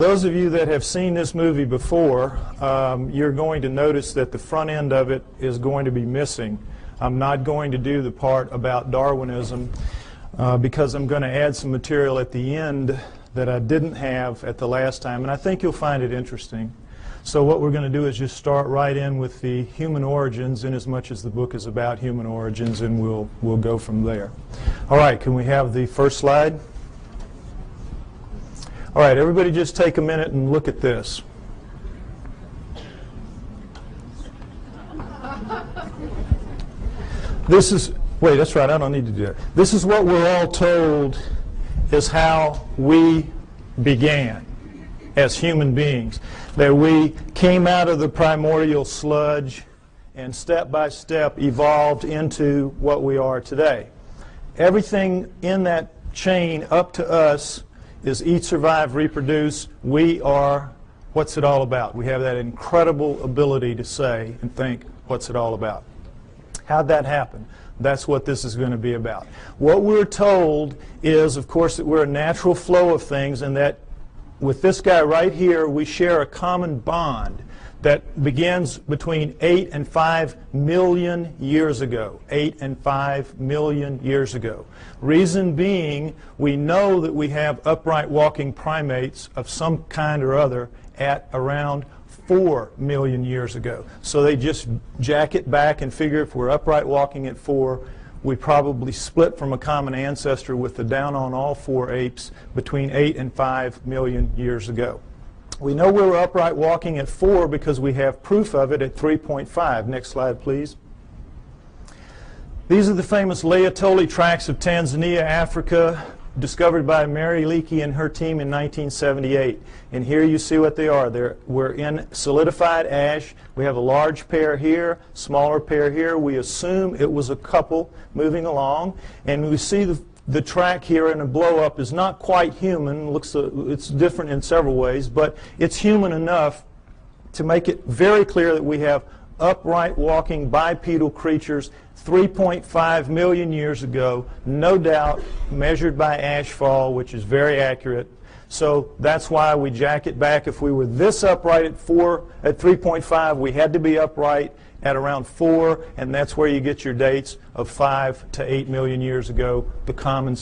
Those of you that have seen this movie before, you're going to notice that the front end of it is going to be missing. I'm not going to do the part about Darwinism because I'm going to add some material at the end that I didn't have at the last time, and I think you'll find it interesting. So what we're going to do is just start right in with the human origins, in as much as the book is about human origins, and we'll go from there. All right, can we have the first slide? All right, everybody just take a minute and look at this. This is, wait, that's right, I don't need to do that. This is what we're all told is how we began as human beings. That we came out of the primordial sludge and step by step evolved into what we are today. Everything in that chain up to us is eat, survive, reproduce. We are, what's it all about? We have that incredible ability to say and think, what's it all about? How'd that happen? That's what this is going to be about. What we're told is, of course, that we're a natural flow of things, and that with this guy right here, we share a common bond that begins between 8 and 5 million years ago. 8 and 5 million years ago. Reason being, we know that we have upright walking primates of some kind or other at around 4 million years ago. So they just jack it back and figure if we're upright walking at 4, we probably split from a common ancestor with the down on all 4 apes between 8 and 5 million years ago. We know we were upright walking at 4 because we have proof of it at 3.5. Next slide, please. These are the famous Laetoli tracts of Tanzania, Africa, discovered by Mary Leakey and her team in 1978. And here you see what they are. We're in solidified ash. We have a large pair here, smaller pair here. We assume it was a couple moving along. And we see the track here in a blow-up is not quite human. It's different in several ways, but it's human enough to make it very clear that we have upright walking bipedal creatures 3.5 million years ago, no doubt, measured by ashfall, which is very accurate. So that's why we jack it back. If we were this upright at 3.5, we had to be upright at around 4, and that's where you get your dates of 5 to 8 million years ago, the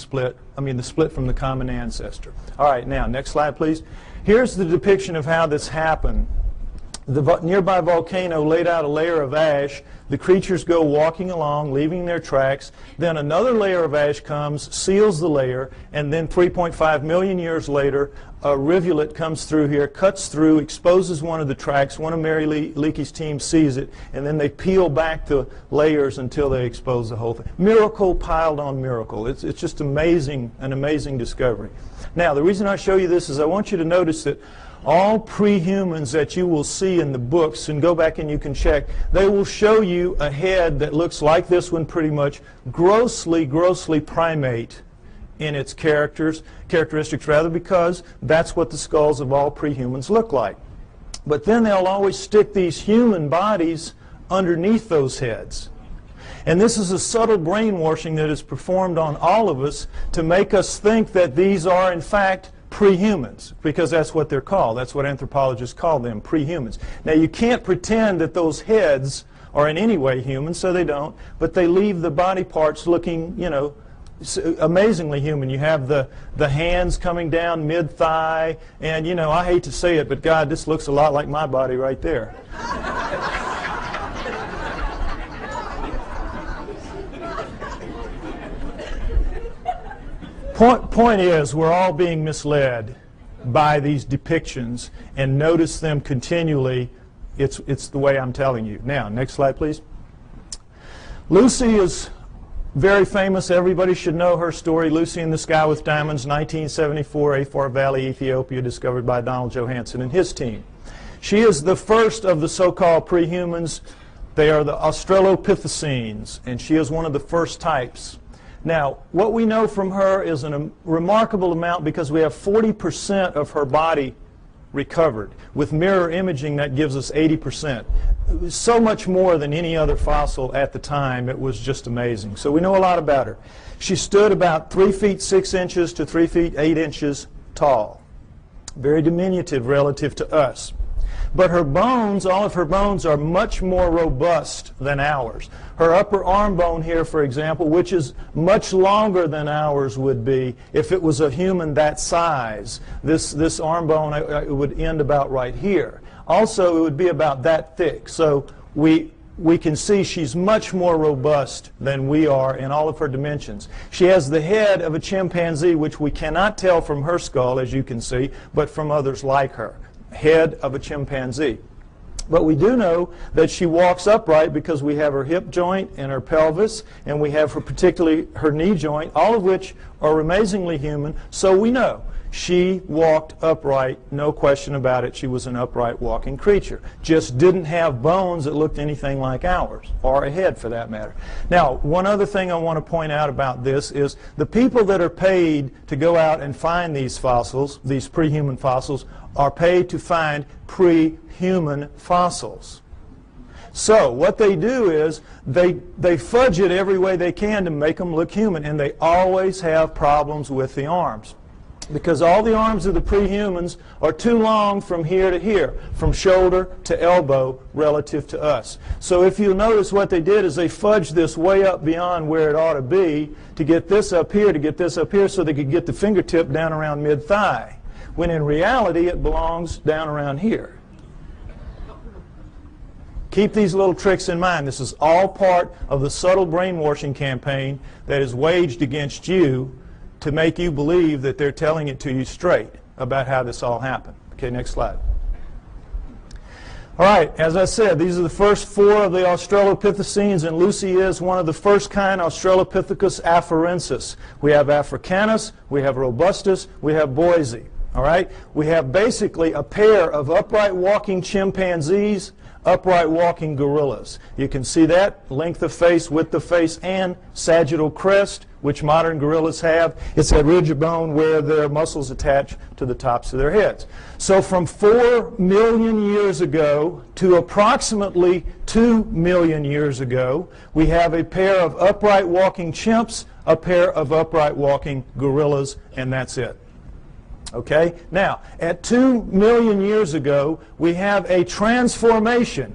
split from the common ancestor. All right, now, next slide, please. Here's the depiction of how this happened. The nearby volcano laid out a layer of ash. The creatures go walking along, leaving their tracks. Then another layer of ash comes, seals the layer, and then 3.5 million years later, a rivulet comes through here, cuts through, exposes one of the tracks. One of Mary Leakey's team sees it, and then they peel back the layers until they expose the whole thing. Miracle piled on miracle. It's just amazing, an amazing discovery. Now, the reason I show you this is I want you to notice that all pre-humans that you will see in the books, and go back and you can check, they will show you a head that looks like this one pretty much, grossly primate in its characteristics rather, because that's what the skulls of all pre-humans look like. But then they'll always stick these human bodies underneath those heads. And this is a subtle brainwashing that is performed on all of us to make us think that these are in fact pre-humans, because that's what they're called. That's what anthropologists call them, pre-humans. Now, you can't pretend that those heads are in any way human, so they don't, but they leave the body parts looking, amazingly human. You have the hands coming down mid-thigh, and, I hate to say it, but God, this looks a lot like my body right there. Point is, we're all being misled by these depictions, and notice them continually. It's the way I'm telling you. Now, next slide, please. Lucy is very famous. Everybody should know her story. Lucy in the Sky with Diamonds, 1974, Afar Valley, Ethiopia, discovered by Donald Johanson and his team. She is the first of the so-called pre-humans. They are the Australopithecines, and she is one of the first types. Now, what we know from her is a remarkable amount, because we have 40% of her body recovered. With mirror imaging, that gives us 80%. So much more than any other fossil at the time. It was just amazing. So we know a lot about her. She stood about 3 feet 6 inches to 3 feet 8 inches tall. very diminutive relative to us. But her bones, all of her bones, are much more robust than ours. Her upper arm bone here, for example, which is much longer than ours would be if it was a human that size. This arm bone it would end about right here. Also, it would be about that thick. So we can see she's much more robust than we are in all of her dimensions. She has the head of a chimpanzee, which we cannot tell from her skull, as you can see, but from others like her. Head of a chimpanzee. But we do know that she walks upright because we have her hip joint and her pelvis, and we have particularly her knee joint, all of which are amazingly human. So we know she walked upright, no question about it. She was an upright walking creature. Just didn't have bones that looked anything like ours, or a head for that matter. Now, one other thing I want to point out about this is the people that are paid to go out and find these fossils, these pre-human fossils, are paid to find pre-human fossils. So what they do is they fudge it every way they can to make them look human, and they always have problems with the arms. Because all the arms of the pre-humans are too long from here to here, from shoulder to elbow relative to us. So if you notice, what they did is they fudged this way up beyond where it ought to be to get this up here, so they could get the fingertip down around mid-thigh, when in reality it belongs down around here. Keep these little tricks in mind. This is all part of the subtle brainwashing campaign that is waged against you to make you believe that they're telling it to you straight about how this all happened. Okay, next slide. All right, as I said, these are the first four of the Australopithecines, and Lucy is one of the first kind, Australopithecus afarensis. We have Africanus, we have Robustus, we have Boise. All right, we have basically a pair of upright walking chimpanzees, upright walking gorillas. You can see that length of face, width of face, and sagittal crest, which modern gorillas have. It's that ridge of bone where their muscles attach to the tops of their heads. So from 4 million years ago to approximately 2 million years ago, we have a pair of upright walking chimps, a pair of upright walking gorillas, and that's it. Okay? Now, at 2 million years ago, we have a transformation.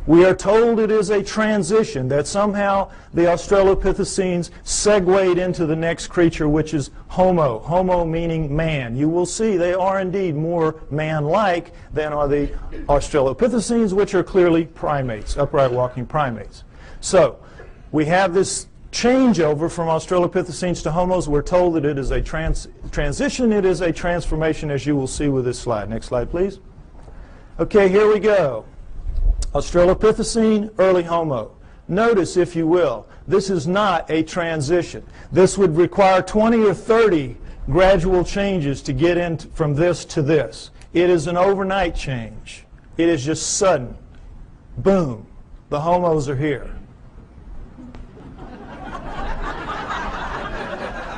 We are told it is a transition, that somehow the Australopithecines segued into the next creature, which is Homo. Homo meaning man. You will see they are indeed more man-like than are the Australopithecines, which are clearly primates, upright walking primates. So, we have this changeover from Australopithecines to Homos. We're told that it is a transition, it is a transformation, as you will see with this slide. Next slide, please. Okay, here we go. Australopithecine, early Homo. Notice, if you will, this is not a transition. This would require 20 or 30 gradual changes to get in from this to this. It is an overnight change. It is just sudden. Boom. The Homos are here.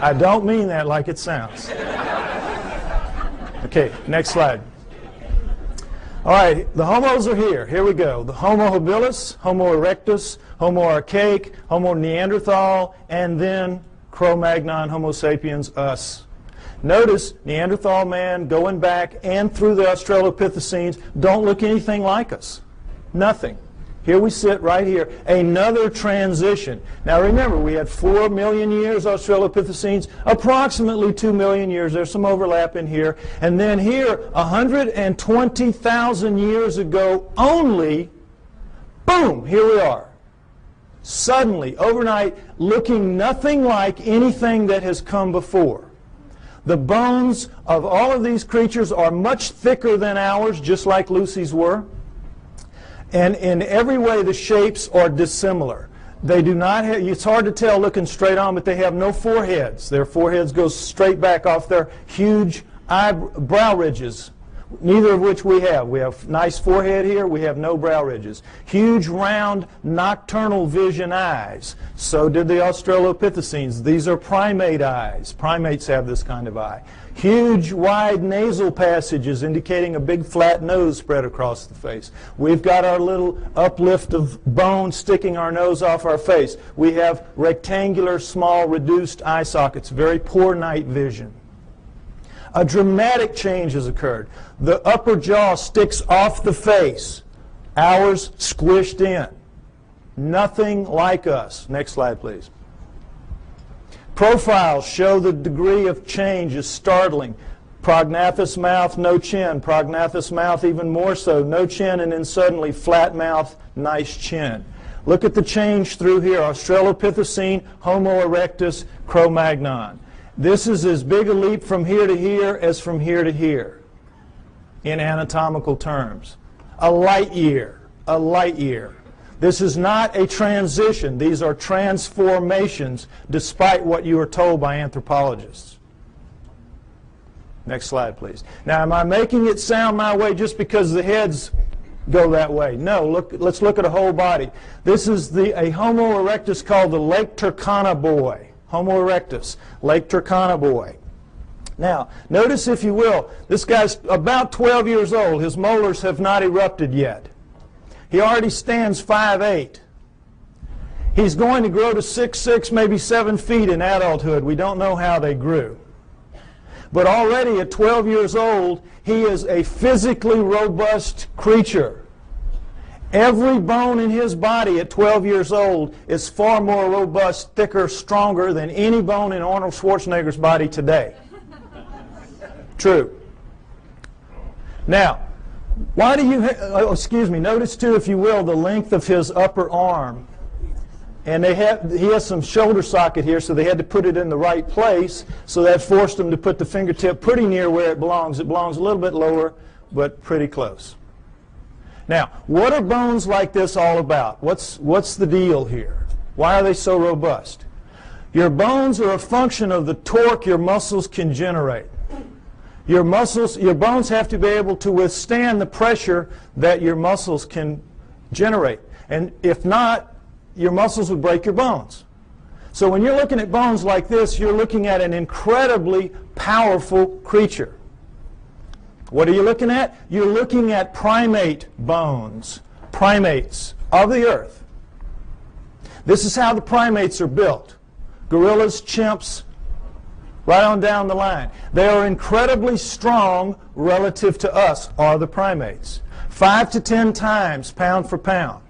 I don't mean that like it sounds. Okay, next slide. All right, the Homos are here. Here we go. The Homo habilis, Homo erectus, Homo archaic, Homo neanderthal, and then Cro-Magnon, Homo sapiens, us. Notice Neanderthal man going back and through the Australopithecines don't look anything like us. Nothing. Here we sit right here. Another transition. Now remember, we had 4 million years Australopithecines, approximately 2 million years. There's some overlap in here. And then here, 120,000 years ago only, boom, here we are. Suddenly, overnight, looking nothing like anything that has come before. The bones of all of these creatures are much thicker than ours, just like Lucy's were. And in every way, the shapes are dissimilar. They do not have, it's hard to tell looking straight on, but they have no foreheads. Their foreheads go straight back off their huge brow ridges, neither of which we have. We have nice forehead here. We have no brow ridges. Huge, round, nocturnal vision eyes. So did the Australopithecines. These are primate eyes. Primates have this kind of eye. Huge, wide nasal passages indicating a big flat nose spread across the face. We've got our little uplift of bone sticking our nose off our face. We have rectangular, small, reduced eye sockets, very poor night vision. A dramatic change has occurred. The upper jaw sticks off the face. Ours squished in. Nothing like us. Next slide, please. Profiles show the degree of change is startling. Prognathous mouth, no chin. Prognathous mouth even more so. No chin, and then suddenly flat mouth, nice chin. Look at the change through here. Australopithecine, Homo erectus, Cro-Magnon. This is as big a leap from here to here as from here to here in anatomical terms. A light year. A light year. This is not a transition. These are transformations, despite what you are told by anthropologists. Next slide, please. Now, am I making it sound my way just because the heads go that way? No, let's look at a whole body. This is a Homo erectus called the Lake Turkana boy. Homo erectus, Lake Turkana boy. Now, notice, if you will, this guy's about 12 years old. His molars have not erupted yet. He already stands 5'8". He's going to grow to 6'6", maybe 7 feet in adulthood. We don't know how they grew. But already at 12 years old, he is a physically robust creature. Every bone in his body at 12 years old is far more robust, thicker, stronger than any bone in Arnold Schwarzenegger's body today. True. Now, why do you, notice too, if you will, the length of his upper arm. And he has some shoulder socket here, so they had to put it in the right place, so that forced them to put the fingertip pretty near where it belongs. It belongs a little bit lower, but pretty close. Now, what are bones like this all about? What's the deal here? Why are they so robust? Your bones are a function of the torque your muscles can generate. Your bones have to be able to withstand the pressure that your muscles can generate. And if not, your muscles would break your bones. So when you're looking at bones like this, you're looking at an incredibly powerful creature. What are you looking at? You're looking at primate bones, primates of the earth. This is how the primates are built. Gorillas, chimps, right on down the line. They are incredibly strong relative to us, are the primates. 5 to 10 times pound for pound.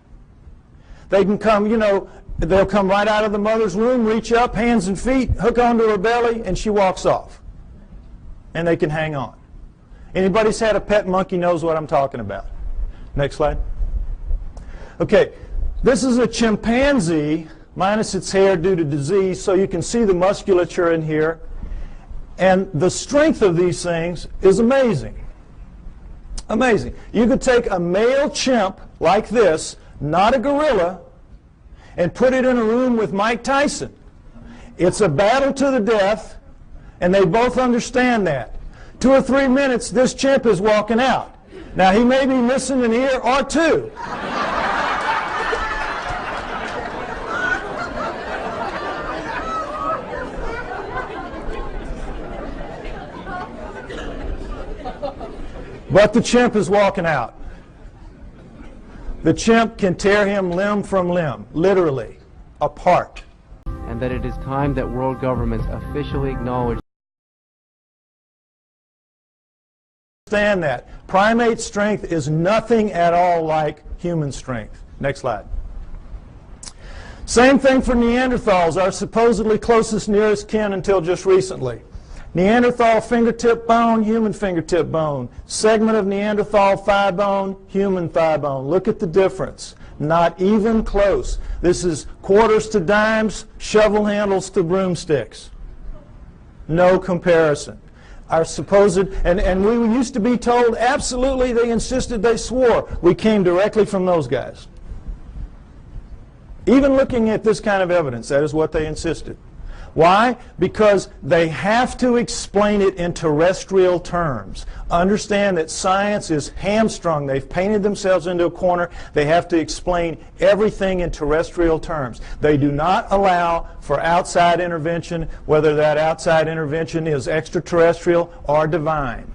They can come, they'll come right out of the mother's womb, reach up, hands and feet, hook onto her belly, and she walks off. And they can hang on. Anybody's had a pet monkey knows what I'm talking about. Next slide. Okay, this is a chimpanzee minus its hair due to disease, so you can see the musculature in here. And the strength of these things is amazing. Amazing. You could take a male chimp like this, not a gorilla, and put it in a room with Mike Tyson. It's a battle to the death, and they both understand that. 2 or 3 minutes, this chimp is walking out. Now, he may be missing an ear or two. But the chimp is walking out. The chimp can tear him limb from limb, literally, apart. And that it is time that world governments officially acknowledge. Understand that. Primate strength is nothing at all like human strength. Next slide. Same thing for Neanderthals, our supposedly closest nearest kin until just recently. Neanderthal fingertip bone, human fingertip bone. Segment of Neanderthal thigh bone, human thigh bone. Look at the difference. Not even close. This is quarters to dimes, shovel handles to broomsticks. No comparison. Our supposed, and we used to be told, absolutely, they insisted, they swore. We came directly from those guys. Even looking at this kind of evidence, that is what they insisted. Why? Because they have to explain it in terrestrial terms. Understand that science is hamstrung. They've painted themselves into a corner. They have to explain everything in terrestrial terms. They do not allow for outside intervention, whether that outside intervention is extraterrestrial or divine.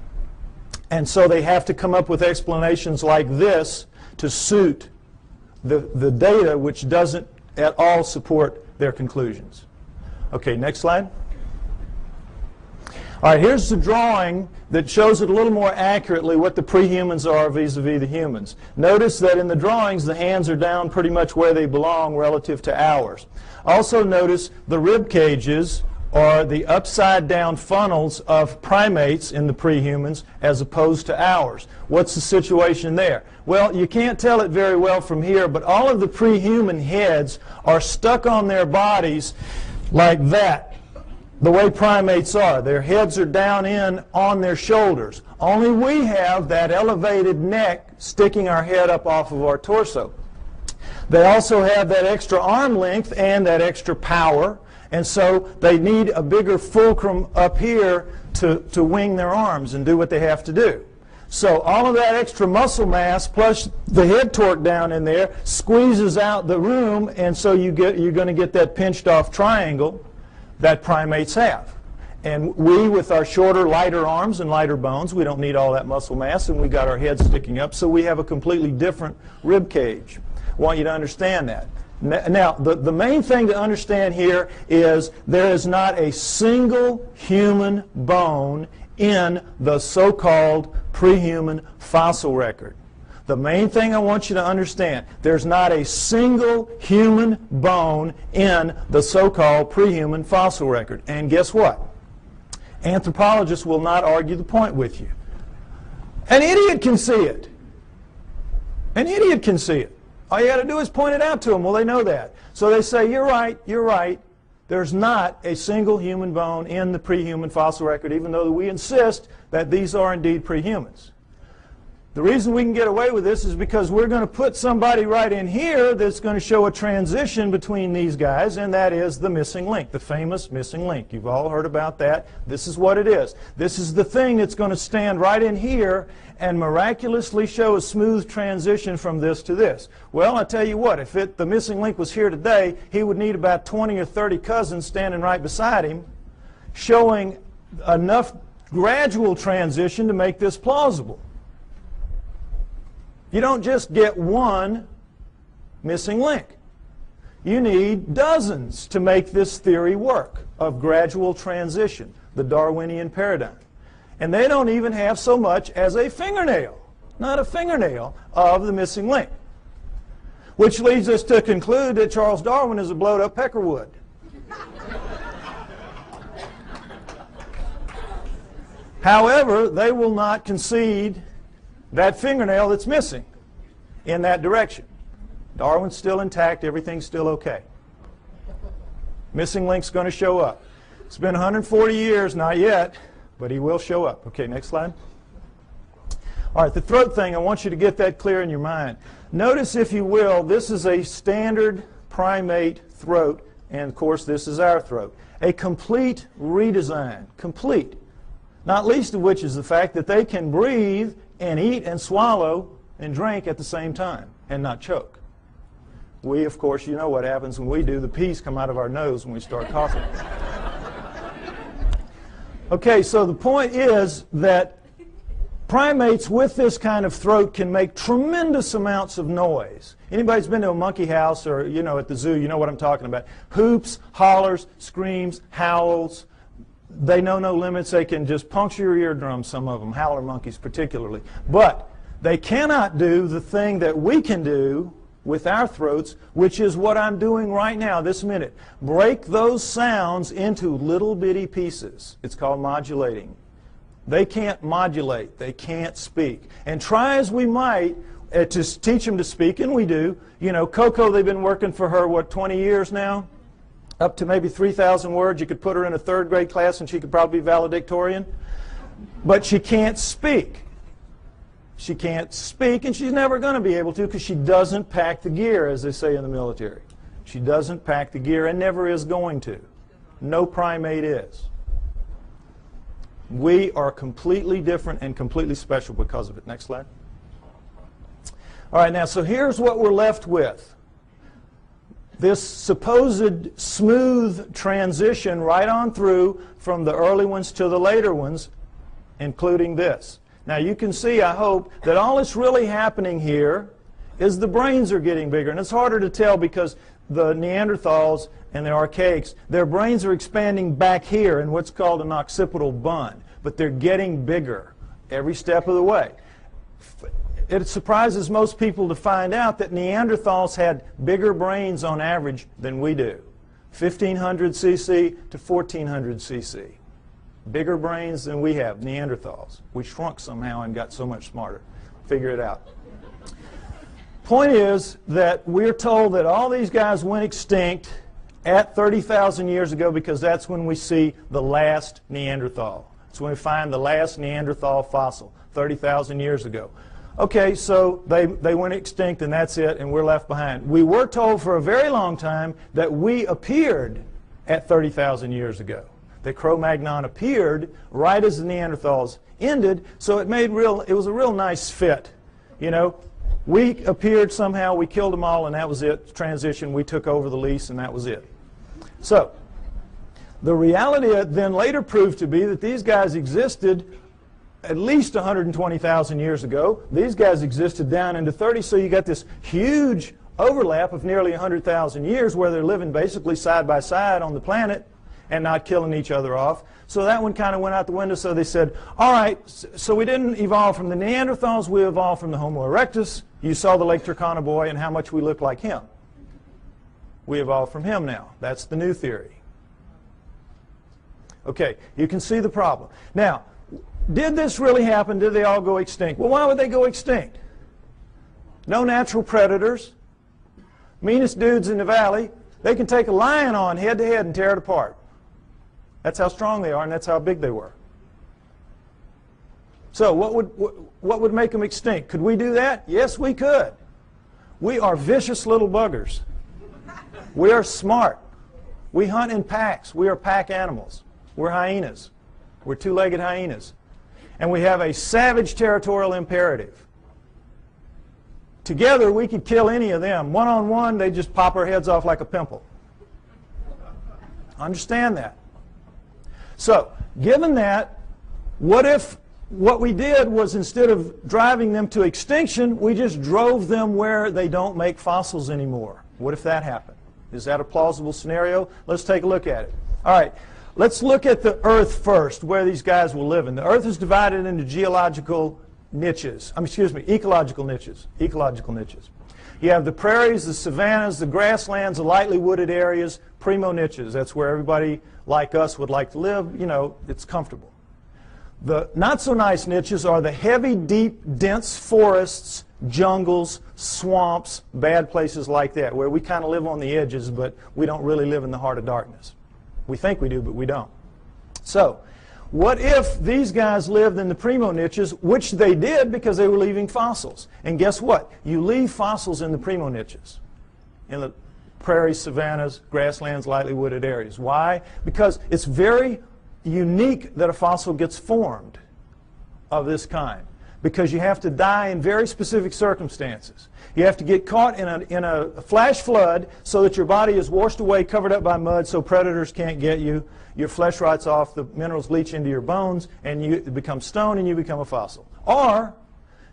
And so they have to come up with explanations like this to suit the data, which doesn't at all support their conclusions. Okay, next slide. All right, here's the drawing that shows it a little more accurately what the prehumans are vis-a-vis the humans. Notice that in the drawings the hands are down pretty much where they belong relative to ours. Also notice the rib cages are the upside down funnels of primates in the prehumans as opposed to ours. What's the situation there? Well, you can't tell it very well from here, but all of the prehuman heads are stuck on their bodies like that. The way primates are. Their heads are down in on their shoulders. Only we have that elevated neck sticking our head up off of our torso. They also have that extra arm length and that extra power, and so they need a bigger fulcrum up here to wing their arms and do what they have to do. So all of that extra muscle mass plus the head torque down in there squeezes out the room, and so you're going to get that pinched off triangle that primates have. And we, with our shorter, lighter arms and lighter bones, we don't need all that muscle mass, and we got our heads sticking up, so we have a completely different rib cage. I want you to understand that. Now, the main thing to understand here is there is not a single human bone in the so-called prehuman fossil record. The main thing I want you to understand, there's not a single human bone in the so-called prehuman fossil record. And guess what? Anthropologists will not argue the point with you. An idiot can see it. An idiot can see it. All you got to do is point it out to them. Well, they know that. So they say, you're right, you're right. There's not a single human bone in the prehuman fossil record, even though we insist that these are indeed prehumans. The reason we can get away with this is because we're going to put somebody right in here that's going to show a transition between these guys, and that is the missing link, the famous missing link. You've all heard about that. This is what it is. This is the thing that's going to stand right in here and miraculously show a smooth transition from this to this. Well, I tell you what, if the missing link was here today, he would need about 20 or 30 cousins standing right beside him, showing enough gradual transition to make this plausible. You don't just get one missing link. You need dozens to make this theory work of gradual transition, the Darwinian paradigm. And they don't even have so much as a fingernail, not a fingernail, of the missing link. Which leads us to conclude that Charles Darwin is a blowed-up peckerwood. However, they will not concede that fingernail that's missing in that direction. Darwin's still intact, everything's still okay. Missing link's going to show up. It's been 140 years, not yet, but he will show up. Okay, next slide. All right, the throat thing, I want you to get that clear in your mind. Notice, if you will, this is a standard primate throat, and of course this is our throat. A complete redesign, complete. Not least of which is the fact that they can breathe and eat and swallow and drink at the same time and not choke. We, of course, you know what happens when we do. The peas come out of our nose when we start coughing. Okay, so the point is that primates with this kind of throat can make tremendous amounts of noise. Anybody's been to a monkey house or, at the zoo, you know what I'm talking about. Hoops, hollers, screams, howls. They know no limits. They can just puncture your eardrums, some of them, howler monkeys particularly. But they cannot do the thing that we can do with our throats, which is what I'm doing right now, this minute. Break those sounds into little bitty pieces. It's called modulating. They can't modulate. They can't speak. And try as we might to teach them to speak, and we do. Coco, they've been working for her, 20 years now? Up to maybe 3,000 words. You could put her in a third grade class and she could probably be valedictorian. But she can't speak. She can't speak, and she's never going to be able to because she doesn't pack the gear, as they say in the military. She doesn't pack the gear and never is going to. No primate is. We are completely different and completely special because of it. Next slide. All right, now, so here's what we're left with. This supposed smooth transition right on through from the early ones to the later ones, including this. Now you can see, I hope, that all that's really happening here is the brains are getting bigger. And it's harder to tell because the Neanderthals and the archaics, their brains are expanding back here in what's called an occipital bun, but they're getting bigger every step of the way. It surprises most people to find out that Neanderthals had bigger brains on average than we do. 1500 cc to 1400 cc. Bigger brains than we have, Neanderthals. We shrunk somehow and got so much smarter. Figure it out. Point is that we're told that all these guys went extinct at 30,000 years ago because that's when we see the last Neanderthal. That's when we find the last Neanderthal fossil, 30,000 years ago. Okay, so they went extinct and that's it, and we're left behind. We were told for a very long time that we appeared at 30,000 years ago. That Cro-Magnon appeared right as the Neanderthals ended, so it was a real nice fit. You know, we appeared somehow, we killed them all, and that was it. Transition, we took over the lease, and that was it. So, the reality then later proved to be that these guys existed at least 120,000 years ago. These guys existed down into 30, so you got this huge overlap of nearly 100,000 years where they're living basically side by side on the planet and not killing each other off. So that one kind of went out the window, so they said, all right, so we didn't evolve from the Neanderthals, we evolved from the Homo erectus. You saw the Lake Turkana boy and how much we look like him. We evolved from him now. That's the new theory. Okay, you can see the problem. Now, did this really happen? Did they all go extinct? Well, why would they go extinct? No natural predators. Meanest dudes in the valley. They can take a lion on head to head and tear it apart. That's how strong they are, and that's how big they were. So what would make them extinct? Could we do that? Yes, we could. We are vicious little buggers. We are smart. We hunt in packs. We are pack animals. We're hyenas. We're two-legged hyenas. And we have a savage territorial imperative. Together, we could kill any of them. One-on-one, they just pop our heads off like a pimple. Understand that. So, given that, what if what we did was instead of driving them to extinction, we just drove them where they don't make fossils anymore? What if that happened? Is that a plausible scenario? Let's take a look at it. All right. Let's look at the Earth first, where these guys will live. And the Earth is divided into ecological niches. Ecological niches. You have the prairies, the savannas, the grasslands, the lightly wooded areas, primo niches. That's where everybody like us would like to live. You know, it's comfortable. The not so nice niches are the heavy, deep, dense forests, jungles, swamps, bad places like that, where we kind of live on the edges, but we don't really live in the heart of darkness. We think we do, but we don't. So, what if these guys lived in the primo niches, which they did because they were leaving fossils? And guess what? You leave fossils in the primo niches, in the prairies, savannas, grasslands, lightly wooded areas. Why? Because it's very unique that a fossil gets formed of this kind, because you have to die in very specific circumstances. You have to get caught in a flash flood so that your body is washed away, covered up by mud, so predators can't get you. Your flesh rots off, the minerals leach into your bones, and you become stone and you become a fossil. Or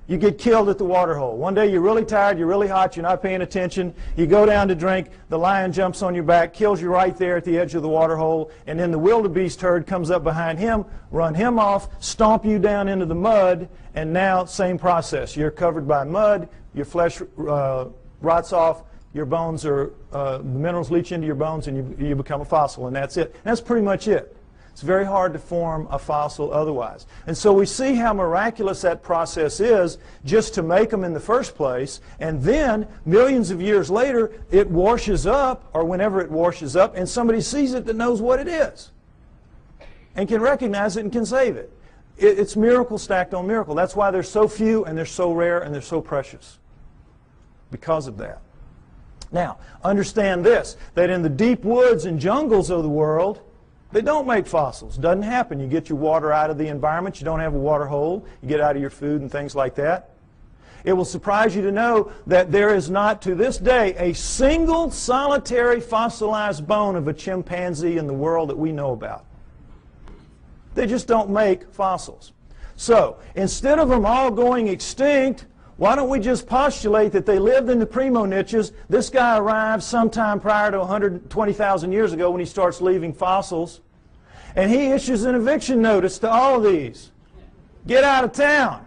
you get killed at the water hole. One day you're really tired, you're really hot, you're not paying attention, you go down to drink, the lion jumps on your back, kills you right there at the edge of the water hole, and then the wildebeest herd comes up behind him, run him off, stomp you down into the mud, and now same process. You're covered by mud, your flesh rots off, your bones are, the minerals leach into your bones, and you become a fossil, and that's it. And that's pretty much it. It's very hard to form a fossil otherwise. And so we see how miraculous that process is just to make them in the first place, and then millions of years later it washes up, or whenever it washes up, and somebody sees it that knows what it is and can recognize it and can save it. It's miracle stacked on miracle. That's why they're so few and they're so rare and they're so precious, because of that. Now, understand this, that in the deep woods and jungles of the world, they don't make fossils. Doesn't happen. You get your water out of the environment. You don't have a water hole. You get out of your food and things like that. It will surprise you to know that there is not, to this day, a single solitary fossilized bone of a chimpanzee in the world that we know about. They just don't make fossils. So, instead of them all going extinct, Why don't we just postulate that they lived in the primo niches? This guy arrived sometime prior to 120,000 years ago when he starts leaving fossils. And he issues an eviction notice to all of these. Get out of town.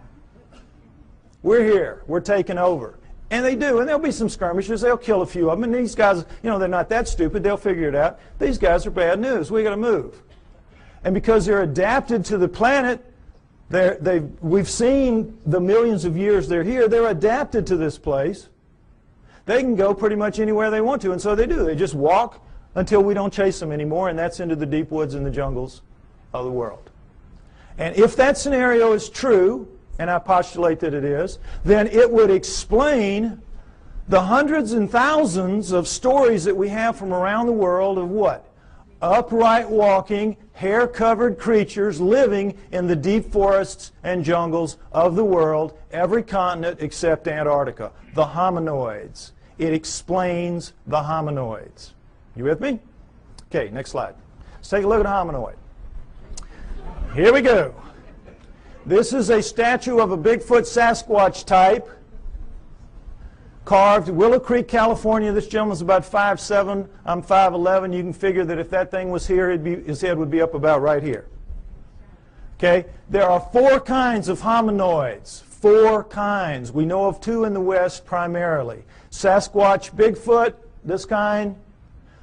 We're here. We're taking over. And they do. And there'll be some skirmishes. They'll kill a few of them. And these guys, you know, they're not that stupid. They'll figure it out. These guys are bad news. We got to move. And because they're adapted to the planet, we've seen the millions of years they're here. They're adapted to this place. They can go pretty much anywhere they want to. And so they do. They just walk until we don't chase them anymore. And that's into the deep woods and the jungles of the world. And if that scenario is true, and I postulate that it is, then it would explain the hundreds and thousands of stories that we have from around the world of what? Upright walking, hair-covered creatures living in the deep forests and jungles of the world, every continent except Antarctica. The hominoids. It explains the hominoids. You with me? Okay, next slide. Let's take a look at a hominoid. Here we go. This is a statue of a Bigfoot Sasquatch type, carved Willow Creek, California. This gentleman's about 5'7". I'm 5'11". You can figure that if that thing was here, his head would be up about right here. Okay? There are 4 kinds of hominoids. 4 kinds. We know of 2 in the West primarily. Sasquatch Bigfoot, this kind.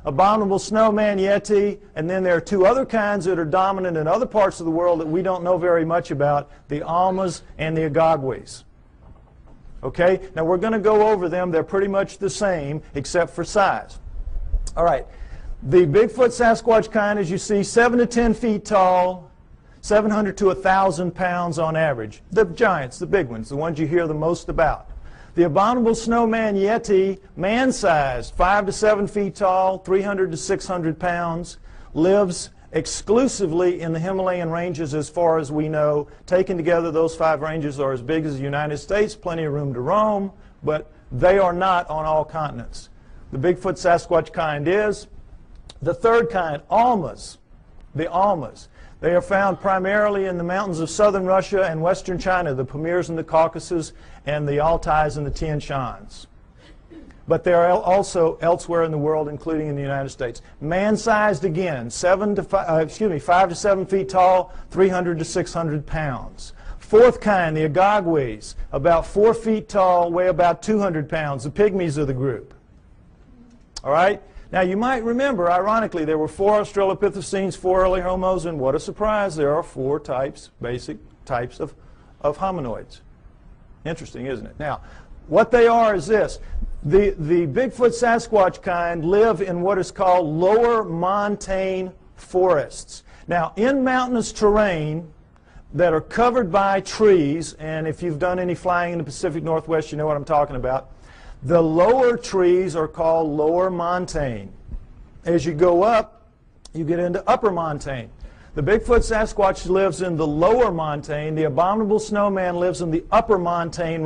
Abominable snowman Yeti, and then there are 2 other kinds that are dominant in other parts of the world that we don't know very much about, the Almas and the Agagwes. Okay? Now we're going to go over them. They're pretty much the same except for size. All right. The Bigfoot Sasquatch kind, as you see, 7 to 10 feet tall, 700 to 1,000 pounds on average. The giants, the big ones, the ones you hear the most about. The abominable snowman Yeti, man-sized, 5 to 7 feet tall, 300 to 600 pounds, lives exclusively in the Himalayan ranges as far as we know. Taken together, those 5 ranges are as big as the United States, plenty of room to roam, but they are not on all continents. The Bigfoot Sasquatch kind is. The 3rd kind, Almas, the Almas. They are found primarily in the mountains of southern Russia and western China, the Pamirs and the Caucasus, and the Altais and the Tian Shans. But they are also elsewhere in the world, including in the United States. Man-sized again, 5 to 7 feet tall, 300 to 600 pounds. 4th kind, the Agagwes, about 4 feet tall, weigh about 200 pounds, the pygmies of the group. All right? Now, you might remember, ironically, there were 4 Australopithecines, 4 early Homos, and what a surprise, there are 4 types, basic types of hominoids. Interesting, isn't it? Now, what they are is this. The Bigfoot Sasquatch kind live in what is called lower montane forests. Now, in mountainous terrain that are covered by trees, and if you've done any flying in the Pacific Northwest, you know what I'm talking about. The lower trees are called lower montane. As you go up, you get into upper montane. The Bigfoot Sasquatch lives in the lower montane. The abominable snowman lives in the upper montane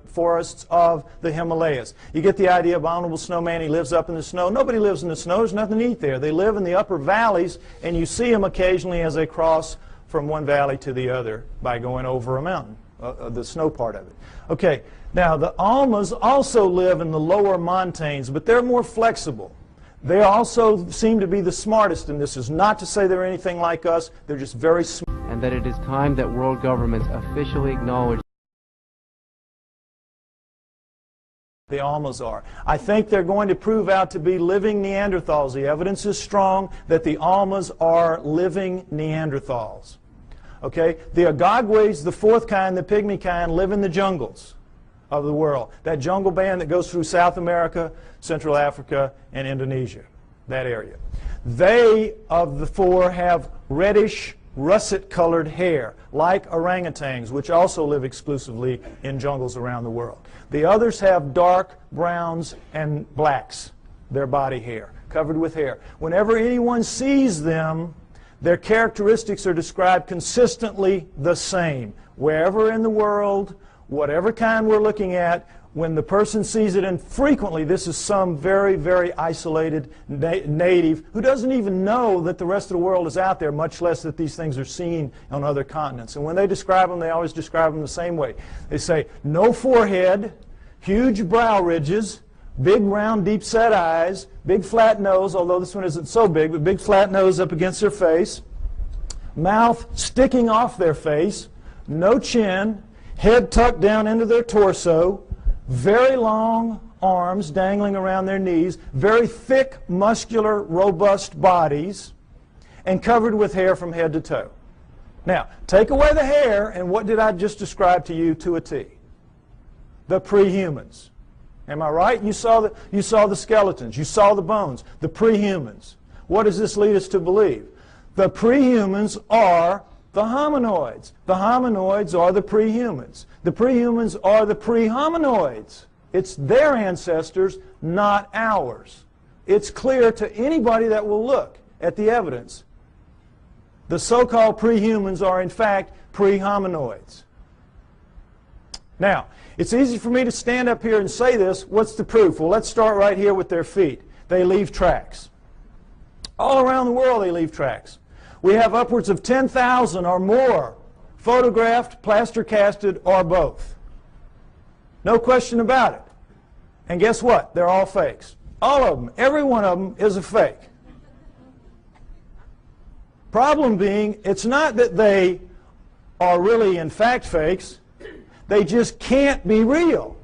forests of the Himalayas. You get the idea, abominable snowman, he lives up in the snow. Nobody lives in the snow. There's nothing to eat there. They live in the upper valleys, and you see them occasionally as they cross from one valley to the other by going over a mountain, the snow part of it. Okay, now the Almas also live in the lower montanes, but they're more flexible. They also seem to be the smartest, and this is not to say they're anything like us. They're just very smart. And that it is time that world governments officially acknowledge the Almas are. I think they're going to prove out to be living Neanderthals. The evidence is strong that the Almas are living Neanderthals. Okay? The Agagwes, the 4th kind, the pygmy kind, live in the jungles of the world. That jungle band that goes through South America, Central Africa, and Indonesia, that area. They, of the 4, have reddish, russet-colored hair, like orangutans, which also live exclusively in jungles around the world. The others have dark browns and blacks, their body hair, covered with hair. Whenever anyone sees them, their characteristics are described consistently the same. Wherever in the world, whatever kind we're looking at, when the person sees it, and frequently this is some very, very isolated native who doesn't even know that the rest of the world is out there, much less that these things are seen on other continents. And when they describe them, they always describe them the same way. They say, no forehead, huge brow ridges, big round deep set eyes, big flat nose, although this one isn't so big, but big flat nose up against their face, mouth sticking off their face, no chin, head tucked down into their torso, very long arms dangling around their knees, very thick, muscular, robust bodies, and covered with hair from head to toe. Now, take away the hair, and what did I just describe to you to a T? The pre-humans. Am I right? You saw the skeletons. You saw the bones. The pre-humans. What does this lead us to believe? The pre-humans are the hominoids. The hominoids are the pre-humans. The pre-humans are the pre-hominoids. It's their ancestors, not ours. It's clear to anybody that will look at the evidence. The so-called pre-humans are, in fact, pre-hominoids. Now, it's easy for me to stand up here and say this. What's the proof? Well, let's start right here with their feet. They leave tracks. All around the world they leave tracks. We have upwards of 10,000 or more photographed, plaster casted, or both. No question about it. And guess what? They're all fakes. All of them. Every one of them is a fake. Problem being, it's not that they are really in fact fakes. They just can't be real.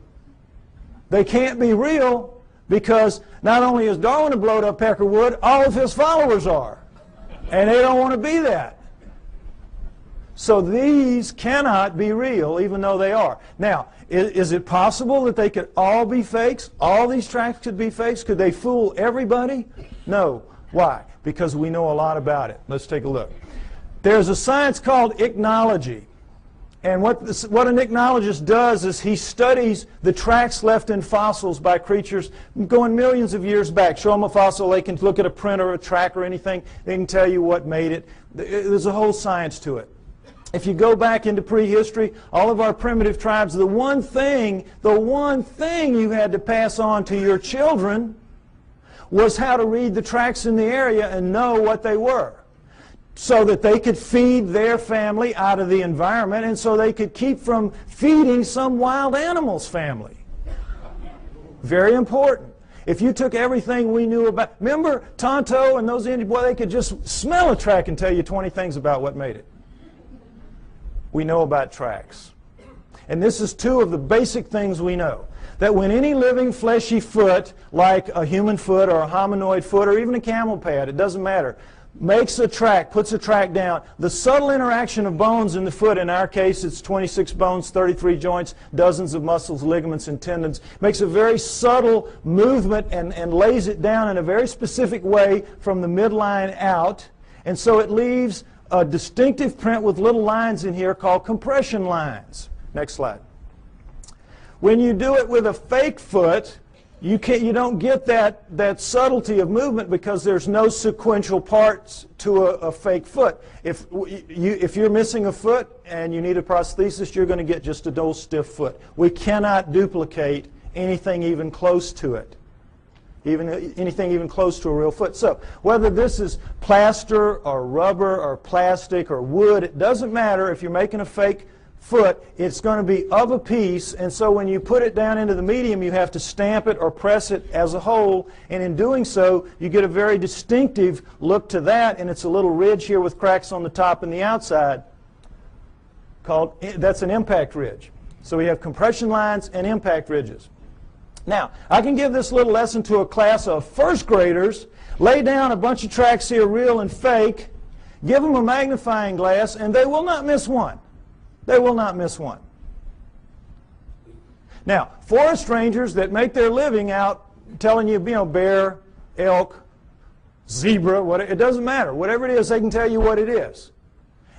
They can't be real because not only is Darwin a blowed up peckerwood, all of his followers are. And they don't want to be that. So these cannot be real, even though they are. Now, is it possible that they could all be fakes? All these tracks could be fakes? Could they fool everybody? No. Why? Because we know a lot about it. Let's take a look. There's a science called ichnology. And what an ichnologist does is he studies the tracks left in fossils by creatures going millions of years back. Show them a fossil, they can look at a print or a track or anything. They can tell you what made it. There's a whole science to it. If you go back into prehistory, all of our primitive tribes, the one thing you had to pass on to your children was how to read the tracks in the area and know what they were, so that they could feed their family out of the environment and so they could keep from feeding some wild animal's family. Very important. If you took everything we knew about, remember Tonto and those Indians, boy, they could just smell a track and tell you 20 things about what made it. We know about tracks. And this is two of the basic things we know. That when any living fleshy foot, like a human foot or a hominoid foot or even a camel pad, it doesn't matter, makes a track, puts a track down, the subtle interaction of bones in the foot, in our case it's 26 bones, 33 joints, dozens of muscles, ligaments, and tendons, makes a very subtle movement and lays it down in a very specific way from the midline out. And so it leaves a distinctive print with little lines in here called compression lines. Next slide. When you do it with a fake foot, you don't get that subtlety of movement because there's no sequential parts to a fake foot. If you're missing a foot and you need a prosthesis, you're going to get just a dull stiff foot. We cannot duplicate anything even close to it. Anything even close to a real foot. So whether this is plaster or rubber or plastic or wood, it doesn't matter. If you're making a fake foot, it's going to be of a piece, and so when you put it down into the medium, you have to stamp it or press it as a whole, and in doing so, you get a very distinctive look to that, and it's a little ridge here with cracks on the top and the outside that's an impact ridge. So we have compression lines and impact ridges. Now, I can give this little lesson to a class of first graders, lay down a bunch of tracks here, real and fake, give them a magnifying glass, and they will not miss one. They will not miss one. Now, forest rangers that make their living out telling you, bear, elk, zebra, it doesn't matter. Whatever it is, they can tell you what it is.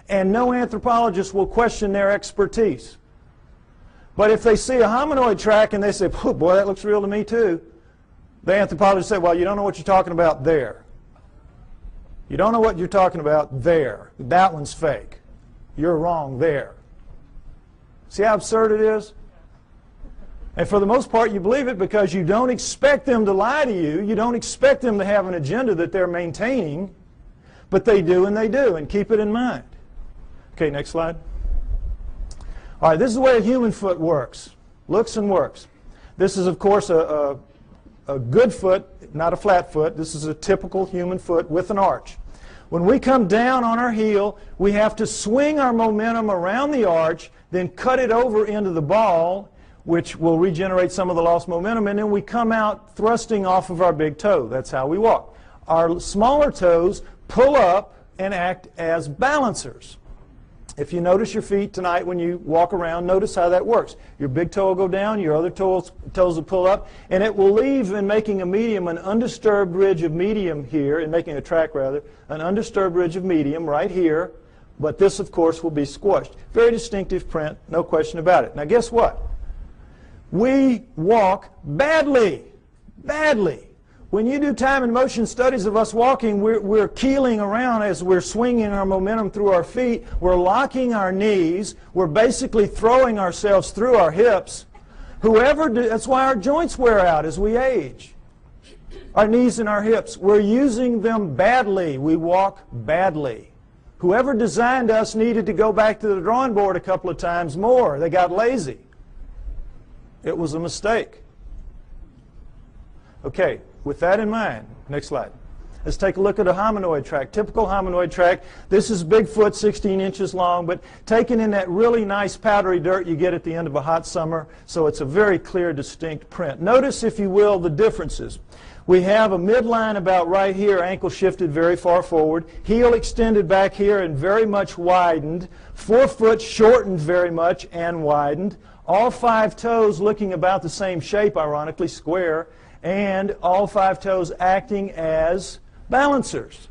And no anthropologist will question their expertise. But if they see a hominoid track and they say, boy, that looks real to me too, the anthropologist say, well, you don't know what you're talking about there. You don't know what you're talking about there. That one's fake. You're wrong there. See how absurd it is? And for the most part, you believe it because you don't expect them to lie to you. You don't expect them to have an agenda that they're maintaining. But they do, and they do, and keep it in mind. Okay, next slide. All right, this is the way a human foot works. Looks and works. This is, of course, a good foot, not a flat foot. This is a typical human foot with an arch. When we come down on our heel, we have to swing our momentum around the arch, then cut it over into the ball, which will regenerate some of the lost momentum, and then we come out thrusting off of our big toe. That's how we walk. Our smaller toes pull up and act as balancers. If you notice your feet tonight when you walk around, notice how that works. Your big toe will go down, your other toes will pull up, and it will leave in making a medium an undisturbed ridge of medium here, in making a track rather, an undisturbed ridge of medium right here, but this of course will be squashed. Very distinctive print, no question about it. Now guess what? We walk badly, badly. When you do time and motion studies of us walking, we're keeling around as we're swinging our momentum through our feet. We're locking our knees. We're basically throwing ourselves through our hips. That's why our joints wear out as we age. Our knees and our hips. We're using them badly. We walk badly. Whoever designed us needed to go back to the drawing board a couple of times more. They got lazy. It was a mistake. Okay. With that in mind, next slide. Let's take a look at a hominoid track. Typical hominoid track. This is Bigfoot, 16 inches long, but taken in that really nice powdery dirt you get at the end of a hot summer, so it's a very clear, distinct print. Notice, if you will, the differences. We have a midline about right here, ankle shifted very far forward, heel extended back here and very much widened, forefoot shortened very much and widened, all 5 toes looking about the same shape, ironically, square, and all 5 toes acting as balancers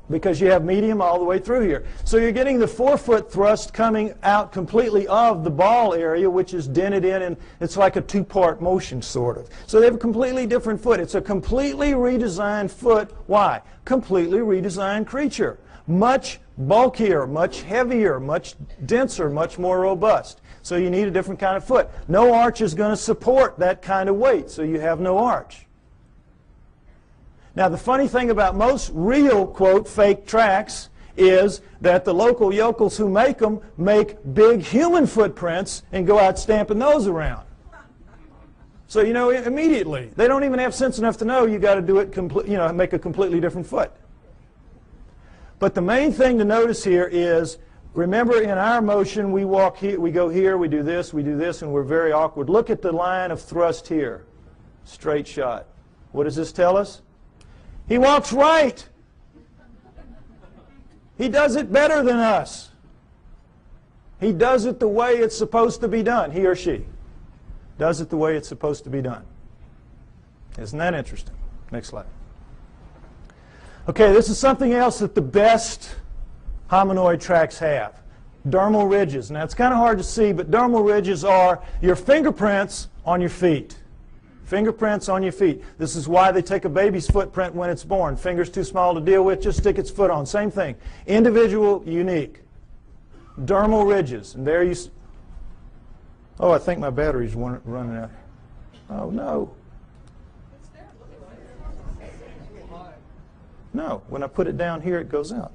because you have medium all the way through here. So you're getting the forefoot thrust coming out completely of the ball area, which is dented in, and it's like a 2-part motion, sort of. So they have a completely different foot. It's a completely redesigned foot. Why? Completely redesigned creature. Much bulkier, much heavier, much denser, much more robust. So you need a different kind of foot. No arch is going to support that kind of weight, so you have no arch. Now the funny thing about most real, quote, fake tracks is that the local yokels who make them make big human footprints and go out stamping those around. So you know immediately. They don't even have sense enough to know you got to do it, make a completely different foot. But the main thing to notice here is, remember, in our motion, we walk here, we go here, we do this, and we're very awkward. Look at the line of thrust here. Straight shot. What does this tell us? He walks right. He does it better than us. He does it the way it's supposed to be done. He or she does it the way it's supposed to be done. Isn't that interesting? Next slide. Okay, this is something else that the best hominoid tracks have. Dermal ridges. Now it's kind of hard to see, but dermal ridges are your fingerprints on your feet. Fingerprints on your feet. This is why they take a baby's footprint when it's born. Finger's too small to deal with, just stick its foot on. Same thing. Individual, unique. Dermal ridges. And there you see. Oh, I think my battery's running out. Oh, no. No, when I put it down here, it goes out.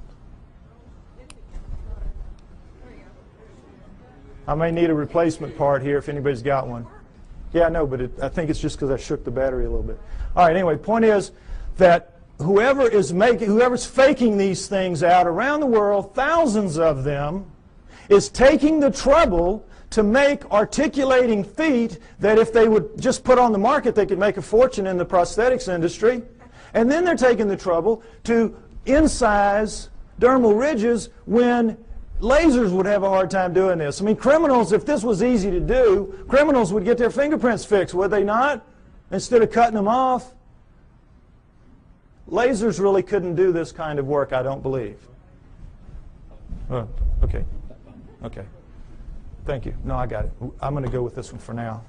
I may need a replacement part here if anybody's got one. Yeah, I know, but I think it's just because I shook the battery a little bit. All right, anyway, point is that whoever's faking these things out around the world, thousands of them, is taking the trouble to make articulating feet that if they would just put on the market, they could make a fortune in the prosthetics industry. And then they're taking the trouble to incise dermal ridges when lasers would have a hard time doing this. I mean, criminals, if this was easy to do, criminals would get their fingerprints fixed, would they not? Instead of cutting them off. Lasers really couldn't do this kind of work, I don't believe. Oh, okay. Okay. Thank you. No, I got it. I'm going to go with this one for now.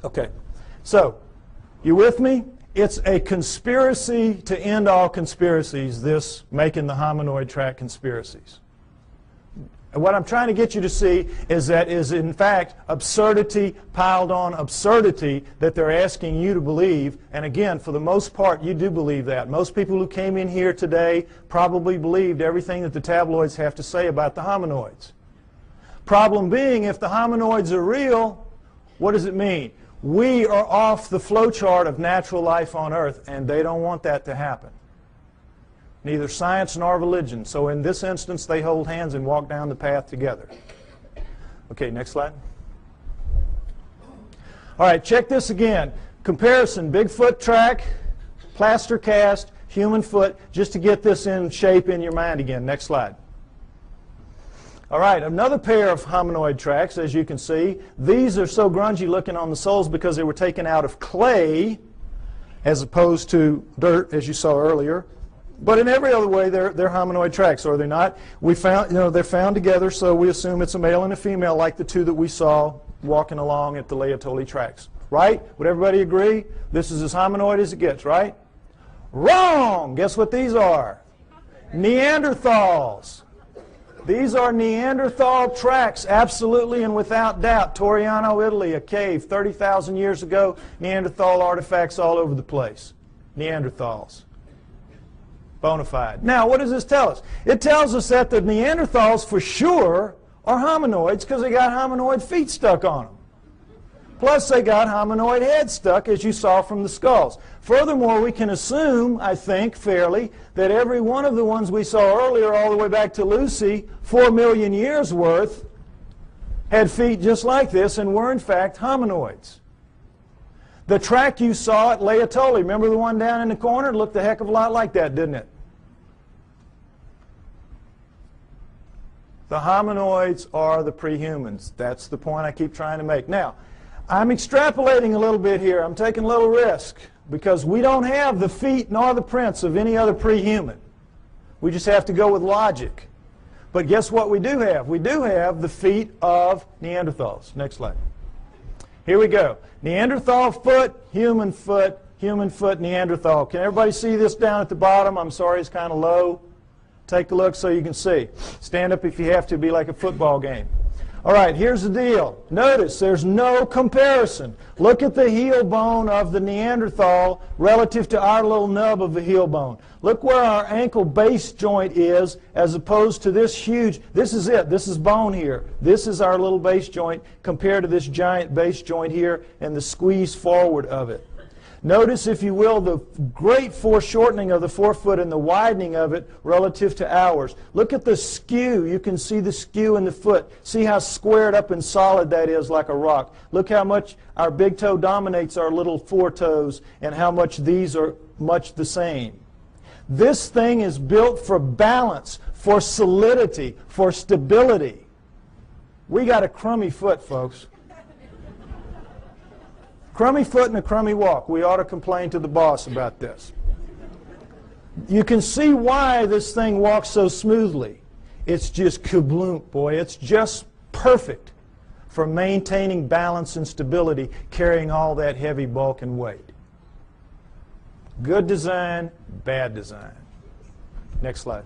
Okay. So, you with me? It's a conspiracy to end all conspiracies, this making the hominoid track conspiracies. And what I'm trying to get you to see is that is in fact absurdity piled on absurdity that they're asking you to believe. And again, for the most part, you do believe that. Most people who came in here today probably believed everything that the tabloids have to say about the hominoids. Problem being, if the hominoids are real, what does it mean? We are off the flowchart of natural life on Earth, and they don't want that to happen. Neither science nor religion. So in this instance, they hold hands and walk down the path together. Okay, next slide. All right, check this again. Comparison, Bigfoot track, plaster cast, human foot, just to get this in shape in your mind again. Next slide. All right, another pair of hominoid tracks, as you can see. These are so grungy looking on the soles because they were taken out of clay as opposed to dirt, as you saw earlier. But in every other way, they're hominoid tracks, are they not? We found, they're found together, so we assume it's a male and a female, like the two that we saw walking along at the Laetoli tracks. Right? Would everybody agree? This is as hominoid as it gets, right? Wrong! Guess what these are? Neanderthals. These are Neanderthal tracks, absolutely and without doubt. Toriano, Italy, a cave 30,000 years ago. Neanderthal artifacts all over the place. Neanderthals. Bona fide. Now, what does this tell us? It tells us that the Neanderthals, for sure, are hominoids because they got hominoid feet stuck on them. Plus, they got hominoid heads stuck, as you saw from the skulls. Furthermore, we can assume, I think, fairly, that every one of the ones we saw earlier, all the way back to Lucy, 4 million years worth, had feet just like this and were, in fact, hominoids. The track you saw at Laetoli, remember the one down in the corner? It looked a heck of a lot like that, didn't it? The hominoids are the prehumans. That's the point I keep trying to make. Now, I'm extrapolating a little bit here. I'm taking a little risk because we don't have the feet nor the prints of any other prehuman. We just have to go with logic. But guess what we do have? We do have the feet of Neanderthals. Next slide. Here we go. Neanderthal foot, Neanderthal. Can everybody see this down at the bottom? I'm sorry, it's kind of low. Take a look so you can see. Stand up if you have to, be like a football game. All right, here's the deal. Notice there's no comparison. Look at the heel bone of the Neanderthal relative to our little nub of the heel bone. Look where our ankle base joint is as opposed to this huge. This is it. This is bone here. This is our little base joint compared to this giant base joint here and the squeeze forward of it. Notice, if you will, the great foreshortening of the forefoot and the widening of it relative to ours. Look at the skew. You can see the skew in the foot. See how squared up and solid that is, like a rock. Look how much our big toe dominates our little four toes and how much these are much the same. This thing is built for balance, for solidity, for stability. We got a crummy foot, folks. Crummy foot and a crummy walk. We ought to complain to the boss about this. You can see why this thing walks so smoothly. It's just kabloom, boy. It's just perfect for maintaining balance and stability, carrying all that heavy bulk and weight. Good design, bad design. Next slide.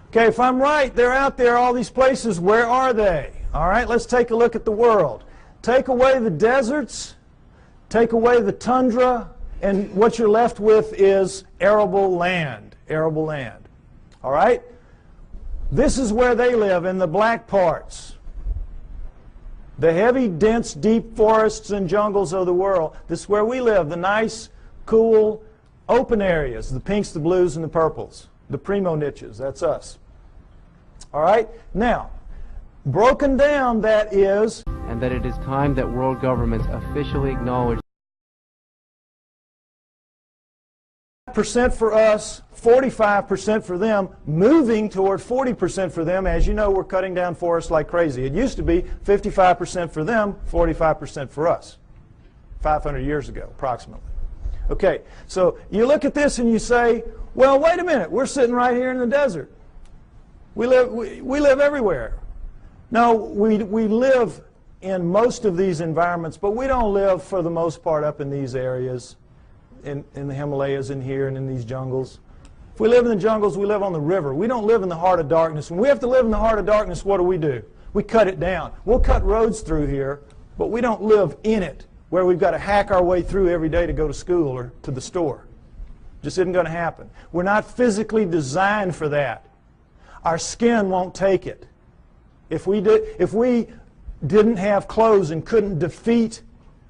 Okay, if I'm right, they're out there, all these places. Where are they? All right, let's take a look at the world. Take away the deserts. Take away the tundra, and what you're left with is arable land. Arable land. All right? This is where they live, in the black parts. The heavy, dense, deep forests and jungles of the world. This is where we live. The nice, cool, open areas. The pinks, the blues, and the purples. The primo niches. That's us. All right? Now, broken down, that is... and that it is time that world governments officially acknowledge percent for us, 45% for them, moving toward 40% for them. As you know, we're cutting down forests like crazy. It used to be 55% for them, 45% for us, 500 years ago, approximately. Okay, so you look at this and you say, well, wait a minute, we're sitting right here in the desert. We live everywhere. No, we live in most of these environments, but we don't live, for the most part, up in these areas, in the Himalayas and here and in these jungles. If we live in the jungles, we live on the river. We don't live in the heart of darkness. When we have to live in the heart of darkness, what do? We cut it down. We'll cut roads through here, but we don't live in it, where we've got to hack our way through every day to go to school or to the store. Just isn't going to happen. We're not physically designed for that. Our skin won't take it. If we didn't have clothes and couldn't defeat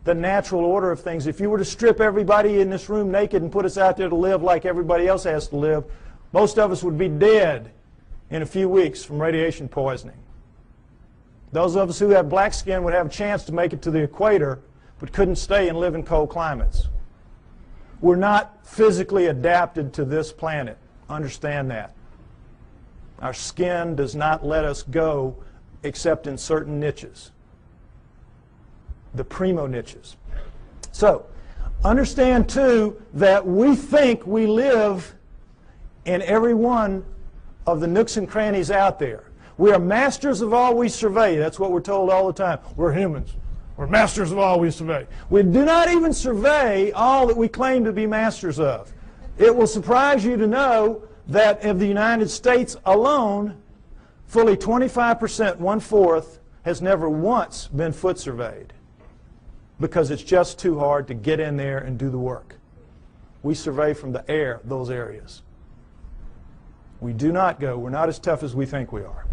the natural order of things, if you were to strip everybody in this room naked and put us out there to live like everybody else has to live, most of us would be dead in a few weeks from radiation poisoning. Those of us who have black skin would have a chance to make it to the equator, but couldn't stay and live in cold climates. We're not physically adapted to this planet. Understand that. Our skin does not let us go except in certain niches. The primo niches. So, understand too that we think we live in every one of the nooks and crannies out there. We are masters of all we survey. That's what we're told all the time. We're humans. We're masters of all we survey. We do not even survey all that we claim to be masters of. It will surprise you to know that of the United States alone, fully 25%, 1/4, has never once been foot surveyed, because it's just too hard to get in there and do the work. We survey from the air those areas. We do not go. We're not as tough as we think we are.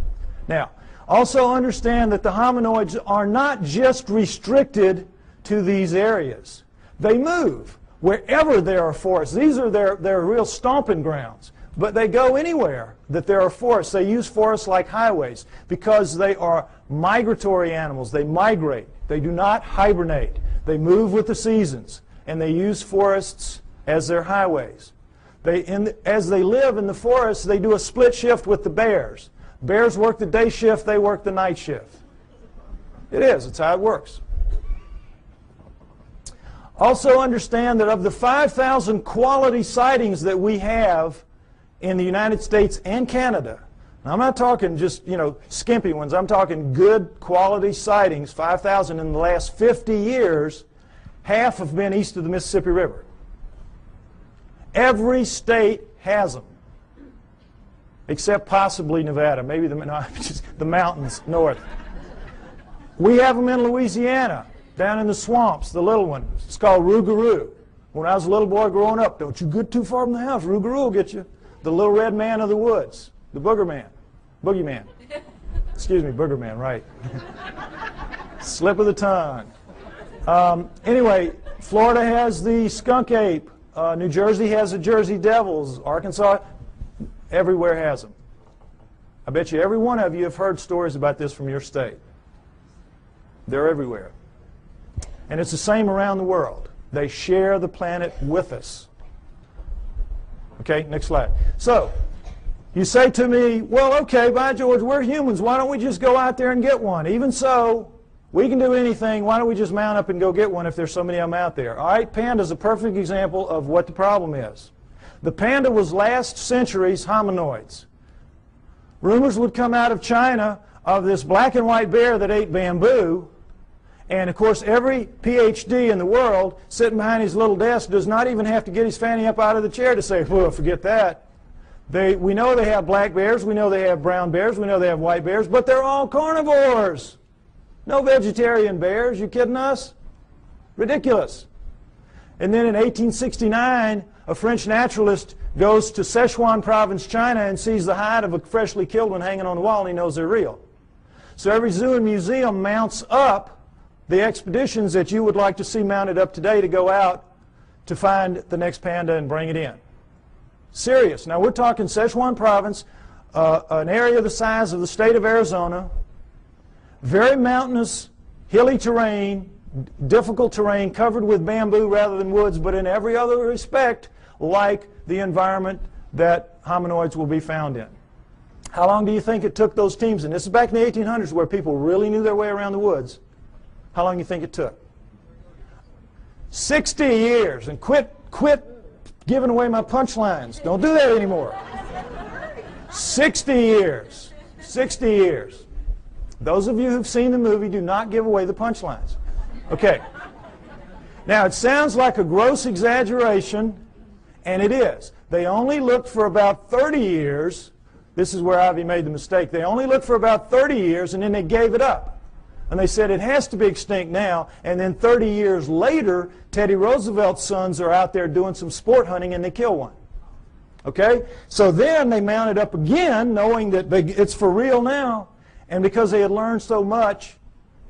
Now, also understand that the hominoids are not just restricted to these areas. They move wherever there are forests. These are their real stomping grounds. But they go anywhere that there are forests. They use forests like highways because they are migratory animals. They migrate. They do not hibernate. They move with the seasons, and they use forests as their highways. As they live in the forests, they do a split shift with the bears. Bears work the day shift, they work the night shift. It is. It's how it works. Also understand that of the 5,000 quality sightings that we have in the United States and Canada, now I'm not talking just, skimpy ones. I'm talking good quality sightings, 5,000 in the last 50 years, half have been east of the Mississippi River. Every state has them, except possibly Nevada, maybe the mountains north. We have them in Louisiana, down in the swamps, the little one. It's called rougarou. When I was a little boy growing up, don't you get too far from the house, rougarou will get you. The little red man of the woods, the booger man, boogeyman. Excuse me, booger man, right. Slip of the tongue. Anyway, Florida has the skunk ape. New Jersey has the Jersey Devils. Arkansas, everywhere has them. I bet you every one of you have heard stories about this from your state. They're everywhere. And it's the same around the world. They share the planet with us. Okay, next slide. So, you say to me, well, okay, by George, we're humans. Why don't we just go out there and get one? Even so, we can do anything. Why don't we just mount up and go get one if there's so many of them out there? All right, panda's a perfect example of what the problem is. The panda was last century's hominoids. Rumors would come out of China of this black and white bear that ate bamboo. And, of course, every PhD in the world sitting behind his little desk does not even have to get his fanny up out of the chair to say, well, forget that. We know they have black bears. We know they have brown bears. We know they have white bears. But they're all carnivores. No vegetarian bears. You kidding us? Ridiculous. And then in 1869, a French naturalist goes to Sichuan province, China, and sees the hide of a freshly killed one hanging on the wall, and he knows they're real. So every zoo and museum mounts up the expeditions that you would like to see mounted up today to go out to find the next panda and bring it in. Serious. Now we're talking Sichuan province, an area the size of the state of Arizona, very mountainous, hilly terrain, difficult terrain, covered with bamboo rather than woods, but in every other respect like the environment that hominoids will be found in. How long do you think it took those teams? And this is back in the 1800s where people really knew their way around the woods. How long do you think it took? 60 years. And quit giving away my punchlines. Don't do that anymore. 60 years. 60 years. Those of you who've seen the movie, do not give away the punchlines. Okay. Now, it sounds like a gross exaggeration And it is. They only looked for about 30 years. This is where Ivy made the mistake. They only looked for about 30 years, and then they gave it up. And they said it has to be extinct now. And then 30 years later, Teddy Roosevelt's sons are out there doing some sport hunting, and they kill one. Okay? So then they mounted up again, knowing that it's for real now. And because they had learned so much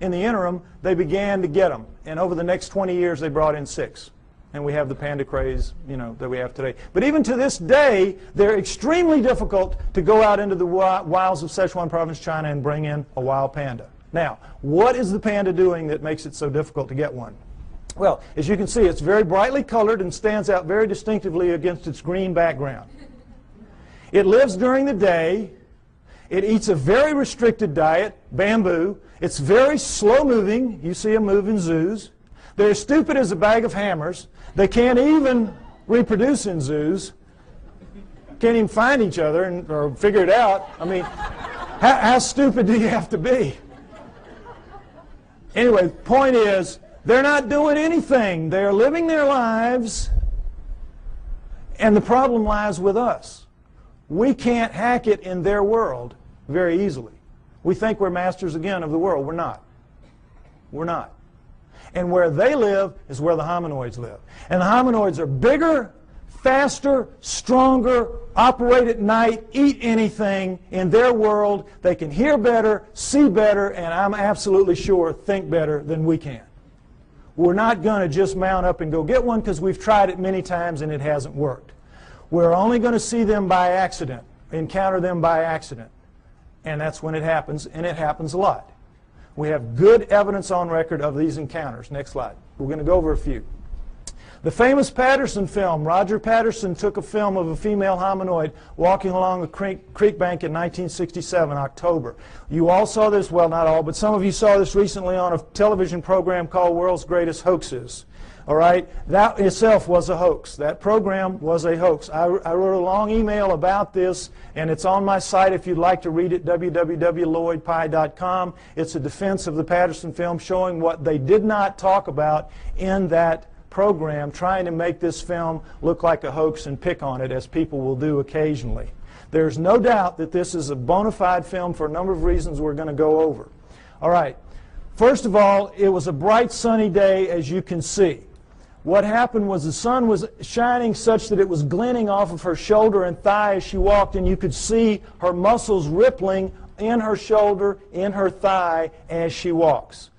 in the interim, they began to get them. And over the next 20 years, they brought in 6. And we have the panda craze, that we have today. But even to this day, they're extremely difficult to go out into the wilds of Sichuan province, China, and bring in a wild panda. Now, what is the panda doing that makes it so difficult to get one? Well, as you can see, it's very brightly colored and stands out very distinctively against its green background. It lives during the day. It eats a very restricted diet, bamboo. It's very slow-moving. You see them move in zoos. They're as stupid as a bag of hammers. They can't even reproduce in zoos. Can't even find each other or figure it out. I mean, how stupid do you have to be? Anyway, the point is, they're not doing anything. They're living their lives, and the problem lies with us. We can't hack it in their world very easily. We think we're masters again of the world. We're not. We're not. And where they live is where the hominoids live. And the hominoids are bigger, faster, stronger, operate at night, eat anything in their world. They can hear better, see better, and I'm absolutely sure think better than we can. We're not going to just mount up and go get one because we've tried it many times and it hasn't worked. We're only going to see them by accident, encounter them by accident. And that's when it happens, and it happens a lot. We have good evidence on record of these encounters. Next slide. We're going to go over a few. The famous Patterson film. Roger Patterson took a film of a female hominoid walking along a creek bank in 1967, October. You all saw this, well, not all, but some of you saw this recently on a television program called World's Greatest Hoaxes. All right? That itself was a hoax. That program was a hoax. I wrote a long email about this, and it's on my site if you'd like to read it, www.lloydpye.com. It's a defense of the Patterson film showing what they did not talk about in that program, trying to make this film look like a hoax and pick on it, as people will do occasionally. There's no doubt that this is a bona fide film for a number of reasons we're going to go over. All right. First of all, it was a bright sunny day, as you can see. What happened was the sun was shining such that it was glinting off of her shoulder and thigh as she walked, and you could see her muscles rippling in her shoulder, in her thigh as she walks.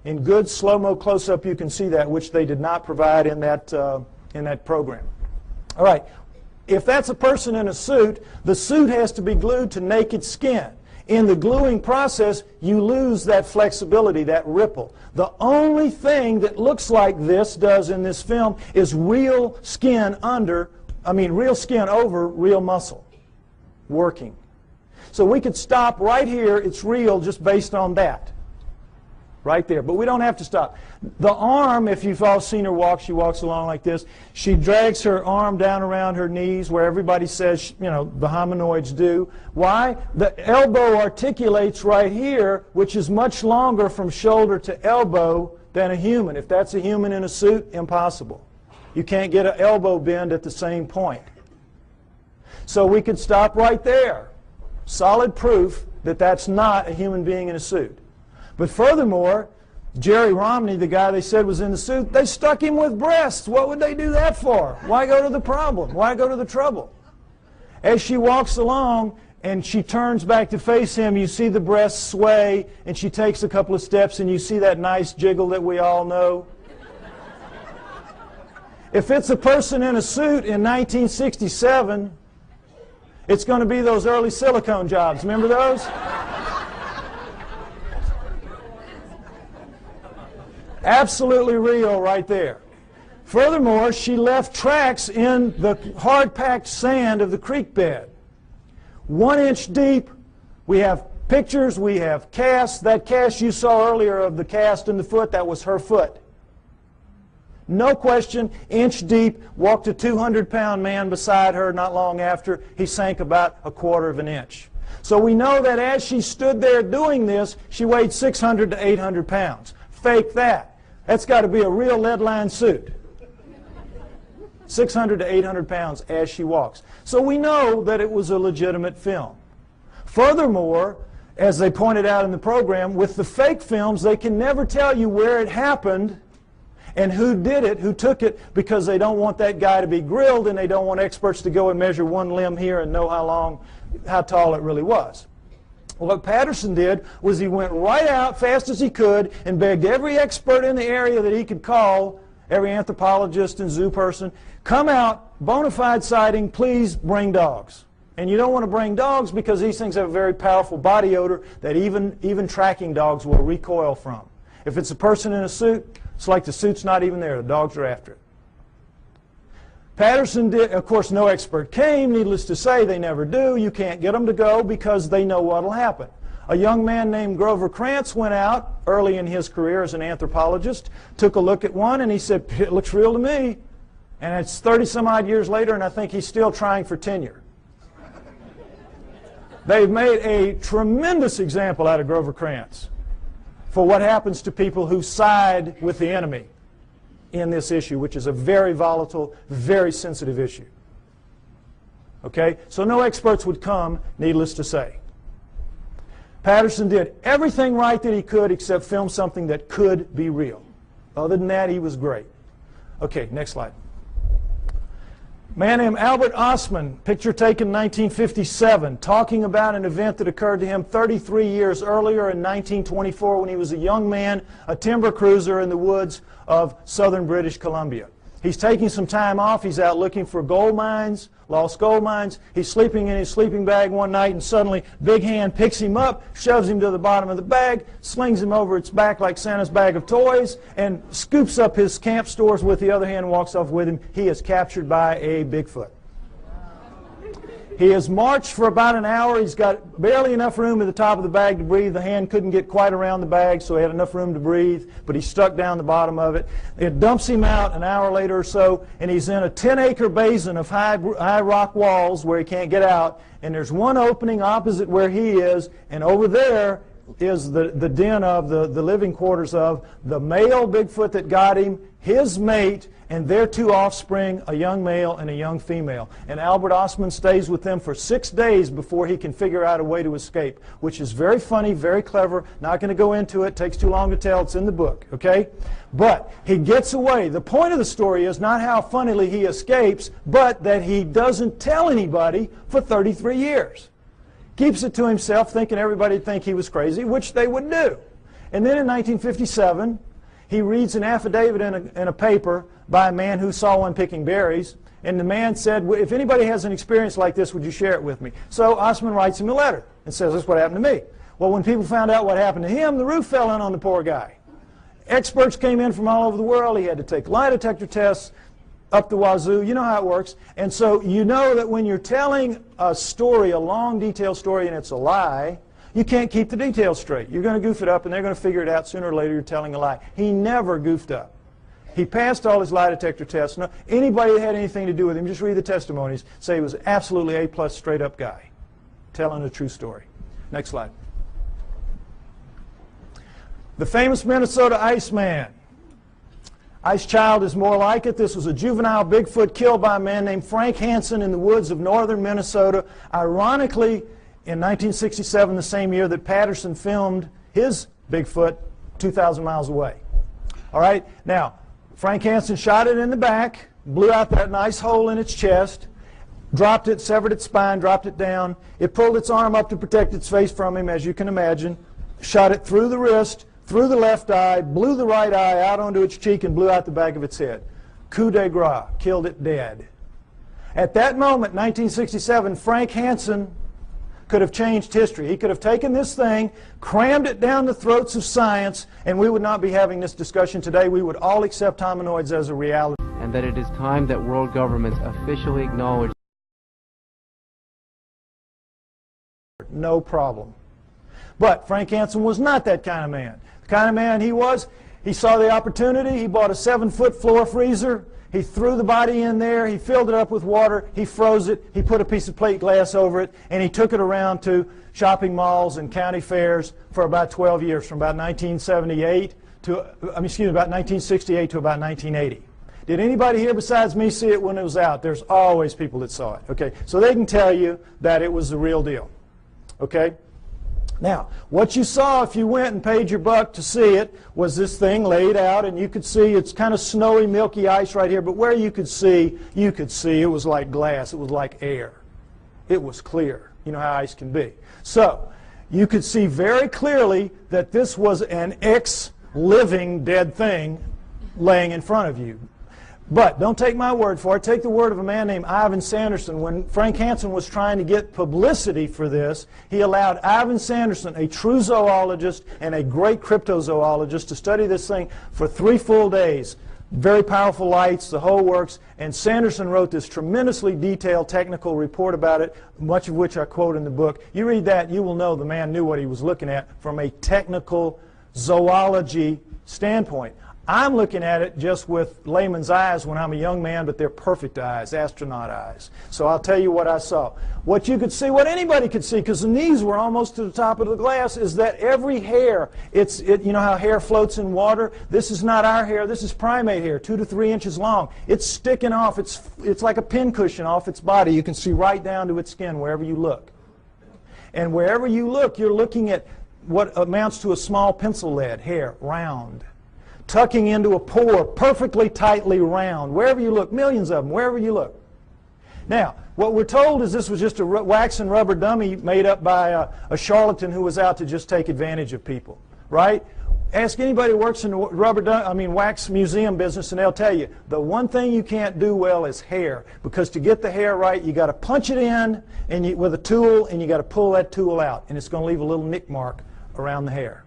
In good slow-mo close-up, you can see that, which they did not provide in that program. All right. If that's a person in a suit, the suit has to be glued to naked skin. In the gluing process, you lose that flexibility, that ripple. The only thing that looks like this does in this film is real skin over real muscle working. So we could stop right here. It's real just based on that. Right there. But we don't have to stop. The arm, if you've all seen her walk, she walks along like this. She drags her arm down around her knees where everybody says, the hominoids do. Why? The elbow articulates right here, which is much longer from shoulder to elbow than a human. If that's a human in a suit, impossible. You can't get an elbow bend at the same point. So we could stop right there. Solid proof that that's not a human being in a suit. But furthermore, Jerry Romney, the guy they said was in the suit, they stuck him with breasts. What would they do that for? Why go to the problem? Why go to the trouble? As she walks along and she turns back to face him, you see the breasts sway, and she takes a couple of steps, and you see that nice jiggle that we all know. If it's a person in a suit in 1967, it's going to be those early silicone jobs. Remember those? Absolutely real right there. Furthermore, she left tracks in the hard-packed sand of the creek bed. 1 inch deep. We have pictures, we have casts. That cast you saw earlier of the cast in the foot, that was her foot. No question, inch deep, walked a 200-pound man beside her not long after. He sank about 1/4 inch. So we know that as she stood there doing this, she weighed 600 to 800 pounds. Fake that. That's got to be a real lead-lined suit. 600 to 800 pounds as she walks. So we know that it was a legitimate film. Furthermore, as they pointed out in the program, with the fake films, they can never tell you where it happened and who did it, who took it, because they don't want that guy to be grilled and they don't want experts to go and measure one limb here and know how tall it really was. What Patterson did was he went right out fast as he could and begged every expert in the area that he could call, every anthropologist and zoo person, come out, bona fide sighting, please bring dogs. And you don't want to bring dogs because these things have a very powerful body odor that even tracking dogs will recoil from. If it's a person in a suit, it's like the suit's not even there. The dogs are after it. Patterson did, of course, no expert came. Needless to say, they never do. You can't get them to go because they know what will happen. A young man named Grover Krantz went out early in his career as an anthropologist, took a look at one, and he said, it looks real to me. And it's 30-some-odd years later, and I think he's still trying for tenure. They've made a tremendous example out of Grover Krantz for what happens to people who side with the enemy in this issue, which is a very volatile, very sensitive issue. Okay? So no experts would come, needless to say. Patterson did everything right that he could except film something that could be real. Other than that, he was great. Okay, next slide. A man named Albert Ostman, picture taken in 1957, talking about an event that occurred to him 33 years earlier in 1924 when he was a young man, a timber cruiser in the woods of southern British Columbia. He's taking some time off. He's out looking for gold mines, lost gold mines. He's sleeping in his sleeping bag one night, and suddenly Big Hand picks him up, shoves him to the bottom of the bag, slings him over its back like Santa's bag of toys, and scoops up his camp stores with the other hand and walks off with him. He is captured by a Bigfoot. He has marched for about an hour. He's got barely enough room at the top of the bag to breathe. The hand couldn't get quite around the bag, so he had enough room to breathe, but he's stuck down the bottom of it. It dumps him out an hour later or so, and he's in a 10-acre basin of high rock walls where he can't get out, and there's one opening opposite where he is, and over there is the den of the living quarters of the male Bigfoot that got him, his mate, and their two offspring, a young male and a young female. And Albert Ostman stays with them for 6 days before he can figure out a way to escape, which is very funny, very clever. Not going to go into it. Takes too long to tell. It's in the book, okay? But he gets away. The point of the story is not how funnily he escapes, but that he doesn't tell anybody for 33 years. Keeps it to himself, thinking everybody would think he was crazy, which they would do. And then in 1957, he reads an affidavit in a paper by a man who saw one picking berries, and the man said, if anybody has an experience like this, would you share it with me? So Ostman writes him a letter and says, that's what happened to me. Well, when people found out what happened to him, the roof fell in on the poor guy. Experts came in from all over the world. He had to take lie detector tests up the wazoo. You know how it works. And so you know that when you're telling a story, a long, detailed story, and it's a lie, you can't keep the details straight. You're going to goof it up, and they're going to figure it out sooner or later you're telling a lie. He never goofed up. He passed all his lie detector tests. No, anybody that had anything to do with him, just read the testimonies, say he was absolutely A+ straight-up guy, telling a true story. Next slide. The famous Minnesota Iceman. Icechild is more like it. This was a juvenile Bigfoot killed by a man named Frank Hansen in the woods of northern Minnesota. Ironically, in 1967, the same year that Patterson filmed his Bigfoot 2,000 miles away. All right, now, Frank Hansen shot it in the back, blew out that nice hole in its chest, dropped it, severed its spine, dropped it down. It pulled its arm up to protect its face from him, as you can imagine, shot it through the wrist, through the left eye, blew the right eye out onto its cheek, and blew out the back of its head. Coup de grace, killed it dead. At that moment, 1967, Frank Hansen could have changed history. He could have taken this thing, crammed it down the throats of science, and we would not be having this discussion today. We would all accept hominoids as a reality. And that it is time that world governments officially acknowledge. No problem. But Frank Hansen was not that kind of man. The kind of man he was, he saw the opportunity, he bought a 7-foot floor freezer, he threw the body in there, he filled it up with water, he froze it, he put a piece of plate glass over it, and he took it around to shopping malls and county fairs for about 12 years, from about 1968 to, about 1968 to about 1980. Did anybody here besides me see it when it was out? There's always people that saw it. Okay, so they can tell you that it was the real deal. Okay? Now, what you saw if you went and paid your buck to see it was this thing laid out, and you could see it's kind of snowy, milky ice right here, but where you could see it was like glass. It was like air. It was clear. You know how ice can be. So, you could see very clearly that this was an ex-living dead thing laying in front of you. But don't take my word for it. Take the word of a man named Ivan Sanderson. When Frank Hansen was trying to get publicity for this, he allowed Ivan Sanderson, a true zoologist and a great cryptozoologist, to study this thing for 3 full days. Very powerful lights, the whole works. And Sanderson wrote this tremendously detailed technical report about it, much of which I quote in the book. You read that, you will know the man knew what he was looking at from a technical zoology standpoint. I'm looking at it just with layman's eyes when I'm a young man, but they're perfect eyes, astronaut eyes. So I'll tell you what I saw. What you could see, what anybody could see, because the knees were almost to the top of the glass, is that every hair, you know how hair floats in water? This is not our hair, this is primate hair, 2 to 3 inches long. It's sticking off, it's like a pincushion off its body. You can see right down to its skin wherever you look. And wherever you look, you're looking at what amounts to a small pencil lead hair, round. Tucking into a pore, perfectly tightly round. Wherever you look, millions of them, wherever you look. Now, what we're told is this was just a wax and rubber dummy made up by a charlatan who was out to just take advantage of people, right? Ask anybody who works in the wax museum business, and they'll tell you the one thing you can't do well is hair, because to get the hair right, you got to punch it in with a tool, and you got to pull that tool out, and it's going to leave a little nick mark around the hair.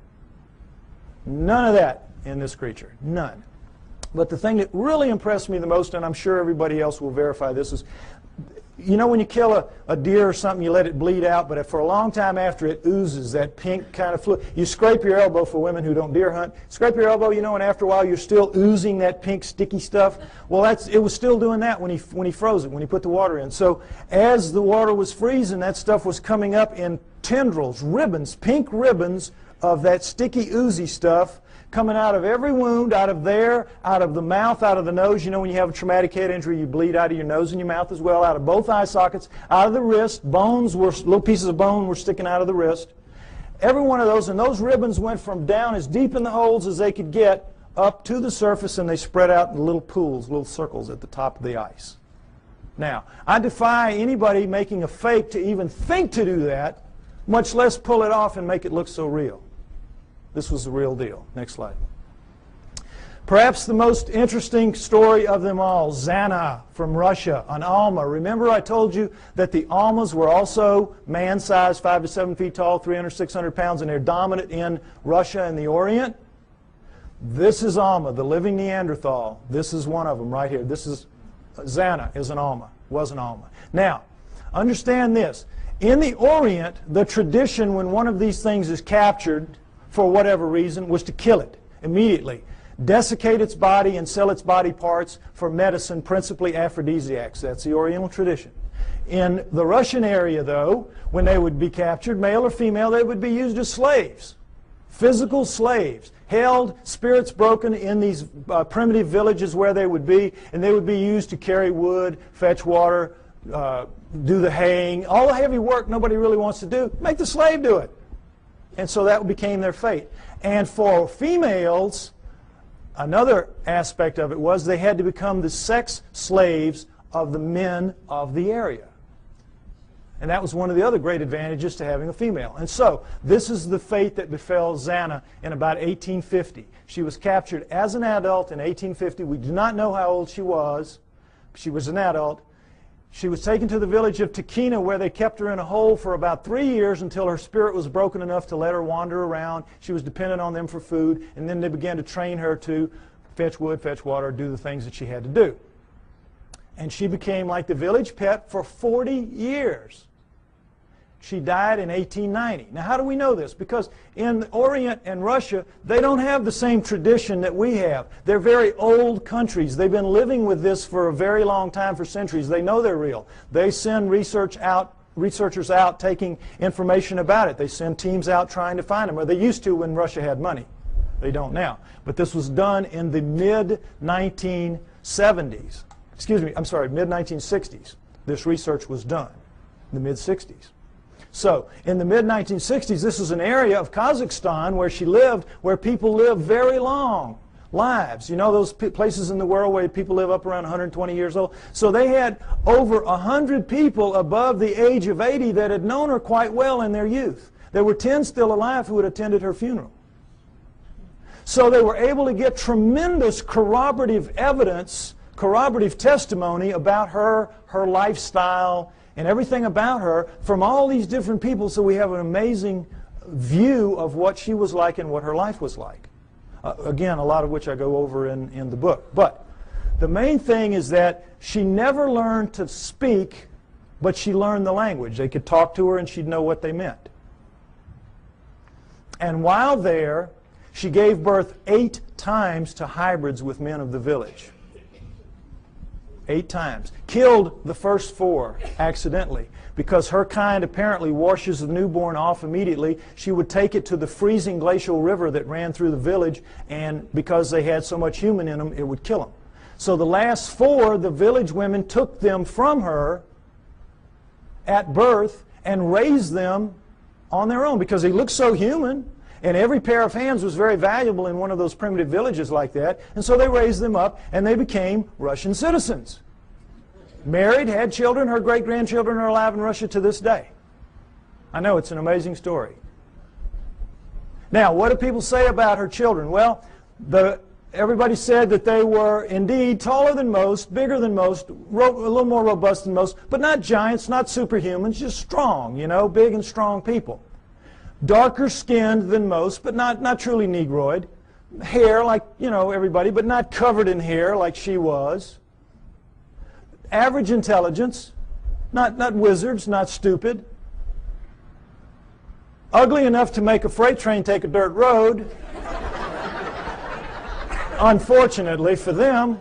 None of that in this creature. None. But the thing that really impressed me the most, and I'm sure everybody else will verify this, is, you know when you kill a deer or something, you let it bleed out, but for a long time after it oozes that pink kind of fluid. You scrape your elbow, for women who don't deer hunt, scrape your elbow, you know, and after a while you're still oozing that pink sticky stuff. Well, it was still doing that when he froze it, when he put the water in. So as the water was freezing, that stuff was coming up in tendrils, ribbons, pink ribbons of that sticky oozy stuff, coming out of every wound, out of there, out of the mouth, out of the nose. You know when you have a traumatic head injury, you bleed out of your nose and your mouth as well, out of both eye sockets, out of the wrist. Little pieces of bone were sticking out of the wrist. Every one of those, and those ribbons went from down as deep in the holes as they could get up to the surface, and they spread out in little pools, little circles at the top of the ice. Now, I defy anybody making a fake to even think to do that, much less pull it off and make it look so real. This was the real deal. Next slide. Perhaps the most interesting story of them all, Zana from Russia, an Alma. Remember I told you that the Almas were also man-sized, 5 to 7 feet tall, 300, 600 pounds, and they're dominant in Russia and the Orient? This is Alma, the living Neanderthal. This is one of them right here. This is Zana is an Alma, was an Alma. Now, understand this. In the Orient, the tradition when one of these things is captured, for whatever reason, was to kill it immediately. Desiccate its body and sell its body parts for medicine, principally aphrodisiacs. That's the Oriental tradition. In the Russian area, though, when they would be captured, male or female, they would be used as slaves. Physical slaves. Held, spirits broken in these primitive villages where they would be, and they would be used to carry wood, fetch water, do the haying. All the heavy work nobody really wants to do, make the slave do it. And so that became their fate. And for females, another aspect of it was they had to become the sex slaves of the men of the area. And that was one of the other great advantages to having a female. And so this is the fate that befell Zana in about 1850. She was captured as an adult in 1850. We do not know how old she was. She was an adult. She was taken to the village of Takina, where they kept her in a hole for about 3 years until her spirit was broken enough to let her wander around. She was dependent on them for food, and then they began to train her to fetch wood, fetch water, do the things that she had to do. And she became like the village pet for 40 years. She died in 1890. Now, how do we know this? Because in the Orient and Russia, they don't have the same tradition that we have. They're very old countries. They've been living with this for a very long time, for centuries. They know they're real. They send researchers out taking information about it. They send teams out trying to find them, or they used to when Russia had money. They don't now. But this was done in the mid-1960s. mid-70s. Excuse me, I'm sorry, mid-1960s. This research was done in the mid-60s. So, in the mid-1960s, this is an area of Kazakhstan where she lived, where people live very long lives. You know those places in the world where people live up around 120 years old? So they had over 100 people above the age of 80 that had known her quite well in their youth. There were 10 still alive who had attended her funeral. So they were able to get tremendous corroborative evidence, corroborative testimony about her lifestyle, and everything about her from all these different people, so we have an amazing view of what she was like and what her life was like. Again, a lot of which I go over in the book. But the main thing is that she never learned to speak, but she learned the language. They could talk to her and she'd know what they meant. And while there, she gave birth 8 times to hybrids with men of the village. 8 times. Killed the first 4 accidentally because her kind apparently washes the newborn off immediately. She would take it to the freezing glacial river that ran through the village, and because they had so much human in them, it would kill them. So the last 4, the village women took them from her at birth and raised them on their own because they looked so human. And every pair of hands was very valuable in one of those primitive villages like that. And so they raised them up, and they became Russian citizens. Married, had children. Her great-grandchildren are alive in Russia to this day. I know, it's an amazing story. Now, what do people say about her children? Well, everybody said that they were indeed taller than most, bigger than most, a little more robust than most, but not giants, not superhumans, just strong, you know, big and strong people. Darker skinned than most, but not truly Negroid. Hair like, you know, everybody, but not covered in hair like she was. Average intelligence, not wizards, not stupid. Ugly enough to make a freight train take a dirt road. Unfortunately for them.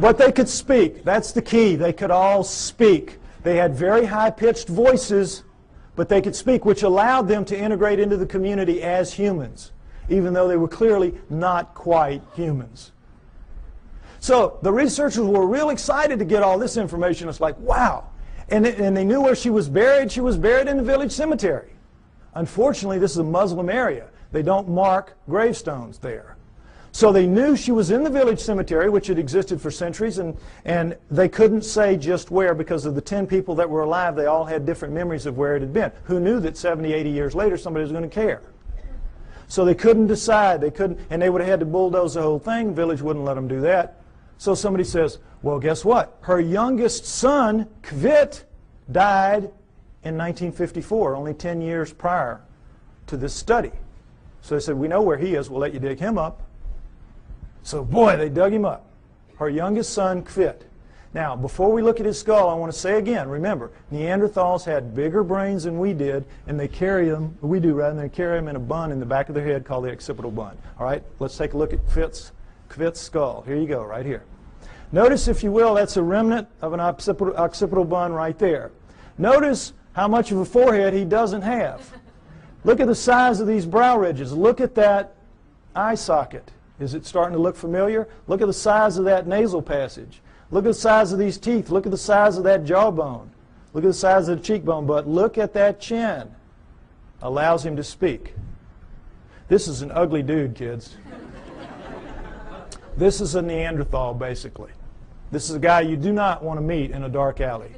But they could speak. That's the key. They could all speak. They had very high-pitched voices, but they could speak, which allowed them to integrate into the community as humans, even though they were clearly not quite humans. So the researchers were real excited to get all this information. It's like, wow. And they knew where she was buried. She was buried in the village cemetery. Unfortunately, this is a Muslim area. They don't mark gravestones there. So they knew she was in the village cemetery, which had existed for centuries, and they couldn't say just where because of the 10 people that were alive. They all had different memories of where it had been. Who knew that 70, 80 years later somebody was going to care? So they couldn't decide. They couldn't, and they would have had to bulldoze the whole thing. The village wouldn't let them do that. So somebody says, well, guess what? Her youngest son, Kvit, died in 1954, only 10 years prior to this study. So they said, we know where he is. We'll let you dig him up. So, boy, they dug him up. Her youngest son, Kvit. Now, before we look at his skull, I want to say again, remember, Neanderthals had bigger brains than we did, and they carry them, we do rather, they carry them in a bun in the back of their head called the occipital bun. All right, let's take a look at Kvit's skull. Here you go, right here. Notice, if you will, that's a remnant of an occipital bun right there. Notice how much of a forehead he doesn't have. Look at the size of these brow ridges. Look at that eye socket. Is it starting to look familiar? Look at the size of that nasal passage. Look at the size of these teeth. Look at the size of that jawbone. Look at the size of the cheekbone. But look at that chin. Allows him to speak. This is an ugly dude, kids. This is a Neanderthal, basically. This is a guy you do not want to meet in a dark alley.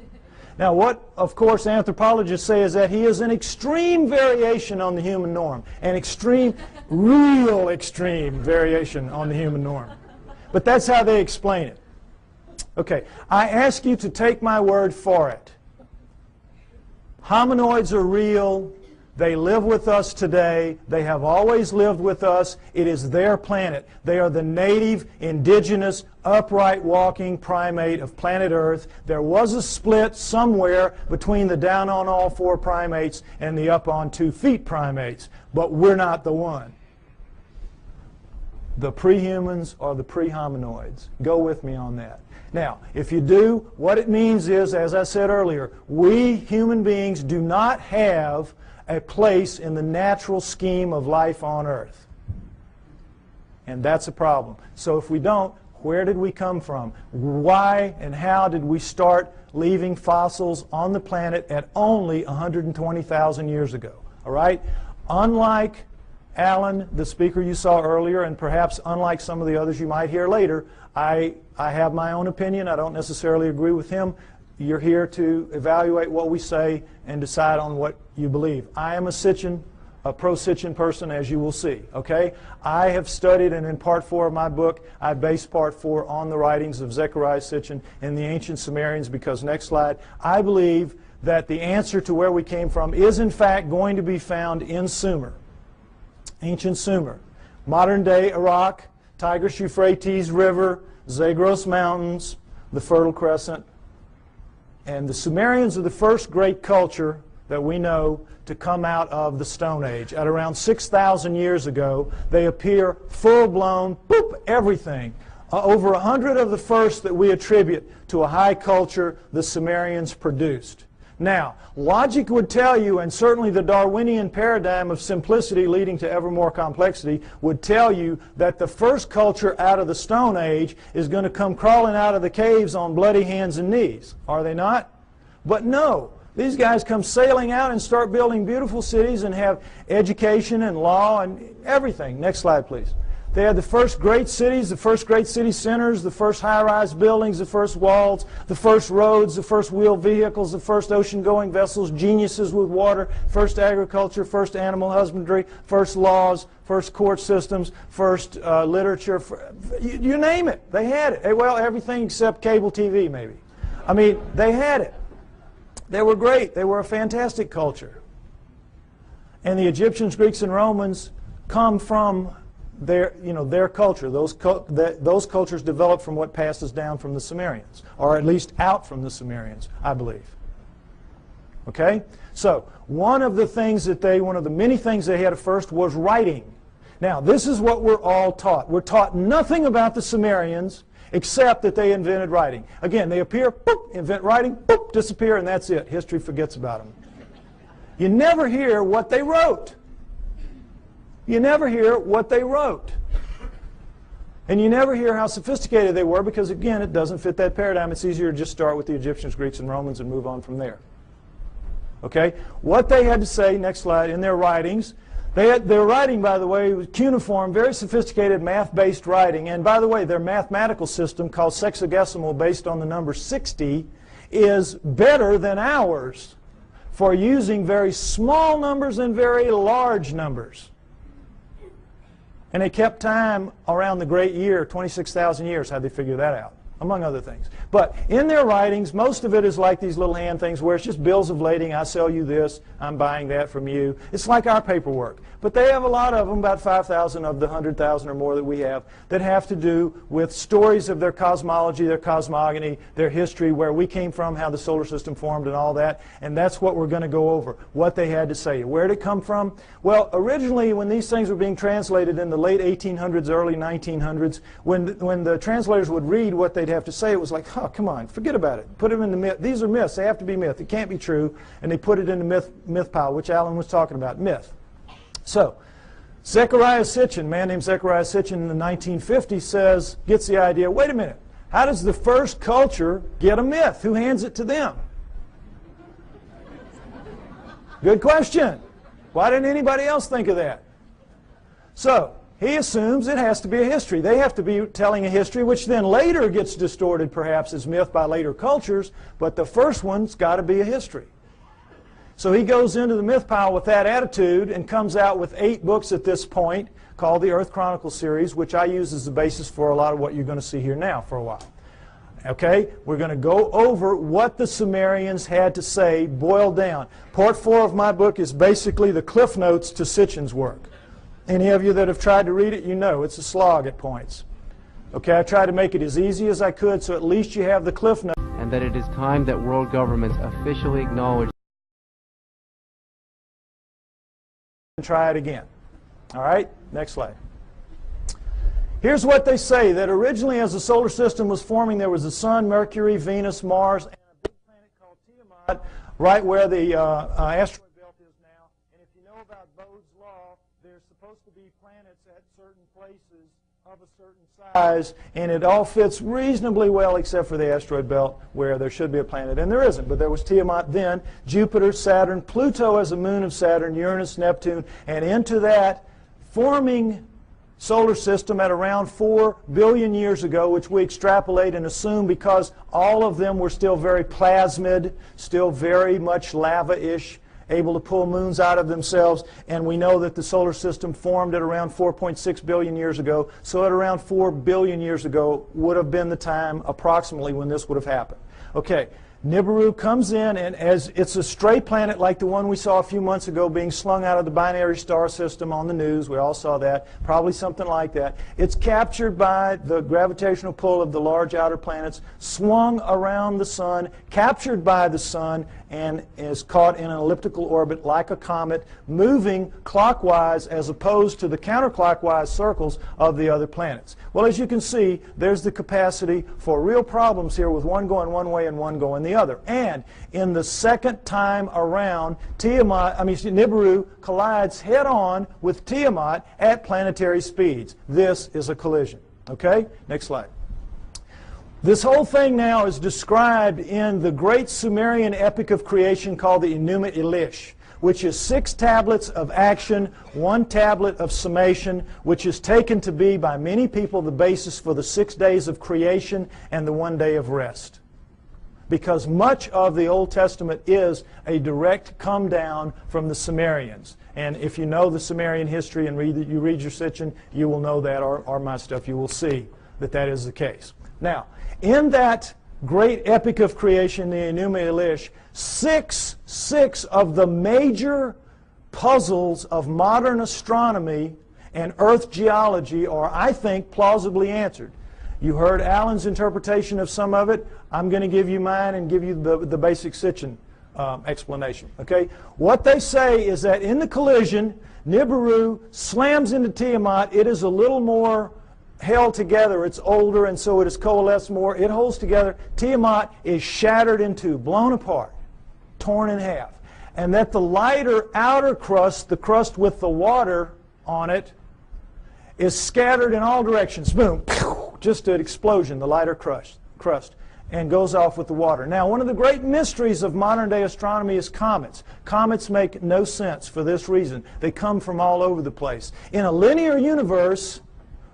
Now, what, of course, anthropologists say is that he is an extreme variation on the human norm. An extreme, real extreme variation on the human norm. But that's how they explain it. Okay, I ask you to take my word for it. Hominoids are real. They live with us today. They have always lived with us. It is their planet. They are the native, indigenous, upright walking primate of planet Earth. There was a split somewhere between the down on all four primates and the up on 2 feet primates, but we're not the one. The pre-humans are the pre-hominoids. Go with me on that. Now, if you do, what it means is, as I said earlier, we human beings do not have a place in the natural scheme of life on Earth. And that's a problem. So if we don't, where did we come from? Why and how did we start leaving fossils on the planet at only 120,000 years ago? All right? Unlike Alan, the speaker you saw earlier, and perhaps unlike some of the others you might hear later, I have my own opinion. I don't necessarily agree with him. You're here to evaluate what we say and decide on what you believe. I am a pro-Sitchin person, as you will see. Okay? I have studied, and in part 4 of my book, I base part 4 on the writings of Zechariah Sitchin and the ancient Sumerians, because, next slide, I believe that the answer to where we came from is, in fact, going to be found in Sumer, ancient Sumer. Modern-day Iraq, Tigris-Euphrates River, Zagros Mountains, the Fertile Crescent. And the Sumerians are the first great culture that we know to come out of the Stone Age. At around 6,000 years ago, they appear full-blown, boop, everything. Over 100 of the first that we attribute to a high culture the Sumerians produced. Now, logic would tell you, and certainly the Darwinian paradigm of simplicity leading to ever more complexity would tell you that the first culture out of the Stone Age is going to come crawling out of the caves on bloody hands and knees. Are they not? But no. These guys come sailing out and start building beautiful cities and have education and law and everything. Next slide, please. They had the first great cities, the first great city centers, the first high-rise buildings, the first walls, the first roads, the first wheeled vehicles, the first ocean-going vessels, geniuses with water, first agriculture, first animal husbandry, first laws, first court systems, first literature. You name it. They had it. Well, everything except cable TV, maybe. I mean, they had it. They were great. They were a fantastic culture. And the Egyptians, Greeks, and Romans come from their culture. Those cultures developed from what passes down from the Sumerians, or at least out from the Sumerians, I believe. Okay? So, one of the many things they had at first was writing. Now, this is what we're all taught. We're taught nothing about the Sumerians except that they invented writing. Again, they appear, boop, invent writing, boop, disappear, and that's it. History forgets about them. You never hear what they wrote. You never hear what they wrote. And you never hear how sophisticated they were because, again, it doesn't fit that paradigm. It's easier to just start with the Egyptians, Greeks, and Romans and move on from there. Okay? What they had to say, next slide, in their writings, their writing, by the way, was cuneiform, very sophisticated math-based writing. And by the way, their mathematical system, called sexagesimal, based on the number 60, is better than ours for using very small numbers and very large numbers. And they kept time around the great year, 26,000 years. How'd they figure that out? Among other things. But in their writings, most of it is like these little hand things where it's just bills of lading. I sell you this. I'm buying that from you. It's like our paperwork. But they have a lot of them, about 5,000 of the 100,000 or more that we have, that have to do with stories of their cosmology, their cosmogony, their history, where we came from, how the solar system formed, and all that. And that's what we're going to go over, what they had to say. Where did it come from? Well, originally, when these things were being translated in the late 1800s, early 1900s, when the translators would read what they'd have to say, it was like, oh, come on, forget about it. Put them in the myth. These are myths. They have to be myth. It can't be true. And they put it in the myth pile, which Alan was talking about, myth. So, Zechariah Sitchin, a man named Zechariah Sitchin in the 1950s gets the idea, wait a minute, how does the first culture get a myth? Who hands it to them? Good question. Why didn't anybody else think of that? So, he assumes it has to be a history. They have to be telling a history, which then later gets distorted perhaps as myth by later cultures, but the first one's got to be a history. So he goes into the myth pile with that attitude and comes out with 8 books at this point called the Earth Chronicles series, which I use as the basis for a lot of what you're going to see here now for a while. Okay? We're going to go over what the Sumerians had to say, boiled down. Part 4 of my book is basically the cliff notes to Sitchin's work. Any of you that have tried to read it, you know it's a slog at points. Okay? I tried to make it as easy as I could so at least you have the cliff notes. And that it is time that world governments officially acknowledge. Try it again. All right? Next slide. Here's what they say, that originally as the solar system was forming, there was the Sun, Mercury, Venus, Mars, and a big planet called Tiamat, right where the asteroid belt is now. And if you know about Bode's law, there's supposed to be planets at certain places of a certain size, and it all fits reasonably well except for the asteroid belt where there should be a planet, and there isn't. But there was Tiamat then, Jupiter, Saturn, Pluto as a moon of Saturn, Uranus, Neptune, and into that forming solar system at around 4 billion years ago, which we extrapolate and assume because all of them were still very plasmid, still very much lava-ish, able to pull moons out of themselves, and we know that the solar system formed at around 4.6 billion years ago, so at around 4 billion years ago would have been the time approximately when this would have happened. Okay, Nibiru comes in, and as it's a stray planet like the one we saw a few months ago being slung out of the binary star system on the news, we all saw that, probably something like that. It's captured by the gravitational pull of the large outer planets, swung around the sun, captured by the sun, and is caught in an elliptical orbit like a comet, moving clockwise as opposed to the counterclockwise circles of the other planets. Well, as you can see, there's the capacity for real problems here with one going one way and one going the other. And in the second time around, Nibiru collides head-on with Tiamat at planetary speeds. This is a collision. Okay? Next slide. This whole thing now is described in the great Sumerian epic of creation called the Enuma Elish, which is 6 tablets of action, 1 tablet of summation, which is taken to be by many people the basis for the 6 days of creation and the 1 day of rest. Because much of the Old Testament is a direct come down from the Sumerians. And if you know the Sumerian history and you read your Sitchin, you will know that, or my stuff, you will see that that is the case. Now, in that great epic of creation, the Enuma Elish, six of the major puzzles of modern astronomy and Earth geology are, I think, plausibly answered. You heard Alan's interpretation of some of it. I'm going to give you mine and give you the basic Sitchin explanation. Okay? What they say is that in the collision, Nibiru slams into Tiamat. It is a little more held together. It's older, and so it is coalesced more. It holds together. Tiamat is shattered in two, blown apart, torn in half. And that the lighter outer crust, the crust with the water on it, is scattered in all directions. Boom, just an explosion, the lighter crust, and goes off with the water. Now, one of the great mysteries of modern-day astronomy is comets. Comets make no sense for this reason. They come from all over the place. In a linear universe,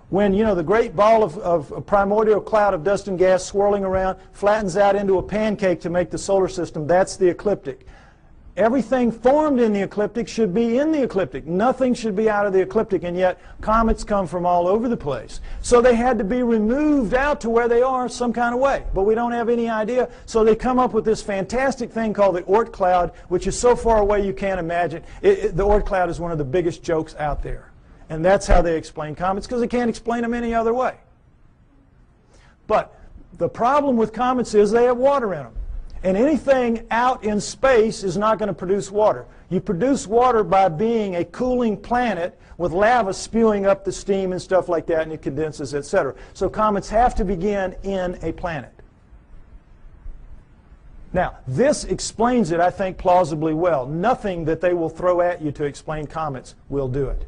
when, you know, the great ball of a primordial cloud of dust and gas swirling around flattens out into a pancake to make the solar system, that's the ecliptic. Everything formed in the ecliptic should be in the ecliptic. Nothing should be out of the ecliptic, and yet comets come from all over the place. So they had to be removed out to where they are some kind of way, but we don't have any idea. So they come up with this fantastic thing called the Oort cloud, which is so far away you can't imagine. The Oort cloud is one of the biggest jokes out there. And that's how they explain comets, because they can't explain them any other way. But the problem with comets is they have water in them. And anything out in space is not going to produce water. You produce water by being a cooling planet with lava spewing up the steam and stuff like that, and it condenses, etc. So comets have to begin in a planet. Now, this explains it, I think, plausibly well. Nothing that they will throw at you to explain comets will do it.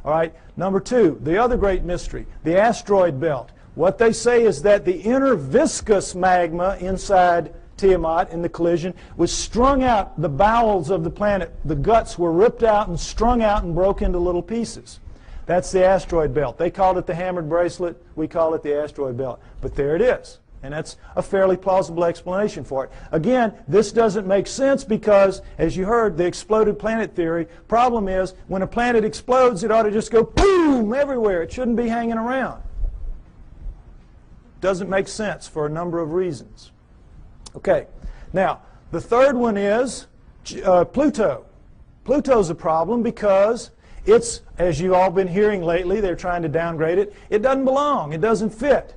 All right, number 2, the other great mystery, the asteroid belt. What they say is that the inner viscous magma inside Tiamat in the collision was strung out, the bowels of the planet, the guts were ripped out and strung out and broke into little pieces. That's the asteroid belt. They called it the hammered bracelet. We call it the asteroid belt. But there it is. And that's a fairly plausible explanation for it. Again, this doesn't make sense because, as you heard, the exploded planet theory. Problem is, when a planet explodes, it ought to just go boom everywhere. It shouldn't be hanging around. Doesn't make sense for a number of reasons. Okay, now, the third one is Pluto. Pluto's a problem because it's, as you've all been hearing lately, they're trying to downgrade it. It doesn't belong. It doesn't fit.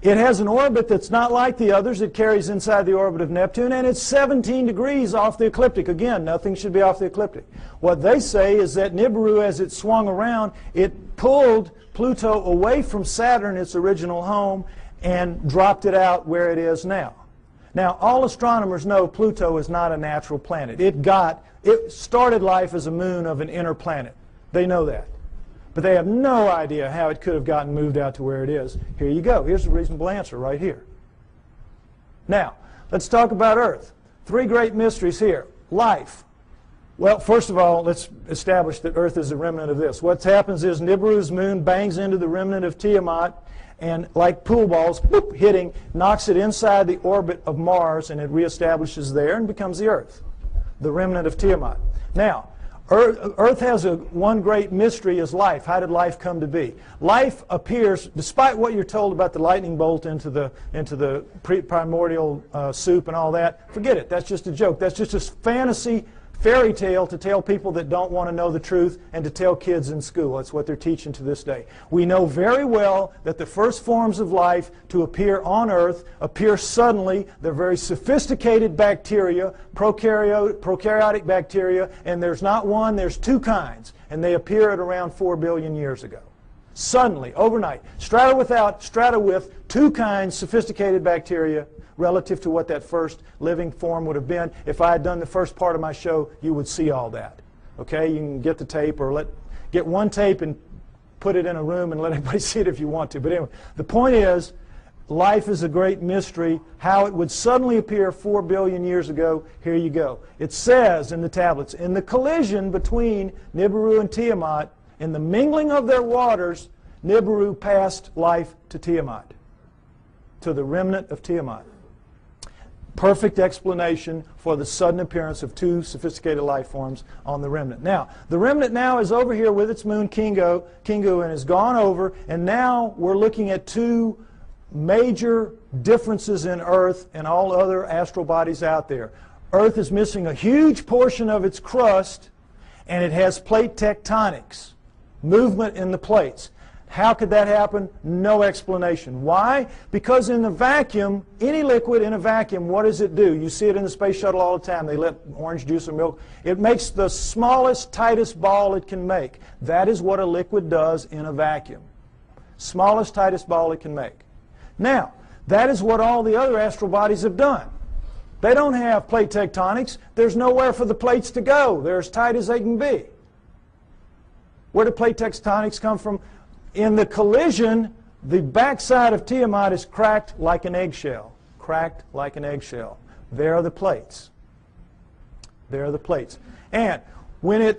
It has an orbit that's not like the others. It carries inside the orbit of Neptune, and it's 17 degrees off the ecliptic. Again, nothing should be off the ecliptic. What they say is that Nibiru, as it swung around, it pulled Pluto away from Saturn, its original home, and dropped it out where it is now. Now, all astronomers know Pluto is not a natural planet. It started life as a moon of an inner planet. They know that. But they have no idea how it could have gotten moved out to where it is. Here you go. Here's a reasonable answer right here. Now, let's talk about Earth. Three great mysteries here. Life. Well, first of all, let's establish that Earth is a remnant of this. What happens is Nibiru's moon bangs into the remnant of Tiamat, and like pool balls, whoop, hitting, knocks it inside the orbit of Mars, and it reestablishes there and becomes the Earth, the remnant of Tiamat. Now, Earth has one great mystery is life. How did life come to be? Life appears, despite what you're told about the lightning bolt into the primordial soup and all that, forget it. That's just a joke. That's just a fantasy fairy tale to tell people that don't want to know the truth and to tell kids in school. That's what they're teaching to this day. We know very well that the first forms of life to appear on Earth appear suddenly. They're very sophisticated bacteria, prokaryotic bacteria, and there's not one, there's two kinds, and they appear at around 4 billion years ago. Suddenly, overnight, strata with two kinds, sophisticated bacteria, relative to what that first living form would have been. If I had done the first part of my show, you would see all that. Okay, you can get the tape or get one tape and put it in a room and let everybody see it if you want to. But anyway, the point is, life is a great mystery. How it would suddenly appear 4 billion years ago, here you go. It says in the tablets, in the collision between Nibiru and Tiamat, in the mingling of their waters, Nibiru passed life to Tiamat, to the remnant of Tiamat. Perfect explanation for the sudden appearance of two sophisticated life forms on the remnant. Now, the remnant now is over here with its moon Kingu and has gone over, and now we're looking at two major differences in Earth and all other astral bodies out there. Earth is missing a huge portion of its crust, and it has plate tectonics, movement in the plates. How could that happen? No explanation. Why? Because in the vacuum, any liquid in a vacuum, what does it do? You see it in the space shuttle all the time. They let orange juice or milk. It makes the smallest, tightest ball it can make. That is what a liquid does in a vacuum. Smallest, tightest ball it can make. Now, that is what all the other astral bodies have done. They don't have plate tectonics. There's nowhere for the plates to go. They're as tight as they can be. Where do plate tectonics come from? In the collision, the backside of Tiamat is cracked like an eggshell. Cracked like an eggshell. There are the plates. There are the plates. And when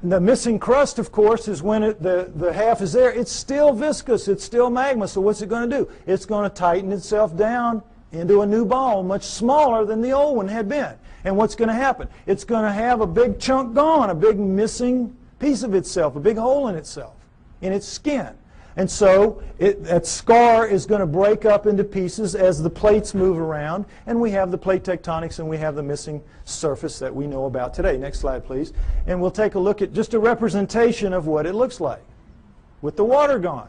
the missing crust, of course, is when the half is there. It's still viscous. It's still magma. So what's it going to do? It's going to tighten itself down into a new ball, much smaller than the old one had been. And what's going to happen? It's going to have a big chunk gone, a big missing piece of itself, a big hole in itself, in its skin. And so that scar is going to break up into pieces as the plates move around, and we have the plate tectonics and we have the missing surface that we know about today. Next slide, please. And we'll take a look at just a representation of what it looks like with the water gone.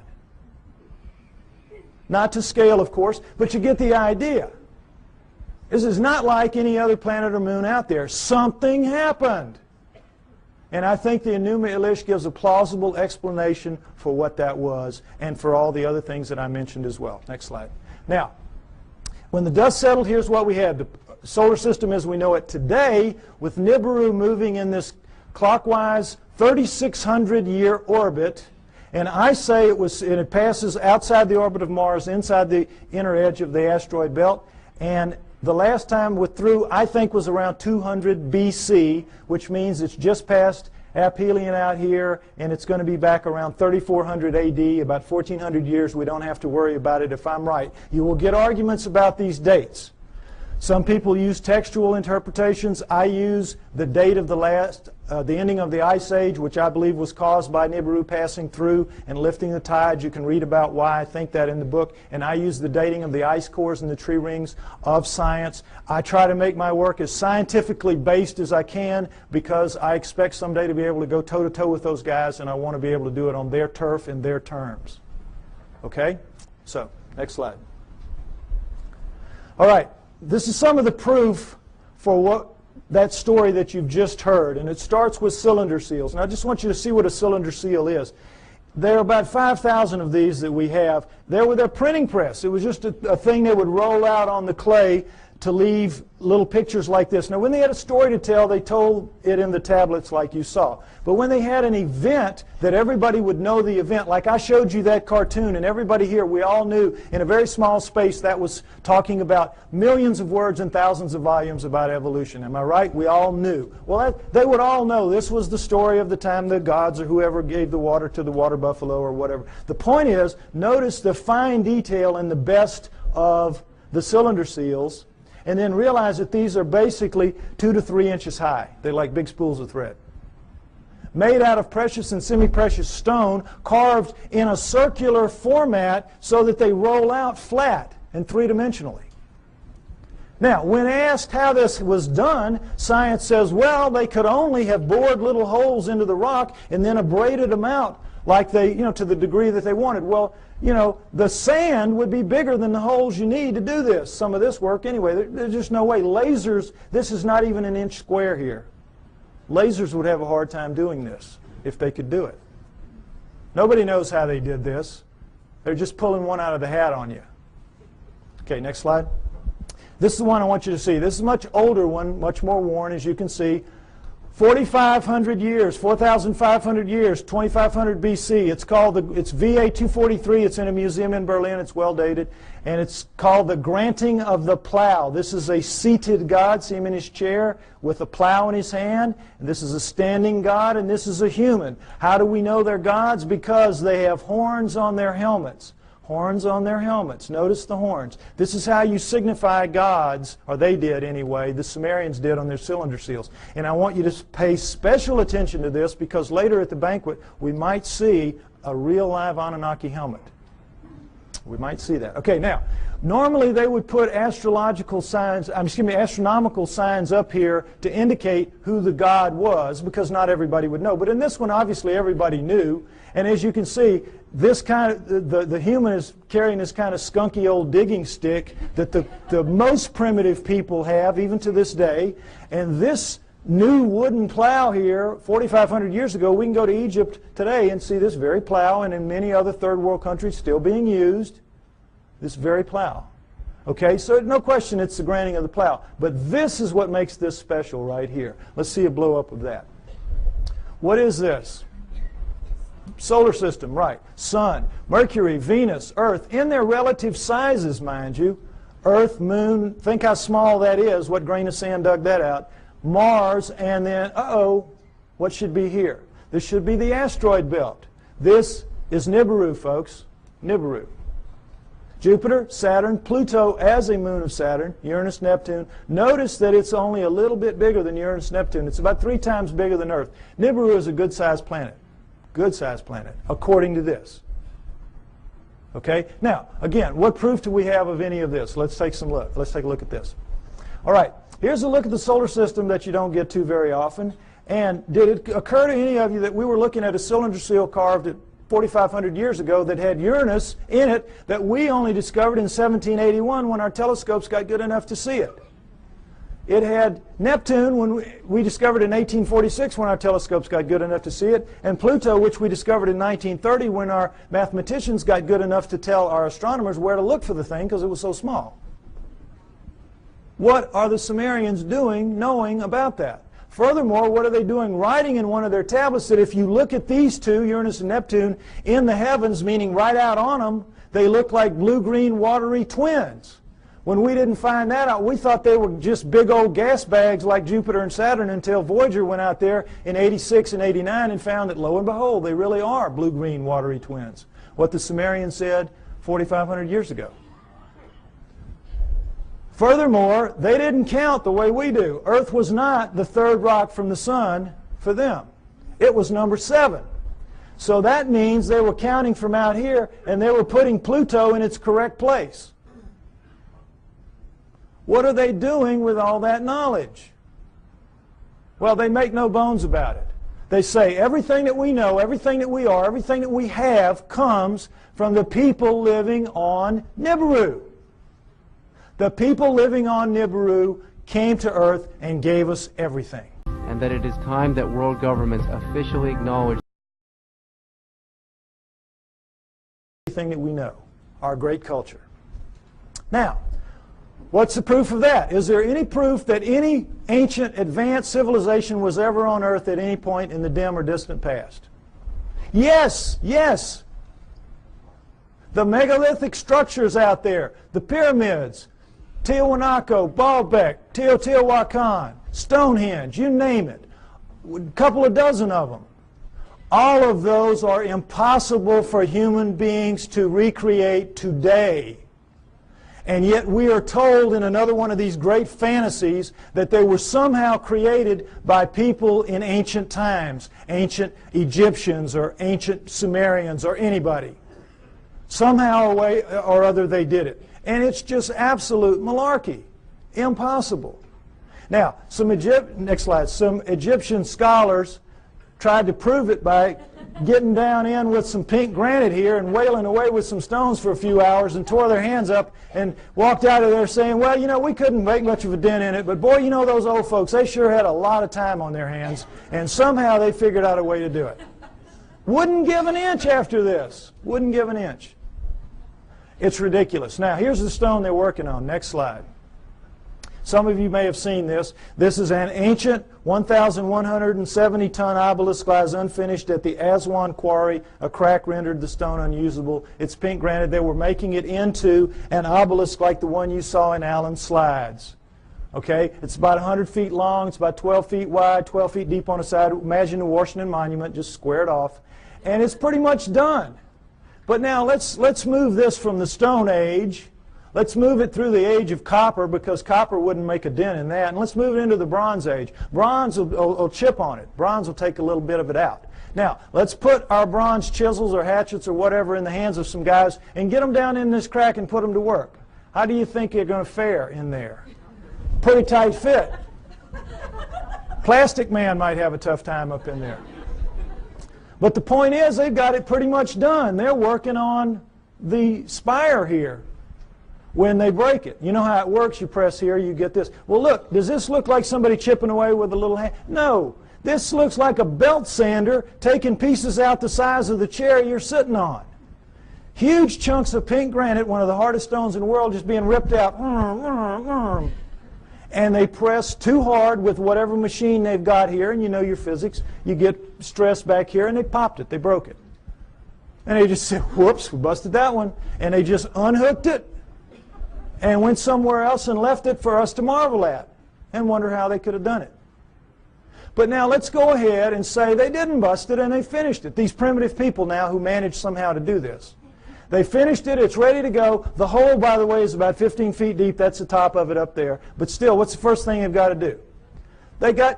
Not to scale, of course, but you get the idea. This is not like any other planet or moon out there. Something happened. And I think the Enuma Elish gives a plausible explanation for what that was and for all the other things that I mentioned as well. Next slide. Now, when the dust settled, here's what we had. The solar system as we know it today, with Nibiru moving in this clockwise 3,600-year orbit. And I say it passes outside the orbit of Mars, inside the inner edge of the asteroid belt. And the last time through, I think, was around 200 BC, which means it's just past aphelion out here, and it's going to be back around 3400 AD, about 1400 years. We don't have to worry about it if I'm right. You will get arguments about these dates. Some people use textual interpretations. I use the date of the ending of the Ice Age, which I believe was caused by Nibiru passing through and lifting the tides. You can read about why I think that in the book. And I use the dating of the ice cores and the tree rings of science. I try to make my work as scientifically based as I can because I expect someday to be able to go toe-to-toe with those guys, and I want to be able to do it on their turf in their terms. Okay? So, next slide. All right. This is some of the proof for that story that you've just heard, and it starts with cylinder seals. And I just want you to see what a cylinder seal is. There are about 5,000 of these that we have. They're with a printing press. It was just a thing they would roll out on the clay to leave little pictures like this. Now, when they had a story to tell, they told it in the tablets like you saw. But when they had an event that everybody would know the event, like I showed you that cartoon, and everybody here, we all knew in a very small space that was talking about millions of words and thousands of volumes about evolution. Am I right? We all knew. Well, they would all know this was the story of the time the gods or whoever gave the water to the water buffalo or whatever. The point is, notice the fine detail in the best of the cylinder seals, and then realize that these are basically 2 to 3 inches high. They're like big spools of thread. Made out of precious and semi-precious stone, carved in a circular format so that they roll out flat and three-dimensionally. Now, when asked how this was done, science says, well, they could only have bored little holes into the rock and then abraded them out like they, to the degree that they wanted. Well, the sand would be bigger than the holes you need to do this. Some of this work anyway. There's just no way. Lasers, this is not even an inch square here. Lasers would have a hard time doing this if they could do it. Nobody knows how they did this. They're just pulling one out of the hat on you. Okay, next slide. This is the one I want you to see. This is a much older one, much more worn, as you can see. 4,500 years, 4,500 years, 2,500 BC. It's called it's VA 243. It's in a museum in Berlin. It's well dated. And it's called the Granting of the Plow. This is a seated God. See him in his chair with a plow in his hand. And this is a standing God, and this is a human. How do we know they're gods? Because they have horns on their helmets. Horns on their helmets. Notice the horns. This is how you signify gods, or they did anyway, the Sumerians did on their cylinder seals. And I want you to pay special attention to this because later at the banquet we might see a real live Anunnaki helmet. We might see that. Okay, now, normally they would put astronomical signs up here to indicate who the god was because not everybody would know. But in this one, obviously everybody knew. And as you can see, this kind of, the human is carrying this kind of skunky old digging stick that the most primitive people have, even to this day. And this new wooden plow here, 4,500 years ago, we can go to Egypt today and see this very plow, and in many other third world countries still being used, this very plow. Okay, so no question it's the granting of the plow. But this is what makes this special right here. Let's see a blow-up of that. What is this? Solar system, right. Sun, Mercury, Venus, Earth, in their relative sizes, mind you. Earth, Moon, think how small that is. What grain of sand dug that out? Mars, and then, what should be here? This should be the asteroid belt. This is Nibiru, folks. Nibiru. Jupiter, Saturn, Pluto as a moon of Saturn, Uranus, Neptune. Notice that it's only a little bit bigger than Uranus, Neptune. It's about 3 times bigger than Earth. Nibiru is a good-sized planet. Good-sized planet, according to this. Okay? Now, again, what proof do we have of any of this? Let's take some look. Let's take a look at this. All right, here's a look at the solar system that you don't get to very often. And did it occur to any of you that we were looking at a cylinder seal carved at 4,500 years ago that had Uranus in it that we only discovered in 1781 when our telescopes got good enough to see it? It had Neptune, when we discovered in 1846 when our telescopes got good enough to see it, and Pluto, which we discovered in 1930 when our mathematicians got good enough to tell our astronomers where to look for the thing because it was so small. What are the Sumerians doing knowing about that? Furthermore, what are they doing writing in one of their tablets that if you look at these two, Uranus and Neptune, in the heavens, meaning right out on them, they look like blue-green watery twins. When we didn't find that out, we thought they were just big old gas bags like Jupiter and Saturn until Voyager went out there in 86 and 89 and found that, lo and behold, they really are blue-green watery twins. What the Sumerians said 4,500 years ago. Furthermore, they didn't count the way we do. Earth was not the third rock from the sun for them. It was number 7. So that means they were counting from out here and they were putting Pluto in its correct place. What are they doing with all that knowledge? Well, they make no bones about it. They say everything that we know, everything that we are, everything that we have comes from the people living on Nibiru. The people living on Nibiru came to Earth and gave us everything. And that it is time that world governments officially acknowledge everything that we know, our great culture. Now, What's the proof of that? Is there any proof that any ancient advanced civilization was ever on Earth at any point in the dim or distant past? Yes, yes. The megalithic structures out there, the pyramids, Tiwanaku, Baalbek, Teotihuacan, Stonehenge, you name it, a couple of dozen of them. All of those are impossible for human beings to recreate today. And yet we are told in another one of these great fantasies that they were somehow created by people in ancient times, ancient Egyptians or ancient Sumerians or anybody. Somehow or other they did it. And it's just absolute malarkey. Impossible. Now, next slide. Some Egyptian scholars tried to prove it by getting down in with some pink granite here and wailing away with some stones for a few hours and tore their hands up and walked out of there saying, well, you know, we couldn't make much of a dent in it, but boy, you know, those old folks, they sure had a lot of time on their hands, and somehow they figured out a way to do it. Wouldn't give an inch after this. Wouldn't give an inch. It's ridiculous. Now, here's the stone they're working on. Next slide. Some of you may have seen this. This is an ancient 1,170-ton obelisk lies unfinished at the Aswan quarry. A crack rendered the stone unusable. It's pink granite. They were making it into an obelisk like the one you saw in Allen's slides. Okay? It's about 100 feet long. It's about 12 feet wide, 12 feet deep on the side. Imagine the Washington Monument just squared off. And it's pretty much done. But now let's move this from the Stone Age. Let's move it through the age of copper, because copper wouldn't make a dent in that. And let's move it into the Bronze Age. Bronze will chip on it. Bronze will take a little bit of it out. Now, let's put our bronze chisels or hatchets or whatever in the hands of some guys and get them down in this crack and put them to work. How do you think you're going to fare in there? Pretty tight fit. Plastic Man might have a tough time up in there. But the point is, they've got it pretty much done. They're working on the spire here. When they break it, you know how it works. You press here, you get this. Well, look, does this look like somebody chipping away with a little hand? No. This looks like a belt sander taking pieces out the size of the chair you're sitting on. Huge chunks of pink granite, one of the hardest stones in the world, just being ripped out. And they press too hard with whatever machine they've got here, and you know your physics. You get stress back here, and they popped it. They broke it. And they just said, whoops, we busted that one. And they just unhooked it and went somewhere else and left it for us to marvel at and wonder how they could have done it. But now let's go ahead and say they didn't bust it and they finished it. These primitive people now who managed somehow to do this. They finished it, it's ready to go. The hole, by the way, is about 15 feet deep. That's the top of it up there. But still, what's the first thing they've got to do?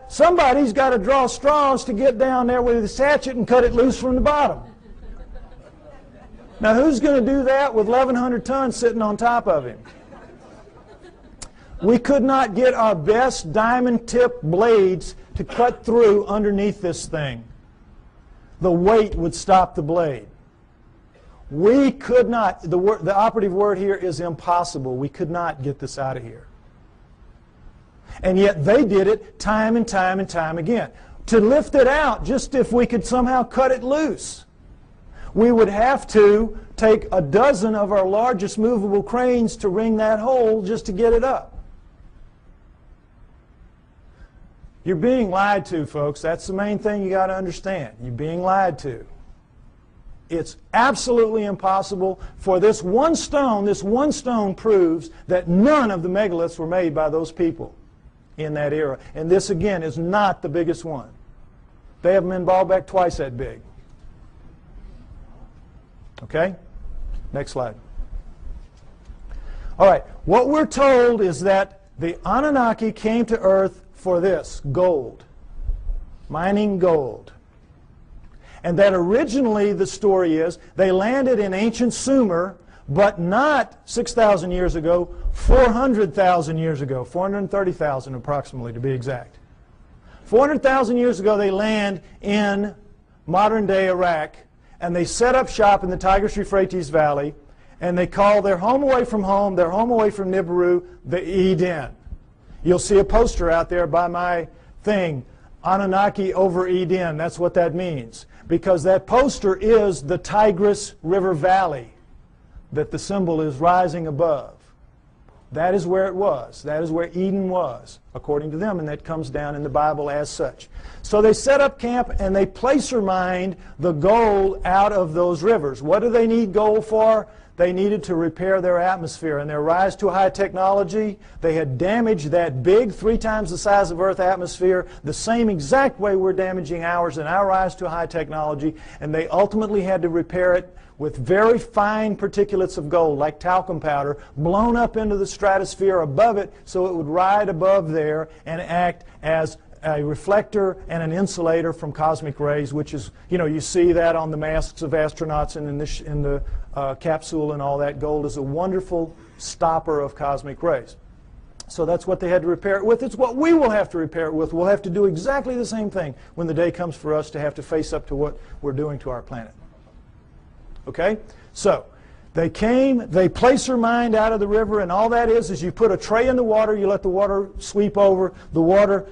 Somebody's got to draw straws to get down there with his hatchet and cut it loose from the bottom. Now who's going to do that with 1,100 tons sitting on top of him? We could not get our best diamond-tipped blades to cut through underneath this thing. The weight would stop the blade. We could not, the operative word here is impossible. We could not get this out of here. And yet they did it time and time and time again. To lift it out, just if we could somehow cut it loose, we would have to take a dozen of our largest movable cranes to wring that hole just to get it up. You're being lied to, folks. That's the main thing you got to understand. You're being lied to. It's absolutely impossible for this one stone proves that none of the megaliths were made by those people in that era. And this, again, is not the biggest one. They have them in Baalbek twice that big. Okay? Next slide. All right. What we're told is that the Anunnaki came to Earth for this, gold, mining gold. And that originally the story is they landed in ancient Sumer, but not 6,000 years ago, 400,000 years ago, 430,000 approximately to be exact. 400,000 years ago they land in modern-day Iraq, and they set up shop in the Tigris-Euphrates Valley, and they call their home away from home, their home away from Nibiru, the Eden. You'll see a poster out there by my thing, Anunnaki over Eden. That's what that means. Because that poster is the Tigris River Valley that the symbol is rising above. That is where it was. That is where Eden was, according to them, and that comes down in the Bible as such. So they set up camp and they placer-mined the gold out of those rivers. What do they need gold for? They needed to repair their atmosphere. In their rise to high technology, they had damaged that big, 3 times the size of Earth atmosphere, the same exact way we're damaging ours in our rise to high technology, and they ultimately had to repair it with very fine particulates of gold, like talcum powder, blown up into the stratosphere above it so it would ride above there and act as a reflector and an insulator from cosmic rays, which is, you see that on the masks of astronauts and in the capsule and all that. Gold is a wonderful stopper of cosmic rays. So that's what they had to repair it with. It's what we will have to repair it with. We'll have to do exactly the same thing when the day comes for us to have to face up to what we're doing to our planet. Okay? So they came, they placer-mined out of the river, and all that is you put a tray in the water, you let the water sweep over, the water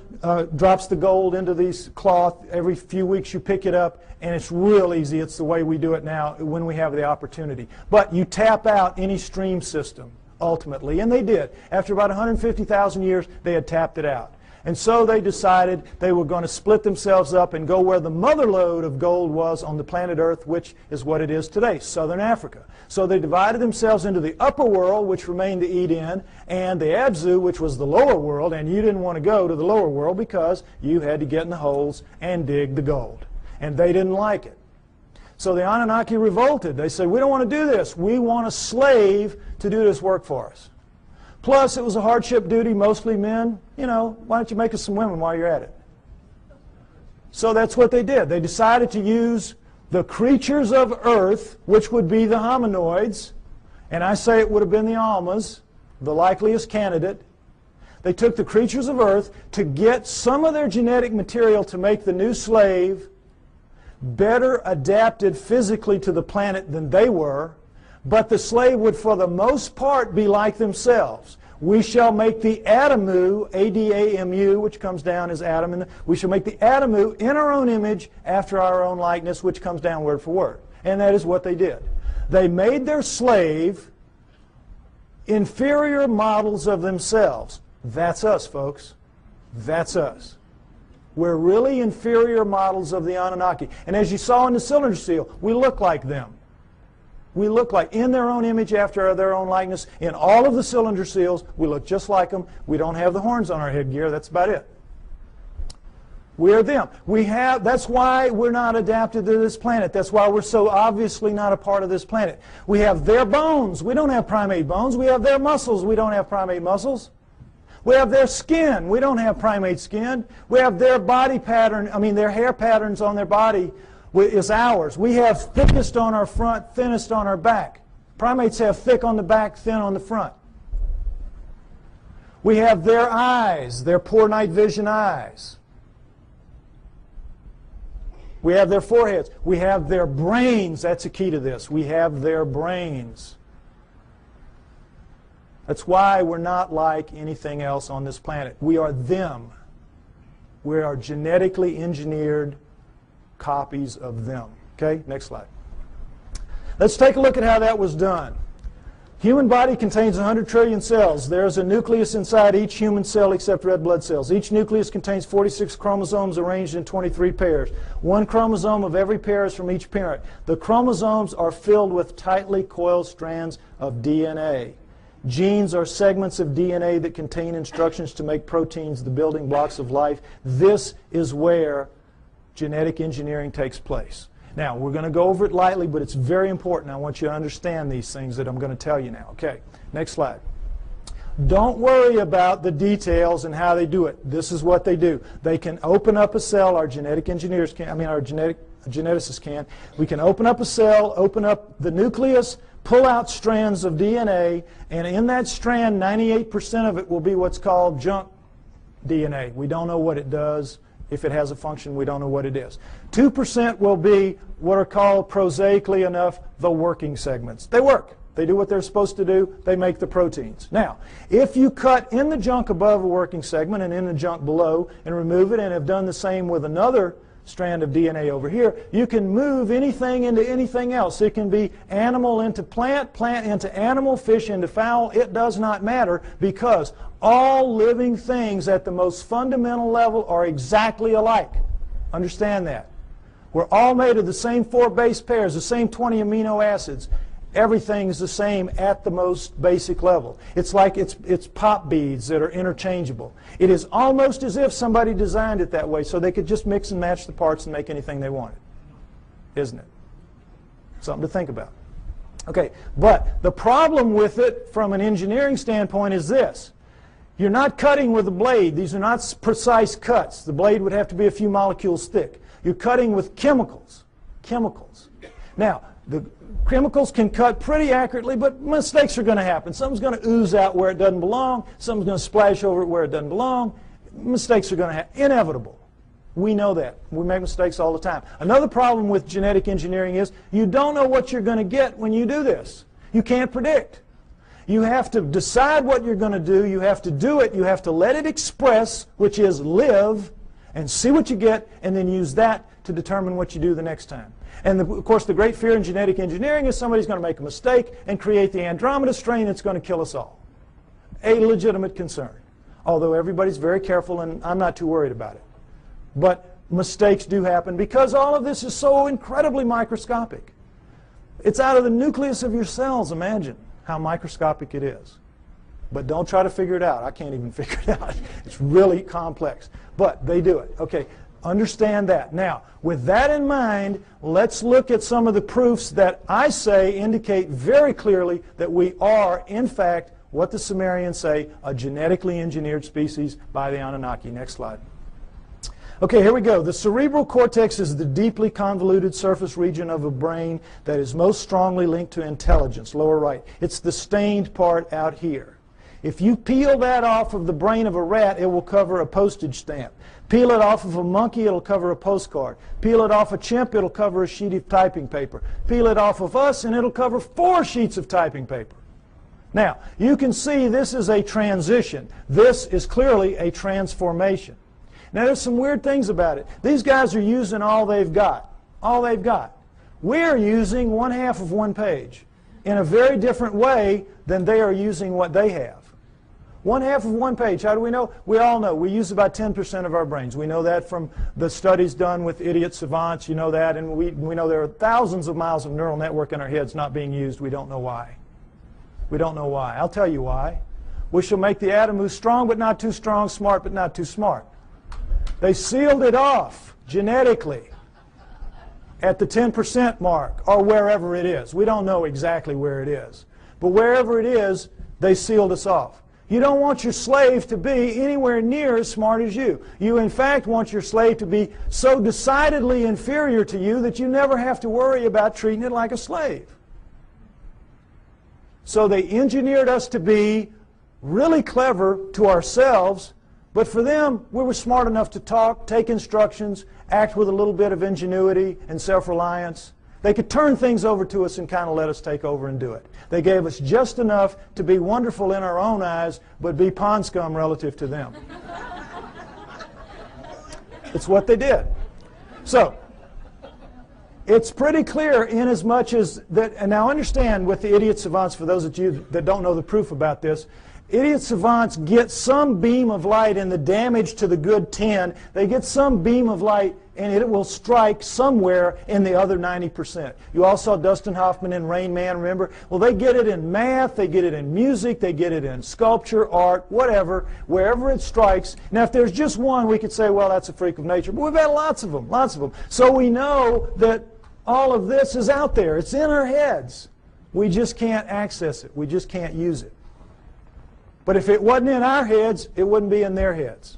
drops the gold into these cloth. Every few weeks you pick it up, and it's real easy. It's the way we do it now when we have the opportunity. But you tap out any stream system, ultimately, and they did. After about 150,000 years, they had tapped it out. And so they decided they were going to split themselves up and go where the mother lode of gold was on the planet Earth, which is what it is today, southern Africa. So they divided themselves into the upper world, which remained the Eden, and the Abzu, which was the lower world, and you didn't want to go to the lower world because you had to get in the holes and dig the gold. And they didn't like it. So the Anunnaki revolted. They said, we don't want to do this. We want a slave to do this work for us. Plus, it was a hardship duty, mostly men. Why don't you make us some women while you're at it? So that's what they did. They decided to use the creatures of Earth, which would be the hominoids, and I say it would have been the Almas, the likeliest candidate. They took the creatures of Earth to get some of their genetic material to make the new slave better adapted physically to the planet than they were, but the slave would for the most part be like themselves. We shall make the Adamu, A-D-A-M-U, which comes down as Adam, and we shall make the Adamu in our own image after our own likeness, which comes down word for word. And that is what they did. They made their slave inferior models of themselves. That's us, folks. That's us. We're really inferior models of the Anunnaki. And as you saw in the cylinder seal, we look like them. We look like, in their own image after their own likeness. In all of the cylinder seals, we look just like them. We don't have the horns on our headgear. That's about it. We are them. That's why we're not adapted to this planet. That's why we're so obviously not a part of this planet. We have their bones. We don't have primate bones. We have their muscles. We don't have primate muscles. We have their skin. We don't have primate skin. We have their body pattern, their hair patterns on their body is ours. We have thickest on our front, thinnest on our back. Primates have thick on the back, thin on the front. We have their eyes, their poor night vision eyes. We have their foreheads. We have their brains. That's the key to this. We have their brains. That's why we're not like anything else on this planet. We are them. We are genetically engineered copies of them. Okay, next slide. Let's take a look at how that was done. Human body contains 100 trillion cells. There's a nucleus inside each human cell except red blood cells. Each nucleus contains 46 chromosomes arranged in 23 pairs. One chromosome of every pair is from each parent. The chromosomes are filled with tightly coiled strands of DNA. Genes are segments of DNA that contain instructions to make proteins, the building blocks of life. This is where genetic engineering takes place. Now, we're going to go over it lightly, but it's very important. I want you to understand these things that I'm going to tell you now. Okay, next slide. Don't worry about the details and how they do it. This is what they do. They can open up a cell, our genetic engineers can, our geneticists can. We can open up a cell, open up the nucleus, pull out strands of DNA, and in that strand, 98% of it will be what's called junk DNA. We don't know what it does. If it has a function, we don't know what it is. 2% will be what are called, prosaically enough, the working segments. They work. They do what they're supposed to do. They make the proteins. Now, if you cut in the junk above a working segment and in the junk below and remove it and have done the same with another strand of DNA over here, you can move anything into anything else. It can be animal into plant, plant into animal, fish into fowl. It does not matter, because all living things at the most fundamental level are exactly alike. Understand that. We're all made of the same 4 base pairs, the same 20 amino acids. Everything is the same at the most basic level. It's like it's pop beads that are interchangeable. It is almost as if somebody designed it that way so they could just mix and match the parts and make anything they wanted. Isn't it? Something to think about. Okay, but the problem with it from an engineering standpoint is this. You're not cutting with a blade. These are not precise cuts. The blade would have to be a few molecules thick. You're cutting with chemicals. Chemicals. Now, the chemicals can cut pretty accurately, but mistakes are going to happen. Something's going to ooze out where it doesn't belong. Something's going to splash over it where it doesn't belong. Mistakes are going to happen. Inevitable. We know that. We make mistakes all the time. Another problem with genetic engineering is you don't know what you're going to get when you do this. You can't predict. You have to decide what you're going to do. You have to do it. You have to let it express, which is live, and see what you get, and then use that to determine what you do the next time. And of course, the great fear in genetic engineering is somebody's going to make a mistake and create the Andromeda strain that's going to kill us all. A legitimate concern. Although everybody's very careful, and I'm not too worried about it. But mistakes do happen because all of this is so incredibly microscopic. It's out of the nucleus of your cells. Imagine how microscopic it is. But don't try to figure it out. I can't even figure it out. It's really complex. But they do it. Okay, understand that. Now, with that in mind, let's look at some of the proofs that I say indicate very clearly that we are, in fact, what the Sumerians say, a genetically engineered species by the Anunnaki. Next slide. Okay, here we go. The cerebral cortex is the deeply convoluted surface region of a brain that is most strongly linked to intelligence, lower right. It's the stained part out here. If you peel that off of the brain of a rat, it will cover a postage stamp. Peel it off of a monkey, it'll cover a postcard. Peel it off a chimp, it'll cover a sheet of typing paper. Peel it off of us, and it'll cover 4 sheets of typing paper. Now, you can see this is a transition. This is clearly a transformation. Now, there's some weird things about it. These guys are using all they've got. All they've got. We're using 1/2 of 1 page in a very different way than they are using what they have. 1/2 of 1 page. How do we know? We all know. We use about 10% of our brains. We know that from the studies done with idiot savants. You know that. And we know there are thousands of miles of neural network in our heads not being used. We don't know why. We don't know why. I'll tell you why. We shall make the atom move strong but not too strong, smart but not too smart. They sealed it off genetically at the 10% mark or wherever it is. We don't know exactly where it is. But wherever it is, they sealed us off. You don't want your slave to be anywhere near as smart as you. You, in fact, want your slave to be so decidedly inferior to you that you never have to worry about treating it like a slave. So they engineered us to be really clever to ourselves, but for them, we were smart enough to talk, take instructions, act with a little bit of ingenuity and self-reliance. They could turn things over to us and kind of let us take over and do it. They gave us just enough to be wonderful in our own eyes, but be pond scum relative to them. It's what they did. So, it's pretty clear in as much as that, and now understand with the idiot savants, for those of you that don't know the proof about this, idiot savants get some beam of light in the damage to the good 10. They get some beam of light and it will strike somewhere in the other 90%. You all saw Dustin Hoffman in Rain Man, remember? Well, they get it in math, they get it in music, they get it in sculpture, art, whatever, wherever it strikes. Now, if there's just one, we could say, well, that's a freak of nature. But we've had lots of them, lots of them. So we know that all of this is out there. It's in our heads. We just can't access it. We just can't use it. But if it wasn't in our heads, it wouldn't be in their heads.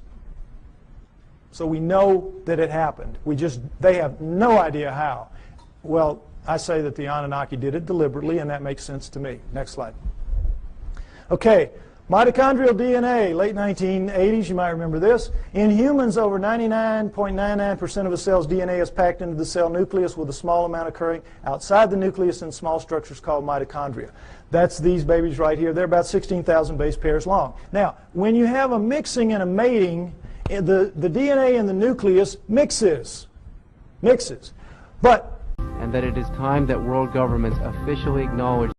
So we know that it happened. They have no idea how. Well, I say that the Anunnaki did it deliberately, and that makes sense to me. Next slide. Okay, mitochondrial DNA, late 1980s, you might remember this. In humans, over 99.99% of a cell's DNA is packed into the cell nucleus, with a small amount occurring outside the nucleus in small structures called mitochondria. That's these babies right here. They're about 16,000 base pairs long. Now, when you have a mixing and a mating, the DNA in the nucleus mixes. mixes. But and that it is time that world governments officially acknowledge.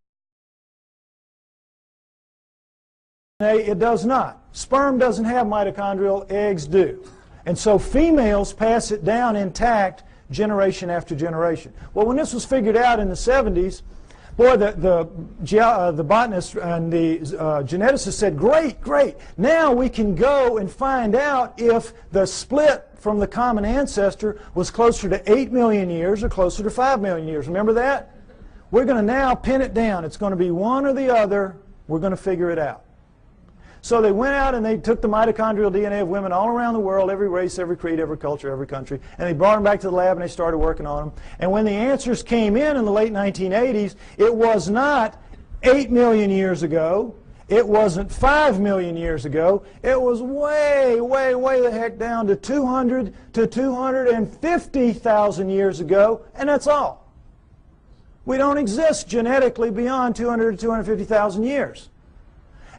It does not. Sperm doesn't have mitochondrial, eggs do. And so females pass it down intact generation after generation. Well, when this was figured out in the 70s, boy, the botanists and the geneticists said, great, great. Now we can go and find out if the split from the common ancestor was closer to 8 million years or closer to 5 million years. Remember that? We're going to now pin it down. It's going to be one or the other. We're going to figure it out. So they went out and they took the mitochondrial DNA of women all around the world, every race, every creed, every culture, every country, and they brought them back to the lab and they started working on them. And when the answers came in the late 1980s, it was not 8 million years ago. It wasn't 5 million years ago. It was way, way, way the heck down to 200 to 250,000 years ago, and that's all. We don't exist genetically beyond 200 to 250,000 years.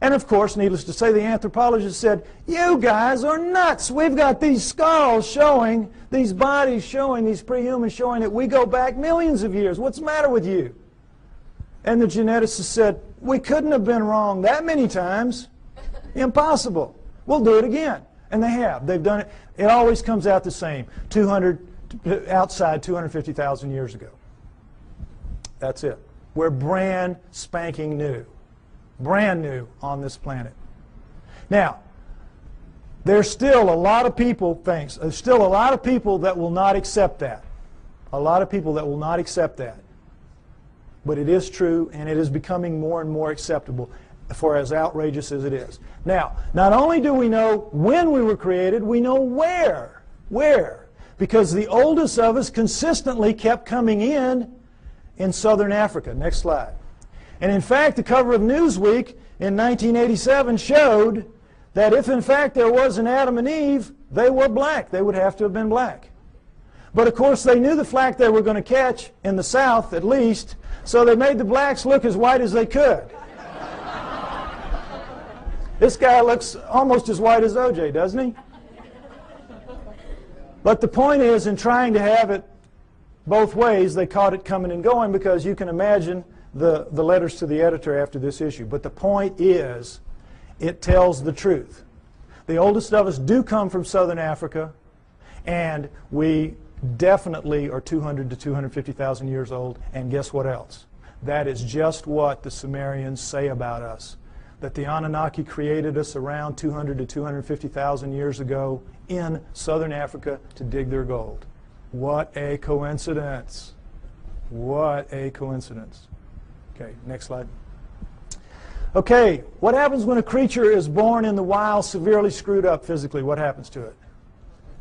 And of course, needless to say, the anthropologists said, you guys are nuts. We've got these skulls showing, these bodies showing, these prehumans showing that we go back millions of years. What's the matter with you? And the geneticists said, we couldn't have been wrong that many times. Impossible. We'll do it again. And they have. They've done it. It always comes out the same. Outside 250,000 years ago. That's it. We're brand spanking new. Brand new on this planet. Now, there's still a lot of people, there's still a lot of people that will not accept that. A lot of people that will not accept that. But it is true, and it is becoming more and more acceptable, for as outrageous as it is. Now, not only do we know when we were created, we know where. Where? Because the oldest of us consistently kept coming in Southern Africa. Next slide. And in fact, the cover of Newsweek in 1987 showed that if in fact there was an Adam and Eve, they were black. They would have to have been black. But of course they knew the flack they were going to catch, in the South at least, so they made the blacks look as white as they could. This guy looks almost as white as OJ, doesn't he? But the point is, in trying to have it both ways, they caught it coming and going, because you can imagine the letters to the editor after this issue. But the point is, it tells the truth. The oldest of us do come from Southern Africa, and we definitely are 200 to 250,000 years old. And guess what else? That is just what the Sumerians say about us. That the Anunnaki created us around 200 to 250,000 years ago in Southern Africa to dig their gold. What a coincidence. What a coincidence. Okay, next slide. Okay, what happens when a creature is born in the wild severely screwed up physically? What happens to it?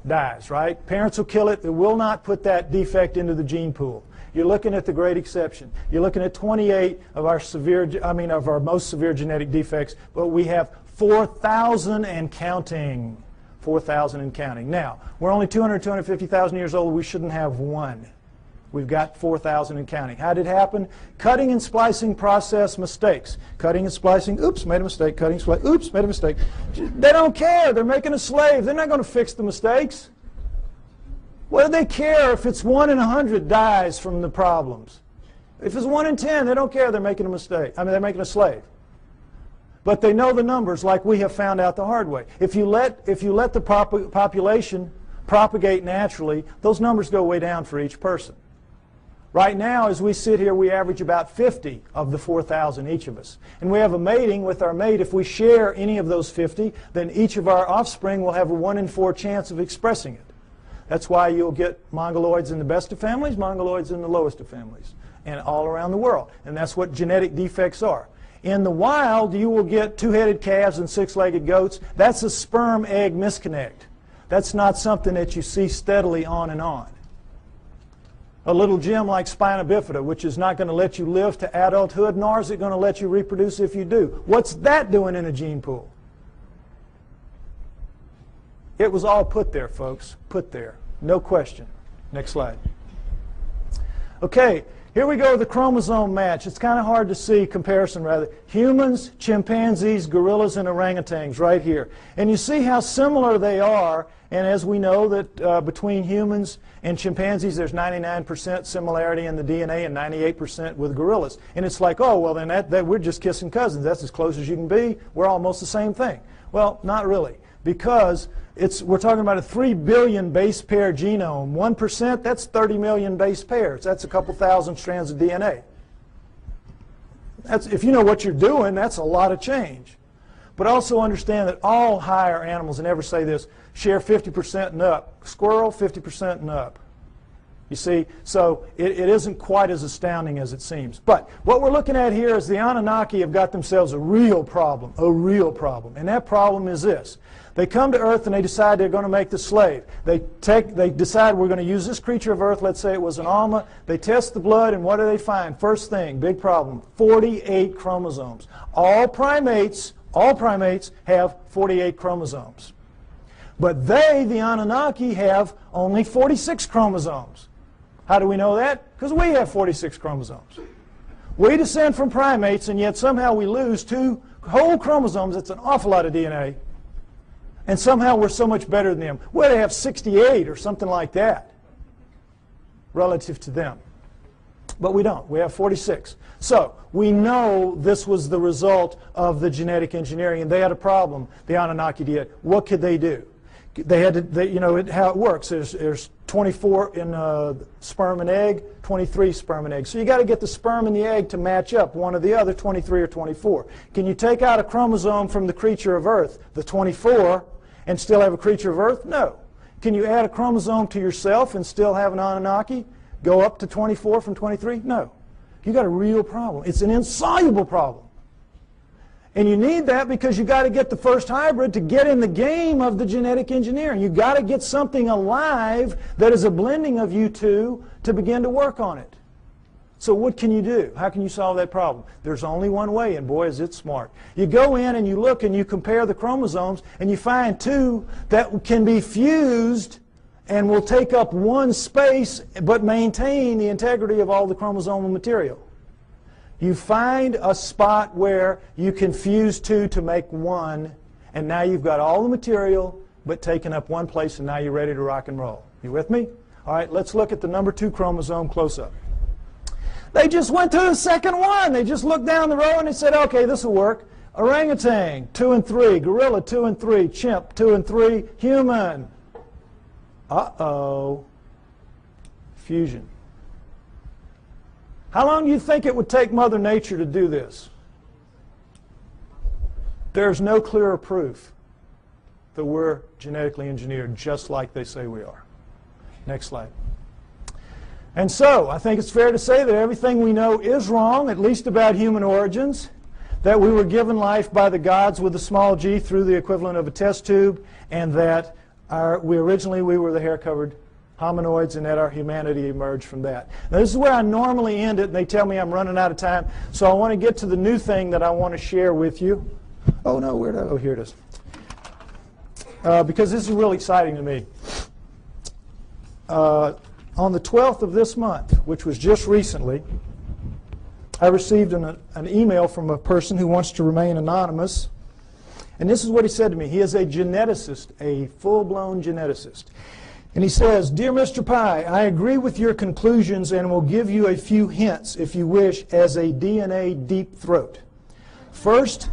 Dies, right? Parents will kill it. It will not put that defect into the gene pool. You're looking at the great exception. You're looking at 28 of our most severe genetic defects, but we have 4,000 and counting. 4,000 and counting. Now, we're only 200, 250,000 years old. We shouldn't have one. We've got 4,000 and counting. How did it happen? Cutting and splicing process mistakes. Cutting and splicing, oops, made a mistake. Cutting, splicing, oops, made a mistake. They don't care. They're making a slave. They're not going to fix the mistakes. What do they care if it's 1 in 100 dies from the problems? If it's 1 in 10, they don't care. They're making a mistake. They're making a slave. But they know the numbers, like we have found out the hard way. If you let the population propagate naturally, those numbers go way down for each person. Right now, as we sit here, we average about 50 of the 4,000 each of us. And we have a mating with our mate. If we share any of those 50, then each of our offspring will have a 1 in 4 chance of expressing it. That's why you'll get mongoloids in the best of families, mongoloids in the lowest of families, and all around the world. And that's what genetic defects are. In the wild, you will get 2-headed calves and 6-legged goats. That's a sperm-egg misconnect. That's not something that you see steadily on and on. A little gem like spina bifida, which is not going to let you live to adulthood, nor is it going to let you reproduce if you do. What's that doing in a gene pool? It was all put there, folks. Put there. No question. Next slide. Okay, here we go with the chromosome match. It's kind of hard to see, comparison rather. Humans, chimpanzees, gorillas, and orangutans right here. And you see how similar they are, And as we know that between humans and chimpanzees, there's 99% similarity in the DNA and 98% with gorillas. And it's like, oh, well, then that we're just kissing cousins. That's as close as you can be. We're almost the same thing. Well, not really, because we're talking about a 3 billion base pair genome. 1%, that's 30 million base pairs. That's a couple thousand strands of DNA. If you know what you're doing, that's a lot of change. But also understand that all higher animals, and never say this, share 50% and up. Squirrel, 50% and up. You see, so it isn't quite as astounding as it seems. But what we're looking at here is the Anunnaki have got themselves a real problem. And that problem is this. They come to Earth and they decide they're going to make the slave. They decide we're going to use this creature of Earth, let's say it was an Alma. They test the blood, and what do they find? First thing, big problem, 48 chromosomes. All primates have 48 chromosomes. But they, the Anunnaki, have only 46 chromosomes. How do we know that? Because we have 46 chromosomes. We descend from primates, and yet somehow we lose 2 whole chromosomes. That's an awful lot of DNA. And somehow we're so much better than them. Well, they have 68 or something like that relative to them. But we don't. We have 46. So we know this was the result of the genetic engineering, and they had a problem. The Anunnaki did. What could they do? They had to, you know, how it works. There's 24 in sperm and egg, 23 sperm and egg. So you got to get the sperm and the egg to match up, one or the other, 23 or 24. Can you take out a chromosome from the creature of Earth, the 24, and still have a creature of Earth? No. Can you add a chromosome to yourself and still have an Anunnaki? Go up to 24 from 23? No. You got a real problem. It's an insoluble problem. And you need that because you got to get the first hybrid to get in the game of the genetic engineering. You got to get something alive that is a blending of you two to begin to work on it. So what can you do? How can you solve that problem? There's only one way, and boy is it smart. You go in and you look and you compare the chromosomes and you find 2 that can be fused and will take up one space but maintain the integrity of all the chromosomal material. You find a spot where you can fuse 2 to make 1, and now you've got all the material but taken up one place, and now you're ready to rock and roll. You with me? All right, let's look at the number 2 chromosome close up. They just went to the second one. They just looked down the row and they said, okay, this will work. Orangutan, 2 and 3. Gorilla, 2 and 3. Chimp, 2 and 3. Human. Uh-oh. Fusion. How long do you think it would take Mother Nature to do this? There's no clearer proof that we're genetically engineered just like they say we are. Next slide. And so, I think it's fair to say that everything we know is wrong, at least about human origins, that we were given life by the gods with a small g through the equivalent of a test tube, and that originally we were the hair-covered hominoids, and that our humanity emerged from that. Now, this is where I normally end it, and they tell me I'm running out of time, so I want to get to the new thing that I want to share with you. Oh, no, where did I? Oh, here it is. Because this is really exciting to me. On the 12th of this month, which was just recently, I received an email from a person who wants to remain anonymous. And this is what he said to me. He is a geneticist, a full-blown geneticist. And he says, "Dear Mr. Pye, I agree with your conclusions and will give you a few hints, if you wish, as a DNA deep throat. First,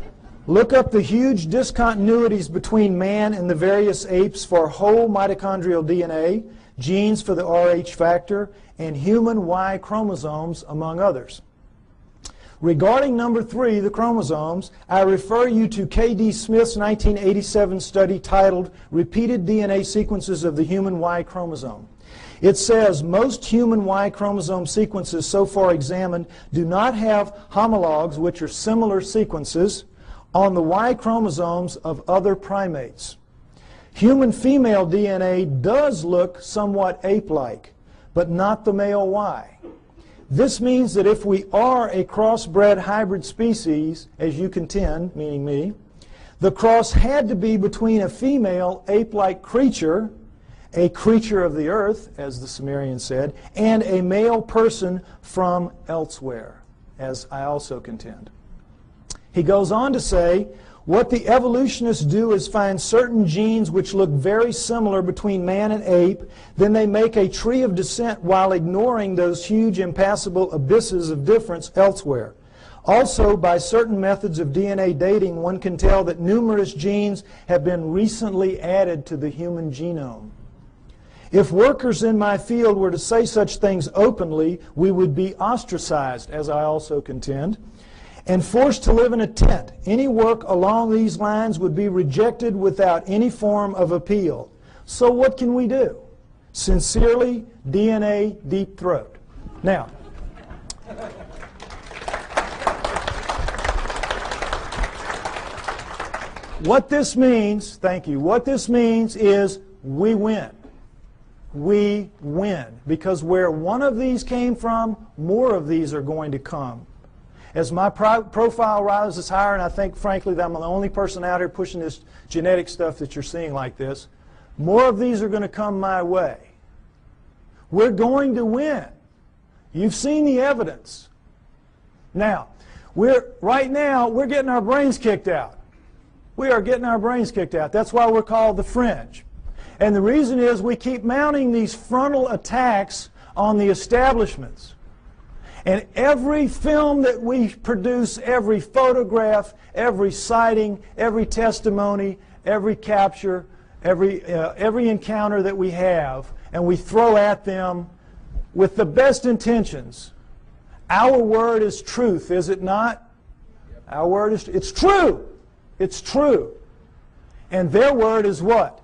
look up the huge discontinuities between man and the various apes for whole mitochondrial DNA, genes for the Rh factor, and human Y chromosomes, among others. Regarding number 3, the chromosomes, I refer you to K.D. Smith's 1987 study titled Repeated DNA Sequences of the Human Y Chromosome. It says most human Y chromosome sequences so far examined do not have homologs, which are similar sequences, on the Y chromosomes of other primates. Human female DNA does look somewhat ape-like, but not the male Y. This means that if we are a crossbred hybrid species, as you contend, meaning me, the cross had to be between a female ape-like creature, a creature of the earth, as the Sumerians said, and a male person from elsewhere, as I also contend." He goes on to say, What the evolutionists do is find certain genes which look very similar between man and ape. Then they make a tree of descent while ignoring those huge impassable abysses of difference elsewhere. Also, by certain methods of DNA dating, one can tell that numerous genes have been recently added to the human genome. If workers in my field were to say such things openly, we would be ostracized, as I also contend, and forced to live in a tent. Any work along these lines would be rejected without any form of appeal. So what can we do? Sincerely, DNA Deep Throat. Now, what this means, thank you, what this means is we win. We win. Because where one of these came from, more of these are going to come. As my profile rises higher, and I think, frankly, that I'm the only person out here pushing this genetic stuff that you're seeing like this, more of these are going to come my way. We're going to win. You've seen the evidence. Now, right now, we're getting our brains kicked out. We are getting our brains kicked out. That's why we're called the fringe. And the reason is we keep mounting these frontal attacks on the establishments. And every film that we produce, every photograph, every sighting, every testimony, every capture, every encounter that we have, and we throw at them with the best intentions. Our word is truth, is it not? Our word is, it's true. It's true. And their word is what?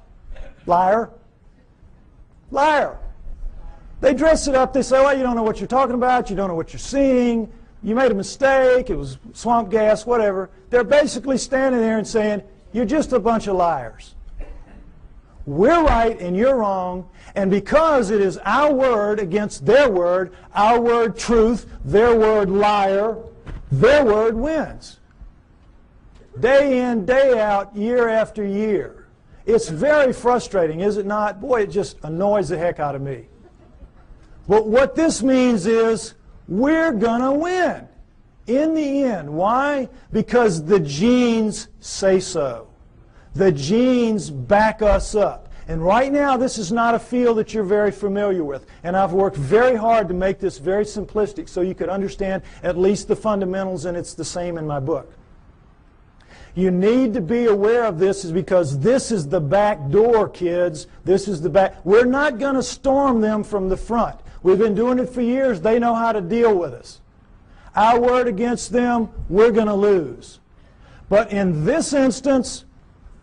Liar. Liar. They dress it up. They say, well, you don't know what you're talking about. You don't know what you're seeing. You made a mistake. It was swamp gas, whatever. They're basically standing there and saying, you're just a bunch of liars. We're right and you're wrong. And because it is our word against their word, our word truth, their word liar, their word wins. Day in, day out, year after year. It's very frustrating, is it not? Boy, it just annoys the heck out of me. But what this means is we're going to win in the end. Why? Because the genes say so. The genes back us up. And right now, this is not a field that you're very familiar with. And I've worked very hard to make this very simplistic so you could understand at least the fundamentals, and it's the same in my book. You need to be aware of this is because this is the back door, kids. This is the back. We're not going to storm them from the front. We've been doing it for years. They know how to deal with us. Our word against them, we're going to lose. But in this instance,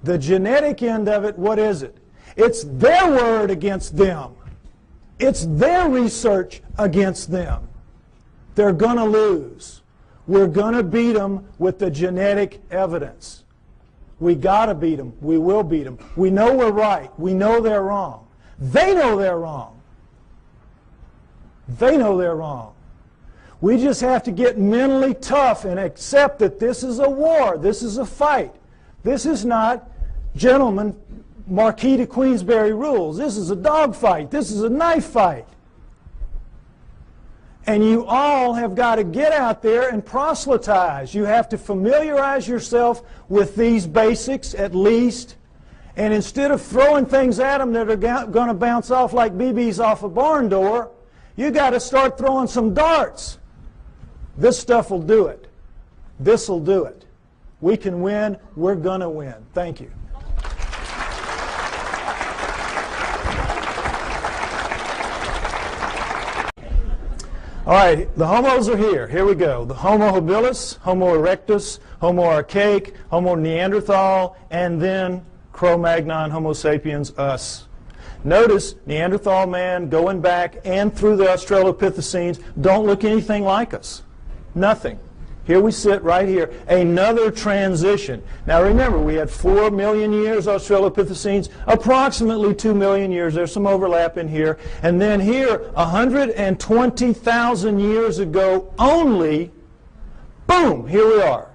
the genetic end of it, what is it? It's their word against them. It's their research against them. They're going to lose. We're going to beat them with the genetic evidence. We got to beat them. We will beat them. We know we're right. We know they're wrong. They know they're wrong. They know they're wrong. We just have to get mentally tough and accept that this is a war. This is a fight. This is not, gentlemen, Marquis de Queensberry rules. This is a dog fight. This is a knife fight. And you all have got to get out there and proselytize. You have to familiarize yourself with these basics at least. And instead of throwing things at them that are going to bounce off like BBs off a barn door, you got to start throwing some darts. This stuff will do it. This will do it. We can win. We're going to win. Thank you. All right, the homos are here. Here we go. The Homo habilis, Homo erectus, Homo archaic, Homo neanderthal, and then Cro-Magnon, Homo sapiens, us. Notice Neanderthal man going back and through the Australopithecines don't look anything like us. Nothing. Here we sit right here. Another transition. Now remember, we had 4 million years Australopithecines, approximately 2 million years. There's some overlap in here. And then here, 120,000 years ago only, boom, here we are.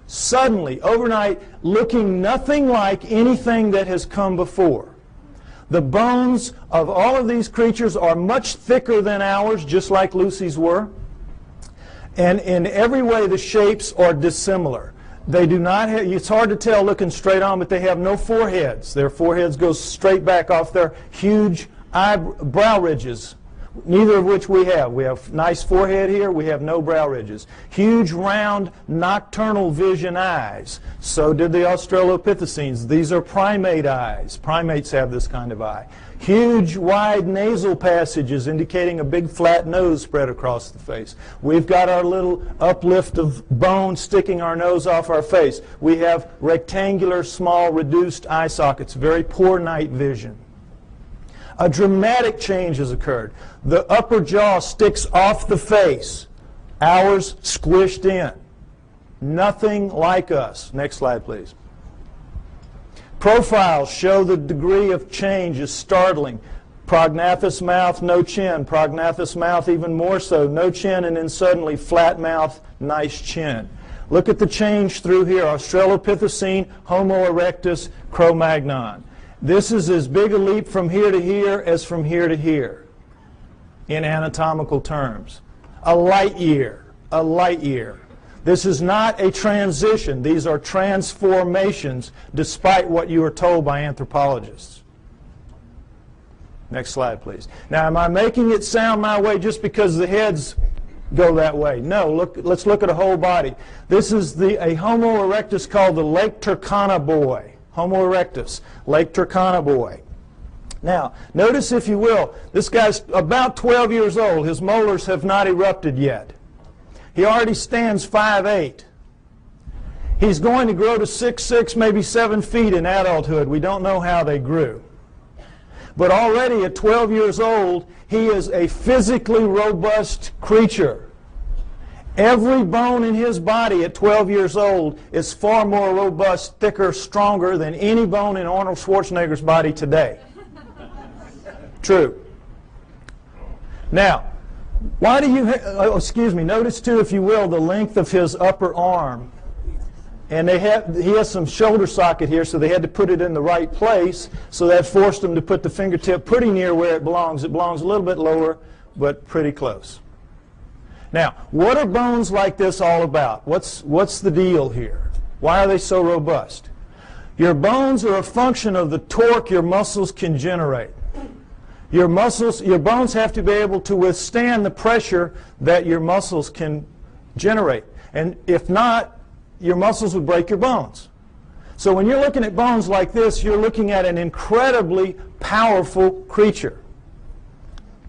Suddenly, overnight, looking nothing like anything that has come before. The bones of all of these creatures are much thicker than ours, just like Lucy's were. And in every way, the shapes are dissimilar. They do not have, it's hard to tell looking straight on, but they have no foreheads. Their foreheads go straight back off their huge brow ridges, neither of which we have. We have nice forehead here, we have no brow ridges. Huge, round, nocturnal vision eyes. So did the Australopithecines. These are primate eyes. Primates have this kind of eye. Huge, wide nasal passages indicating a big flat nose spread across the face. We've got our little uplift of bone sticking our nose off our face. We have rectangular, small, reduced eye sockets, very poor night vision. A dramatic change has occurred. The upper jaw sticks off the face. Ours squished in. Nothing like us. Next slide, please. Profiles show the degree of change is startling. Prognathous mouth, no chin. Prognathous mouth even more so. No chin, and then suddenly flat mouth, nice chin. Look at the change through here. Australopithecine, Homo erectus, Cro-Magnon. This is as big a leap from here to here as from here to here in anatomical terms. A light year. A light year. This is not a transition. These are transformations, despite what you are told by anthropologists. Next slide, please. Now, am I making it sound my way just because the heads go that way? No, let's look at a whole body. This is a Homo erectus called the Lake Turkana boy. Homo erectus, Lake Turkana boy. Now, notice, if you will, this guy's about 12 years old. His molars have not erupted yet. He already stands 5'8". He's going to grow to 6'6", maybe 7 feet in adulthood. We don't know how they grew. But already at 12 years old, he is a physically robust creature. Every bone in his body at 12 years old is far more robust, thicker, stronger than any bone in Arnold Schwarzenegger's body today. True. Now, why do you, notice too, if you will, the length of his upper arm. And he has some shoulder socket here, so they had to put it in the right place, so that forced them to put the fingertip pretty near where it belongs. It belongs a little bit lower, but pretty close. Now, what are bones like this all about? What's the deal here? Why are they so robust? Your bones are a function of the torque your muscles can generate. Your bones have to be able to withstand the pressure that your muscles can generate. And if not, your muscles would break your bones. So when you're looking at bones like this, you're looking at an incredibly powerful creature.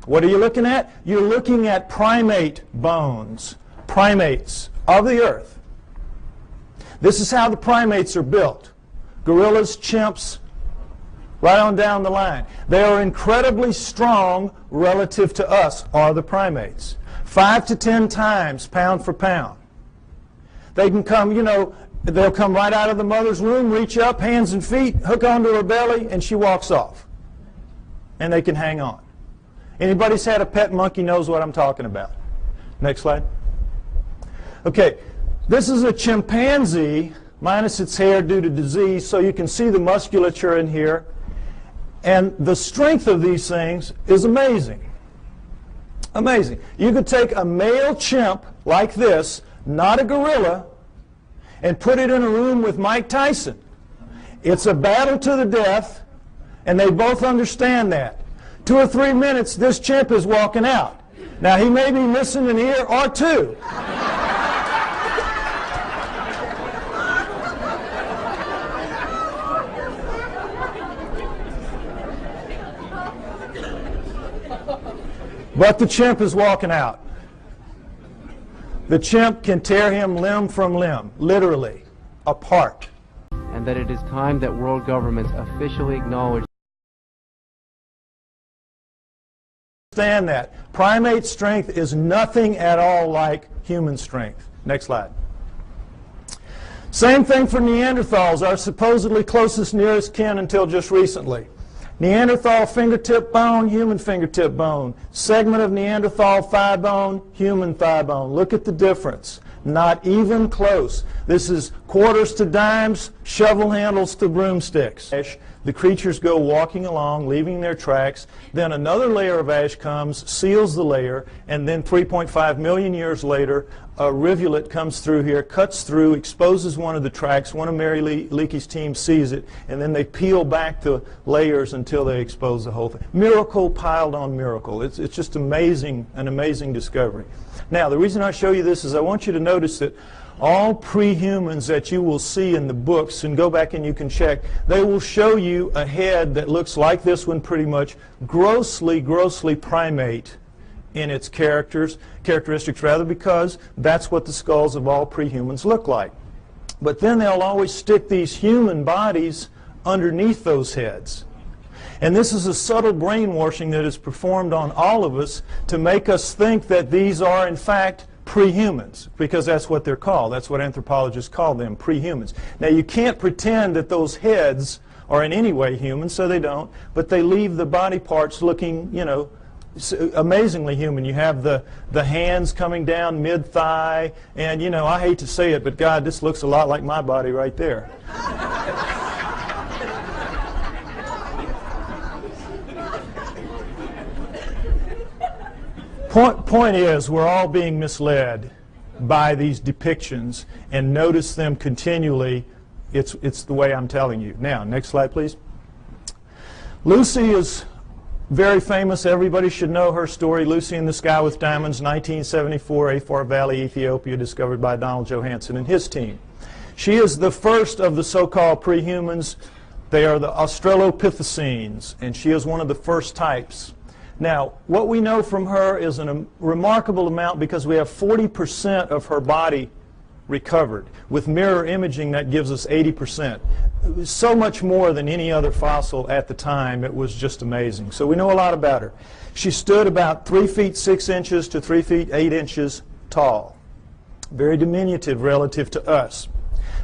What are you looking at? You're looking at primate bones, primates of the earth. This is how the primates are built. Gorillas, chimps, right on down the line. They are incredibly strong relative to us, are the primates. 5 to 10 times pound for pound. They can come, they'll come right out of the mother's womb, reach up, hands and feet, hook onto her belly, and she walks off. And they can hang on. Anybody's had a pet monkey knows what I'm talking about. Next slide. Okay, this is a chimpanzee minus its hair due to disease, so you can see the musculature in here. And the strength of these things is amazing. Amazing. You could take a male chimp like this, not a gorilla, and put it in a room with Mike Tyson. It's a battle to the death, and they both understand that. 2 or 3 minutes, this chimp is walking out. Now, he may be missing an ear or two. But the chimp is walking out. The chimp can tear him limb from limb, literally, apart. And that it is time that world governments officially acknowledge. Understand that. Primate strength is nothing at all like human strength. Next slide. Same thing for Neanderthals, our supposedly closest nearest kin until just recently. Neanderthal fingertip bone, human fingertip bone. Segment of Neanderthal thigh bone, human thigh bone. Look at the difference. Not even close. This is quarters to dimes, shovel handles to broomsticks. The creatures go walking along, leaving their tracks. Then another layer of ash comes, seals the layer, and then 3.5 million years later, a rivulet comes through here, cuts through, exposes one of the tracks. One of Mary Leakey's team sees it, and then they peel back the layers until they expose the whole thing. Miracle piled on miracle. It's just amazing, an amazing discovery. Now, the reason I show you this is I want you to notice that all pre-humans that you will see in the books, and go back and you can check, they will show you a head that looks like this one pretty much, grossly primate in its characteristics rather, because that's what the skulls of all pre-humans look like. But then they'll always stick these human bodies underneath those heads. And this is a subtle brainwashing that is performed on all of us to make us think that these are in fact pre-humans, because that's what they're called. That's what anthropologists call them, pre-humans. Now, you can't pretend that those heads are in any way human, so they don't, but they leave the body parts looking, you know, amazingly human. You have the hands coming down mid-thigh, and, you know, I hate to say it, but God, this looks a lot like my body right there. Point is, we're all being misled by these depictions, and notice them continually. It's the way I'm telling you. Now, next slide, please. Lucy is very famous. Everybody should know her story. Lucy in the Sky with Diamonds, 1974, Afar Valley, Ethiopia, discovered by Donald Johanson and his team. She is the first of the so-called pre-humans. They are the Australopithecines, and she is one of the first types. Now, what we know from her is a remarkable amount, because we have 40% of her body recovered. With mirror imaging, that gives us 80%. So much more than any other fossil at the time. It was just amazing. So we know a lot about her. She stood about 3 feet 6 inches to 3 feet 8 inches tall. Very diminutive relative to us.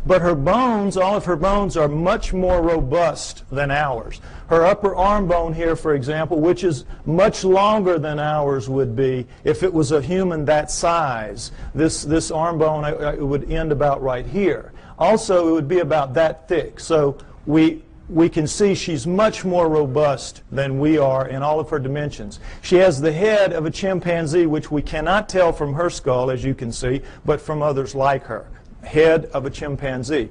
But her bones, all of her bones, are much more robust than ours. Her upper arm bone here, for example, which is much longer than ours would be if it was a human that size. This arm bone it would end about right here. Also, it would be about that thick. So we can see she's much more robust than we are in all of her dimensions. She has the head of a chimpanzee, which we cannot tell from her skull, as you can see, but from others like her. Head of a chimpanzee.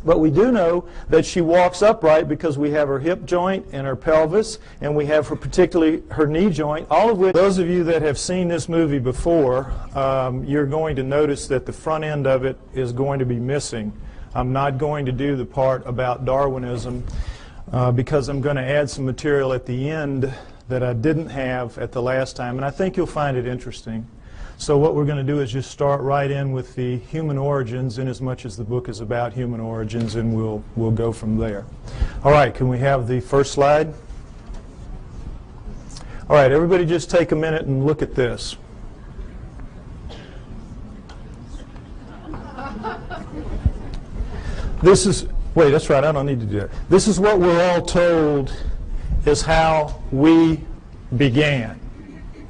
But we do know that she walks upright because we have her hip joint and her pelvis, and we have her, particularly her knee joint, all of which, those of you that have seen this movie before, you're going to notice that the front end of it is going to be missing. I'm not going to do the part about Darwinism because I'm going to add some material at the end that I didn't have at the last time, and I think you'll find it interesting. So what we're going to do is just start right in with the human origins, in as much as the book is about human origins, and we'll go from there. All right, can we have the first slide? All right, everybody just take a minute and look at this. This is, wait, that's right, I don't need to do that. This is what we're all told is how we began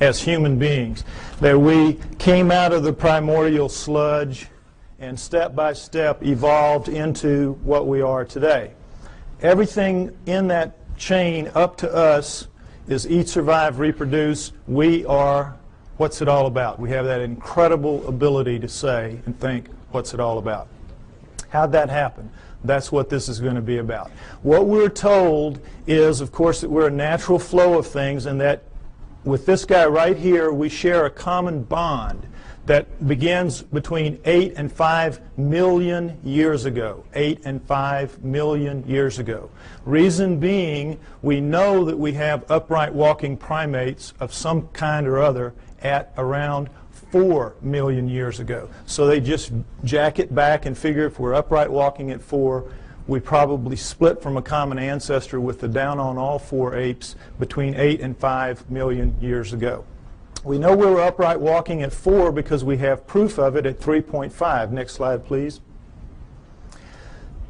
as human beings. That we came out of the primordial sludge and step by step evolved into what we are today. Everything in that chain up to us is eat, survive, reproduce. We are, what's it all about? We have that incredible ability to say and think, what's it all about? How'd that happen? That's what this is going to be about. What we're told is, of course, that we're a natural flow of things, and that with this guy right here, we share a common bond that begins between 8 and 5 million years ago. 8 and 5 million years ago. Reason being, we know that we have upright walking primates of some kind or other at around 4 million years ago. So they just jack it back and figure if we're upright walking at 4, we probably split from a common ancestor with the down on all 4 apes between 8 and 5 million years ago. We know we were upright walking at 4 because we have proof of it at 3.5. Next slide, please.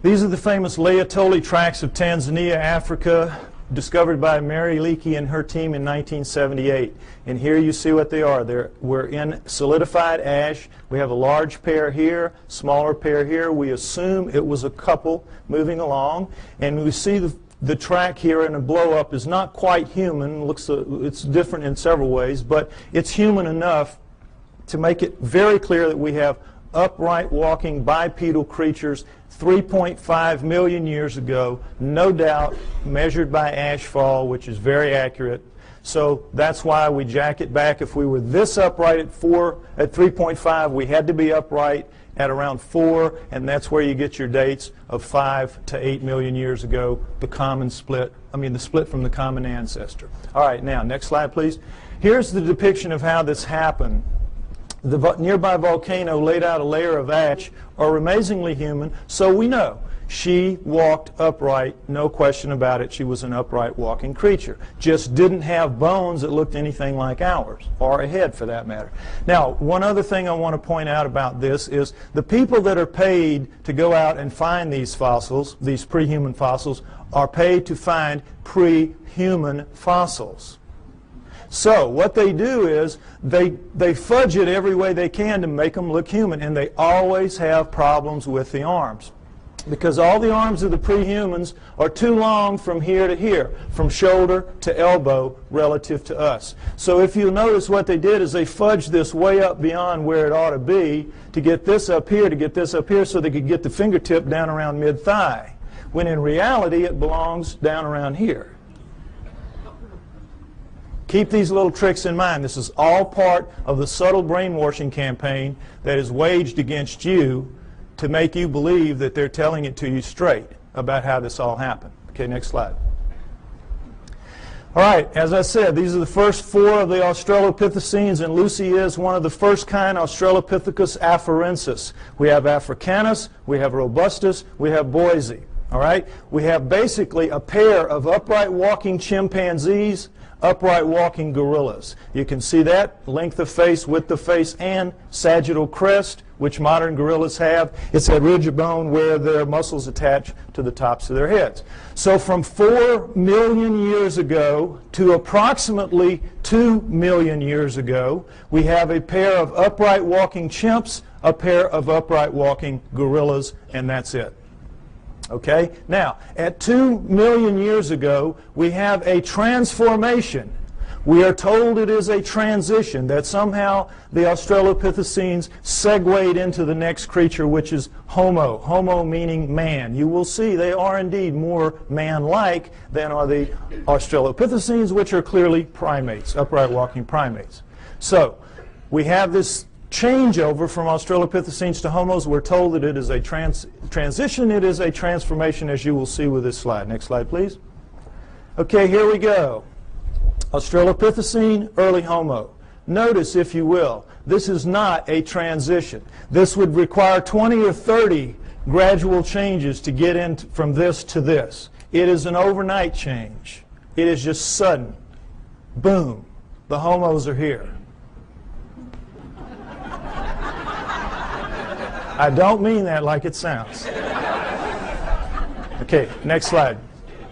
These are the famous Laetoli tracks of Tanzania, Africa, discovered by Mary Leakey and her team in 1978. And here you see what they are. We're in solidified ash. We have a large pair here, smaller pair here. We assume it was a couple moving along. And we see the track here in a blow-up is not quite human. It's different in several ways, but it's human enough to make it very clear that we have upright walking bipedal creatures 3.5 million years ago, no doubt, measured by ashfall, which is very accurate. So that's why we jack it back. If we were this upright at 3.5, we had to be upright at around 4, and that's where you get your dates of 5 to 8 million years ago, the split from the common ancestor. All right, now, next slide, please. Here's the depiction of how this happened. The nearby volcano laid out a layer of ash, are amazingly human, so we know. She walked upright, no question about it. She was an upright walking creature. Just didn't have bones that looked anything like ours, or a head for that matter. Now, one other thing I want to point out about this is the people that are paid to go out and find these fossils, these pre-human fossils, are paid to find pre-human fossils. So what they do is they fudge it every way they can to make them look human, and they always have problems with the arms. Because all the arms of the pre-humans are too long from here to here, from shoulder to elbow relative to us. So if you'll notice, what they did is they fudged this way up beyond where it ought to be to get this up here, so they could get the fingertip down around mid-thigh, when in reality it belongs down around here. Keep these little tricks in mind. This is all part of the subtle brainwashing campaign that is waged against you to make you believe that they're telling it to you straight about how this all happened. Okay, next slide. All right, as I said, these are the first 4 of the Australopithecines, and Lucy is one of the first kind, Australopithecus afarensis. We have Africanus, we have Robustus, we have Boise. All right, we have basically a pair of upright walking chimpanzees, upright walking gorillas. You can see that length of face, width of face, and sagittal crest, which modern gorillas have. It's that ridge of bone where their muscles attach to the tops of their heads. So from 4 million years ago to approximately 2 million years ago, we have a pair of upright walking chimps, a pair of upright walking gorillas, and that's it. Okay? Now, at 2 million years ago, we have a transformation. We are told it is a transition, that somehow the Australopithecines segued into the next creature, which is Homo. Homo meaning man. You will see they are indeed more man-like than are the Australopithecines, which are clearly primates, upright walking primates. So, we have this changeover from Australopithecines to Homos. We're told that it is a transition, it is a transformation, as you will see with this slide. Next slide, please. Okay, here we go. Australopithecine, early Homo. Notice, if you will, this is not a transition. This would require 20 or 30 gradual changes to get in from this to this. It is an overnight change. It is just sudden. Boom. The Homos are here. I don't mean that like it sounds. Okay, next slide.